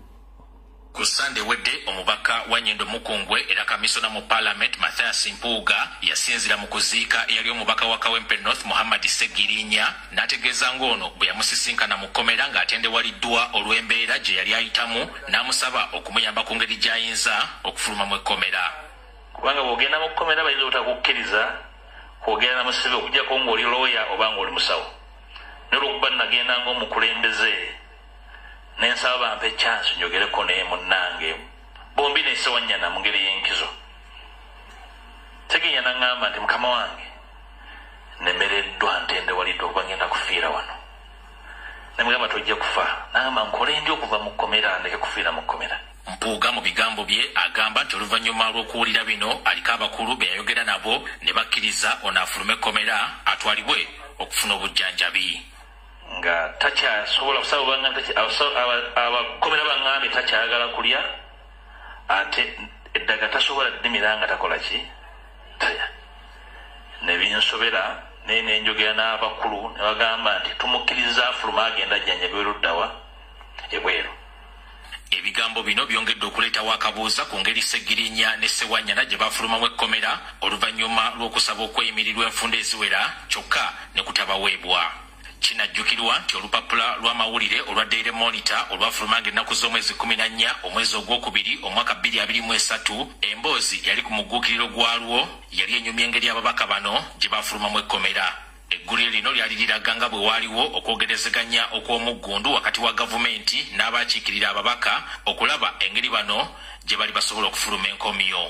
ku Sunday wedde omubaka wa Nyondo Mukungwe era kamisona mu Parliament Mathias Mpuuga yasinzira mu kuziika eyali omubaka wa Kawempe North Muhammad Sseggirinya n'ategeeza ng'ono bwe yamusisinkana mu kkomera ng'atendewaliddwa olw'embeera gye yali ayitamu n'amusaba okumuyamba ku ngeri gy'ayinza okufuluma mu ekkomera kubanga bw'ogenda mu kkomera bayinza obutakukkiriza kwogera na musebe okuggyako ng'oli looya oba ng'oli musawo n'olwokuba nagenda ng'omukulembeze nensaba bampe chance njogereko naye munnange bombi nesewanyana mu ngeri y'enkizo Sseggirinya n'aŋŋamba nti mukama wange nemereddwa ntendewaliddwa okuba ngenda kufiira wano nemugamba tojja kufa n'aŋŋamba nkole ndi okuva mu kkomera ndeke kufiira mu kkomera Mpuuga mu bigambo bye agamba nti oluvannyuma lw'okuwulira bino aliko abakulu be yayogera nabo ne bakkiriza ono afulume ekkomera atwalibwe okufuna obujjanjabi nga takyasobola abakomera baŋŋambye takyayagala kulya ate eddaga tasobola ddimira nga takola ki taya nebinsobera naye nenjogera n'abakulu ne bagamba nti tumukkiriza afuluma agenda ajjanjabirwe luddawa ebweru ebigambo bino byongedde okuleetawo akabuuza ku ngeri Sseggirinya ne Ssewanyana gye bafulumamu ekkomera oluvannyuma lw'okusaba okweyimirirwa enfunda eziwera kyokka ne kutabaweebwa kinajjukirwa nti olupapula lw'amawulire olwa Daily Monitor olwafulumanga ennaku z'omwezi 14 omwezi ogwokubiri omwaka 2023 emboozi yali ku mugguukiriro gwalwo yali enyumya engeri ababaka bano gye bafulumamu ekkomera eggulire lino lyali liraga nga bwe waaliwo okwogerezeganya okw'omuggundu wakati wa gavumenti n'abakiikirira ababaka okulaba engeri bano gye bali basobola okufuluma enkomyo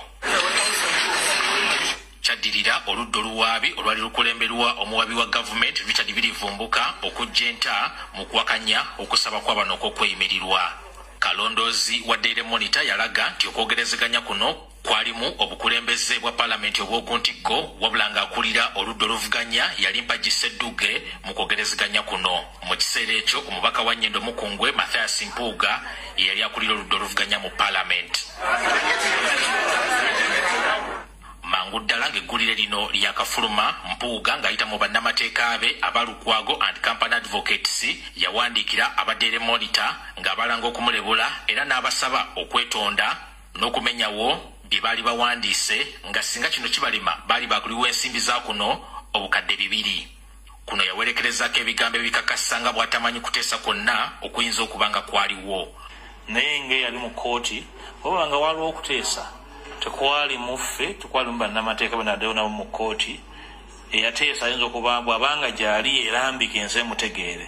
kyaddirira yawaabira oludda oluwaabi olwali lukulemberwa omuwabi wa gavumenti Richard Birivumbuka okujja enta mu kuwakanya okusaba kwa bano okweyimirirwa. Kalondozi wa Daily Monitor yalaga nti okwogerezeganya kuno kwalimu obukulembeze bwa palamenti obw'okuntikko wabula ng'akulira oludda oluvuganya yali Mpagi Ssedduge mu kwogerezeganya kuno. Mu kiseera ekyo omubaka wa Nnyendo Mukungwe Mathias Mpuuga yali akulira oludda oluvuganya mu palamenti. Mangu ddala ng'eggulire lino lyakafuluma Mpuuga ng'ayita mu bannamateeka be abalukwago and Company Advocates yawandiikira aba Daily Monitor ng'abalanga okumulebula era n'abasaba okwetonda n'okumenyawo bye baali bawandiise nga singa kino kibalima baali bakuliwa ensimbi za kuno obukadde 2. Kuno yawerekerezako ebigambo ebikakasa nga bw'atamanyi kuteesa kwonna okuyinza okuba nga kwaliwo. Naye ng'eyali mu kkooti oba nga waliwo okuteesa tekwali muffe tekwali mu bannamateeka banaddeyo nabo mu kkooti eyateesa ayinza okuba bw'abanga gyali erambika ensi emutegeere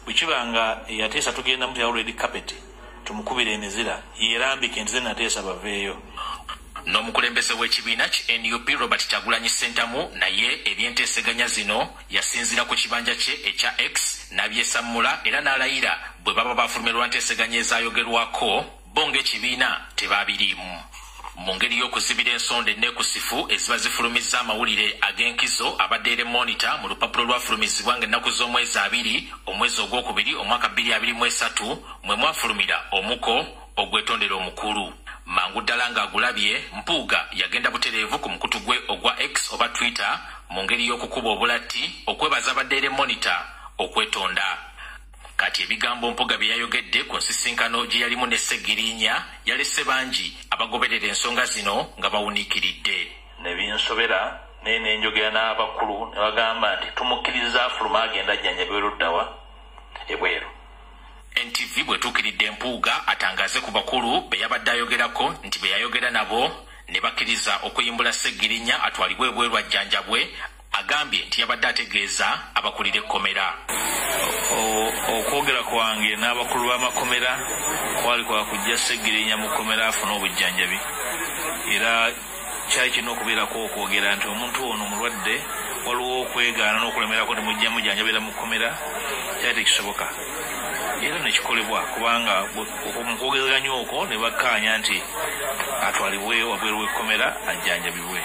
bwe kiba nga eyateesa tugenda mu already carpet tumukubira emizira yerambika enti zenateesa baveeyo. N'omukulembeze w'ekibiina ki NUP Robert Kyagulanyi Ssentamu naye ebyenteeseganya zino yasinzira ku kibanja kye ekya X n'abyesammula era n'alayira bwe baba bafulumirwa nteeseganya ezaayogerwako bo ng'ekibiina tebaabiriimu. Mu ngeri y'okuzibira ensonda enneekusifu eziba zifulumizza amawulire ag'enkizo aba Daily Monitor mu lupapulo lwafulumizibwa ng'ennaku z'omwezi 2 omwezi ogwokubiri omwaka 2023 mwe mwafulumira omuko ogwetondera omukulu. Mangu ddala ng'agulabye Mpuuga yagenda butereevu ku mukutu gwe ogwa X oba Twitter mu ngeri y'okukuba obulatti okwebaza aba Daily Monitor okwetonda. Kati ebigambo Mpuuga bye yayogedde ku nsisinkano gye yalimu ne Sseggirinya yalese bangi abagoberera ensonga zino nga bawuniikiridde. Ne binsobera naye ne njogera n'abakulu ne bagamba nti tumukkiriza afuluma agenda ajjanjabirwe luddawa ebweru. NTV bwetuukiridde Mpuuga atangaze ku bakulu be yabadde ayogerako nti be yayogera nabo ne bakkiriza okuyimbula Sseggirinya atwalibwe ebweru ajjanjabwe, agambye nti yabadde ategeeza abakulira ekkomera. Okwogera kwange n'abakulu b'amakomera kwali kwa kujja Sseggirinya mu kkomera afuna obujjanjabi era kyali kirina okubeerako okwogera nti omuntu ono mulwadde waliwo okwegaana n'okulemerako temujja mujjanjabira mu kkomera kyali tekisoboka. Era nekikolebwa kubanga mu kwogezeganya okwo ne bakkaanya nti atwalibwe wabweru w'ekkomera ajjanjabibwe.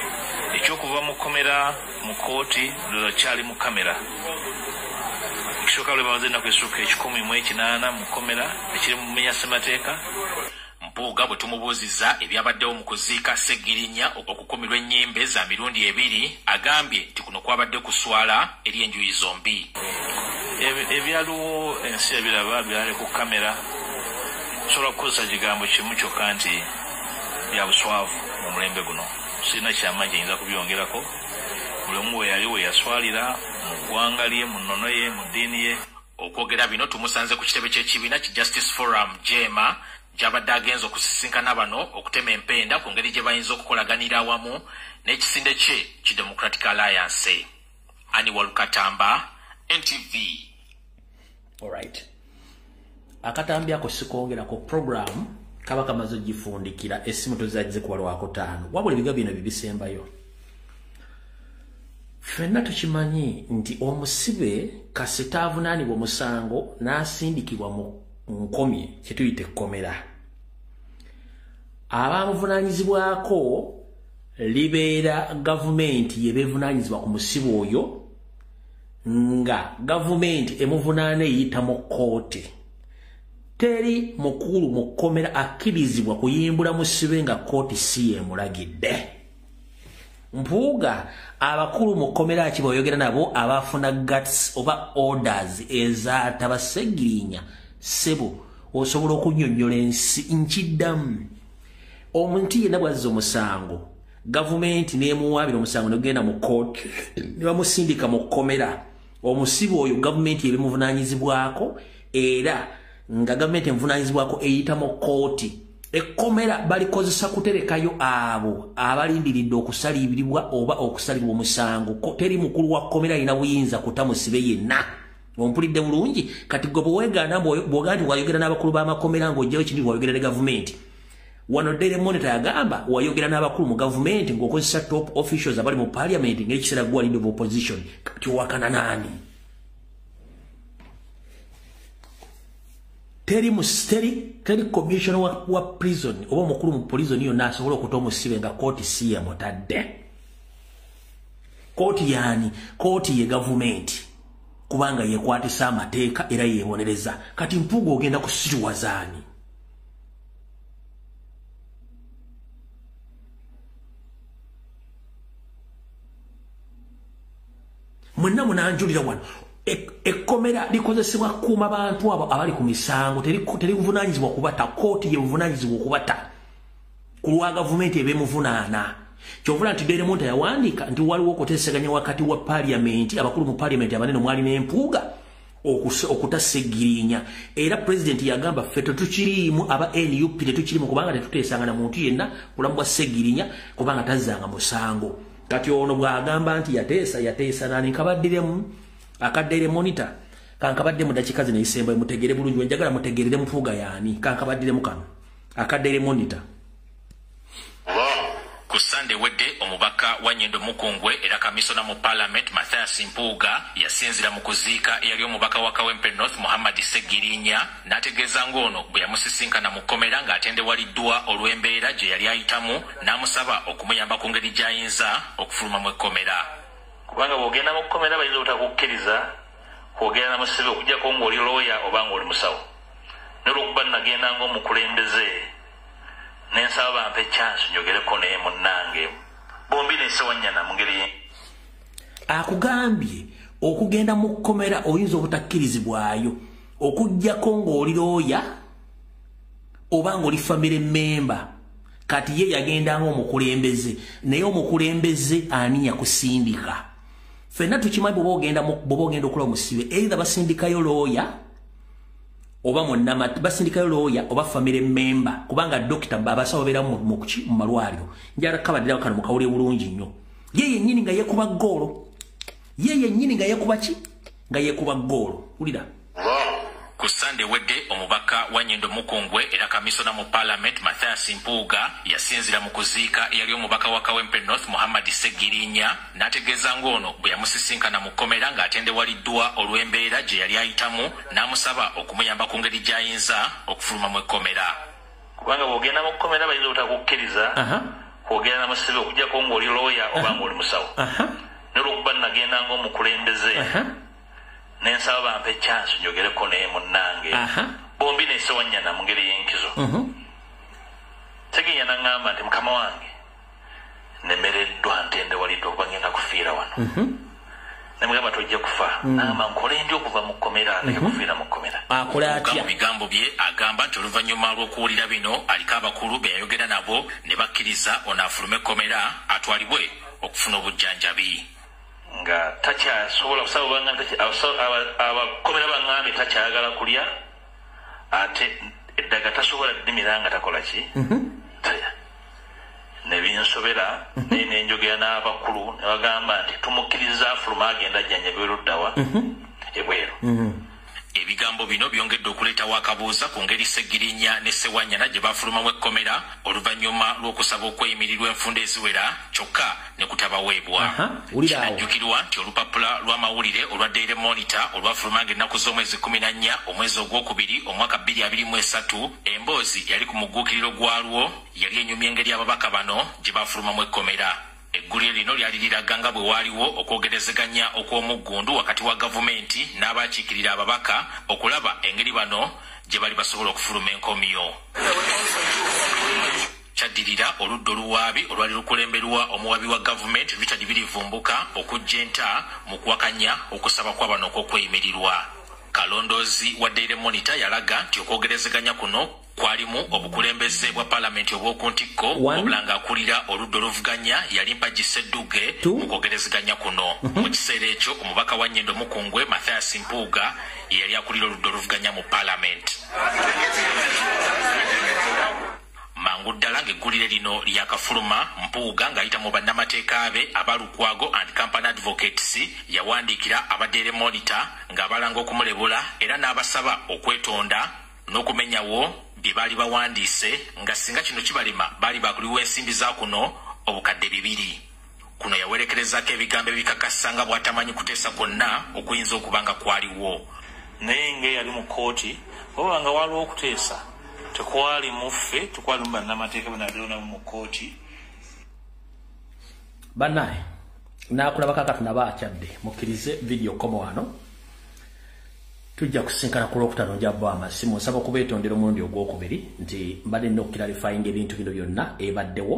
Ekyokuva mu kkomera mu kkooti ndoza kyali mu kamera. Ekisooka lwe bamaze ennaku essuuka 118 mu kkomera ekiri mu mumenya ssemateeka. Mpuuga bwe tumubuuzizza ebyabaddewo mu kuziika Sseggirinya okukumirwa ennyimbe za mirundi 2 agambye nti kuno kwabadde kuswala eri enjuyi zombi. Ebyaliwo ensi ebiraba byali ku kamera sobola kukozesa kigambo kimu kyokka nti bya buswavu mu mulembe guno. Sirina kyamaanyi ayinza kubyongerako. Buli omu we yali we yaswalira mu ggwanga lye mu nnono ye mu ddiini ye. Okwogera bino tumusanze ku kitebe ky'ekibiina ki Justice Forum Jema gy'abadde agenza okusisinkana bano okutema empenda ku ngeri gye bayinza okukolaganira awamu n'ekisinde kye ki Democratic Alliance. Ani Walukatamba, NTV. Alright. Akatambi ako sikongerako program kaba kamaze ogifundikira essimu tozajje kubalwako 5 wabula ebiga bino bibisembayo. Ffenna tukimanyi nti omusibe kasita avunaanibwa omusango n'asindikibwa mu nkomye kyetuyita ekkomera. Abamuvunaanyizibwako libeera gavumenti yebeevunaanyizibwa ku musibe oyo nga gavumenti emuvunaana eyita mu kkooti. Teri mukulu mu kkomera akkirizibwa kuyimbula musibe nga kkooti si yemulagidde. Mpuuga abakulu mu kkomera ki boyogera nabo abafuna guts oba orders ezaataba Sseggirinya sebo osobola okunnyonnyola ensi nkiddamu. Omuntu yenna bw'azza omusango gavumenti n'emuwaabira omusango n'ogenda mu kkooti ne bamusindika mu kkomera. Omusibe oyo gavumenti ebimuvunaanyizibwako era nga gavumenti emuvunaanyizibwako eyita mu kkooti. Ekkomera balikozesa kuterekayo abo abalindiridde okusalibiribwa oba okusalibwa omusango. Teri mukulu wa kkomera alina buyinza kutamusibe yenna. Ompulidde bulungi kati gwe bweweegaana bw'ogaa nti wayogera n'abakulu b'amakomera ng'ojjayo kindi wayogera ne gavumenti. wano Daily Monitor yagamba wayogera n'abakulu mu government ng'okozesa top officials abali mu parliament ng'ekiseera gwa leader of opposition kati wakana nani teri commissioner wa prison oba mukulu mu prison yonna asobola okuta omusibe nga kooti si yamutadde kooti yani kooti ye government kubanga yekwatisa amateeka era yewonereza kati Mpuuga ogenda kusiriwazaani mwenna munanjulira wano ekkomera likozesebwa kuuma abantu abo abali ku misango teri buvunaanyizibwa kubata kooti ye buvunaanyizibwa okubata ku lwa gavumenti ebeemuvunaana kyovula nti Daily Monitor yawandiika nti waliwo okuteeseganya wakati wa parliament abakulu mu parliament abanene mwali n'Empuuga okutasegirinya era president yagamba ffe tetukiriimu aba NUP tetukiriimu kubanga tetuteesanga na muntu yenna kulamu bwa segirinya kubanga tazzanga musango kati ono bw'agamba nti yateesa nani nkabaddiremu akaddeire Monitor kankabadde mu dakika zino ezisemba mutegere bulungi njagala mutegerere Mpuuga yaani kankabaddiremu kano akaddeire Monitor ku Sunday wedde omubaka wa Nyendo Mukungwe era kamisona mu parliament Mathias Mpuuga yasinzira mu kuziika eyali omubaka wa Kawempe North Muhammad Segirinya n'ategeeza ng'ono bwe yamusisinkana mu kkomera ng'atendewaliddwa olw'embeera gye yali ayitamu n'amusaba okumuyamba ku ngeri gy'ayinza okufuluma mu ekkomera kubanga bw'ogenda mu kkomera bayinza obutakukkiriza kwogera na musibe okuggyako ng'oli looya oba ng'oli musawo n'olwokuba nagenda ng'omukulembeze nensaba bampe chance njogereko naye munnange bombi nesewanyana mu ngeri akugambye okugenda mu kkomera oyinza obutakkirizibwayo okuggyako ng'oli looya oba ng'oli family member kati ye yagendanga omukulembeze naye omukulembeze ani yakusindika ffenna tukimanyi bw'oba ogenda okola omusibe either basindikayo looya oba monna basindikayo looya oba family member kubanga dokita babasawo beera mu malwaliro njala kabadira kano mukawulire bulungi nnyo ye yennyini nga yekuba ggoolo ye yennyini nga yekuba ki nga yekuba ggoolo wulira ku Sunday wedde omubaka wa Nyendo Mukungwe era kamisona mu parliament Mathias Mpuuga yasinzira mu kuziika eyali omubaka wa Kawempe North Muhammad Segirinya n'ategeeza ng'ono bwe yamusisinkana mu kkomera ng'atendewaliddwa olw'embeera gye yali ayitamu n'amusaba okumuyamba ku ngeri gy'ayinza okufuluma mu ekkomera kubanga bw'ogenda mu kkomera bayinza obutakukkiriza kwogera na musibe okuggyako ng'oli looya oba ng'oli musawo n'olwokuba nagenda ng'omukulembeze nensaba bampe chance njogereko naye munnange bombi nesewanyana mu ngeri y'enkizo Segirinya n'aŋŋamba nti mukama wange nemereddwa ntendewaliddwa okuba ngenda kufiira wano nemugamba tojja kufa n'agamba nkole ndi okuva mu kkomera ndeke kufiira mu kkomera mu bigambo bye agamba nti oluvannyuma lw'okuwulira bino aliko abakulu be yayogera nabo ne bakkiriza onaafulume ekkomera atwalibwe okufuna obujjanjabi nga takyasobola kusaba bangambye abakomera bangambye takyayagala kulya ate eddaga tasobola ddimira nga takola ki taya nebinsobera naye nenjogera n'abakulu ne bagamba nti tumukkiriza afuluma agenda ajjanjabirwe luddawa ebweru ebigambo bino byongedde okuleetawo akabuuza ku ngeri Segirinya ne Sewanyana gye bafulumamu ekkomera oluvannyuma lw'okusaba okweyimirirwa enfunda eziwera kyokka ne kutabaweebwa kinajjukirwa nti olupapula lw'amawulire olwa Daily Monitor olwafulumanga ennaku z'omwezi 14 omwezi ogwokubiri omwaka 2023 emboozi yali ku mugguukiriro gwalwo yali enyumya engeri ababaka bano gye bafulumamu ekkomera eggulire lino lyali liraga nga bwe waaliwo okwogerezeganya okw'omuggundu wakati wa gavumenti n'abakiikirira ababaka okulaba engeri bano gye bali basobola okufuluma enkomyo kyaddirira oludda oluwaabi olwali lukulemberwa omuwabi wa gavumenti Richard Birivumbuka okujja enta mu kuwakanya okusaba kwa bano okw'okweyimirirwa kalondoozi wa Daily Monitor yalaga nti okwogerezeganya kuno kwalimu obukulembeze bwa parliament obw'okuntikko wabula ng'akulira oludda oluvuganya yali Mpagi Ssedduge mu kwogerezeganya kuno mu kiseera ekyo omubaka wa Nyendo Mukungwe Mathias Mpuuga yali akulira oludda oluvuganya mu parliament mangu ddala ng'eggulire lino lyakafuluma Mpuuga ng'ayita mu bannamateeka be aba Lukwago and Company Advocates yawandiikira aba Daily Monitor ng'abalanga okumulebula era n'abasaba okwetonda n'okumenyawo bye baali bawandiise nga singa kino kibalema baali bakuliwa ensimbi za kuno obukadde 2. Kuno yawerekerezako ebigambo ebikakasa nga bw'atamanyi kuteesa kwonna okuyinza okuba nga kwaliwo. Naye ng'eyali mu kkooti oba nga waliwo okuteesa tekwali muffe tekwali mu bannamateeka banadoonamu mu kkooti. Bannaye nakulabako akatunaba akyadde mukkirize video komo wano tujja kusinkana ku Lwokutaano njabba amasimu nsaba okubeetondera omulundi ogwokubiri nti mbadde nnina okukilarifyinga ebintu bino byonna ebaddewo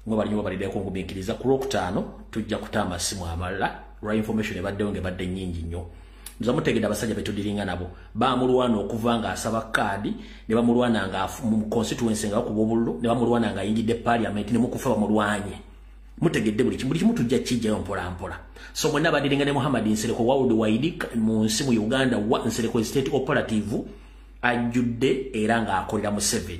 mwe bali nnyo babaliddeko ngumiikiriza ku Lwokutaano tujja kuta amasimu amalala lwa information ebaddewo ng'ebadde nnyingi nnyo. Nza mutegedde abasajja betudiringa nabo baamulwana okuva nga asaba kaadi ne bamulwana nga mu constituency nga bakuba obululu ne bamulwana nga ayingidde parliament ne mukufa bamulwanye. Mutegedde buli kimu tujja kijjayo mpola mpola. So mwenna badiringa ne Muhammad Nsereko worldwide mu nsi mu Uganda wa Nsereko state operative ajudde era nga akolera mu 7.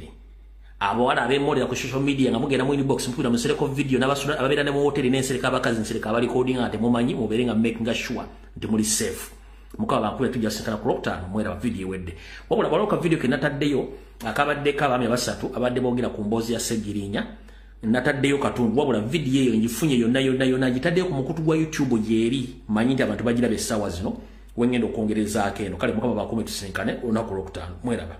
Abawala abemolera ku social media nga mugenda mu inbox mpulira mu Nsereko video n'abasula ababeera ne mu hotel n'Ensereko abakazi Nsereko abali recording ate mumanyi mubeere nga making sure nti muli safe. Mukaba bankule tujja sekana ku Lwokutaano mwera video wedde. Wabula baloka video ke nataddeyo akabadde kabami abasatu abadde boogera ku mboozi ya Segirinya. Nataddeyo katundu wabula video eyo ngifunye yonna gitaddeyo ku mukutu gwa YouTube yeri manyi nti abantu bagira bessaawa zino wengenda okwongerezaako eno kale mukama bakume tusinkane olunaku Lwokutaano mweraba.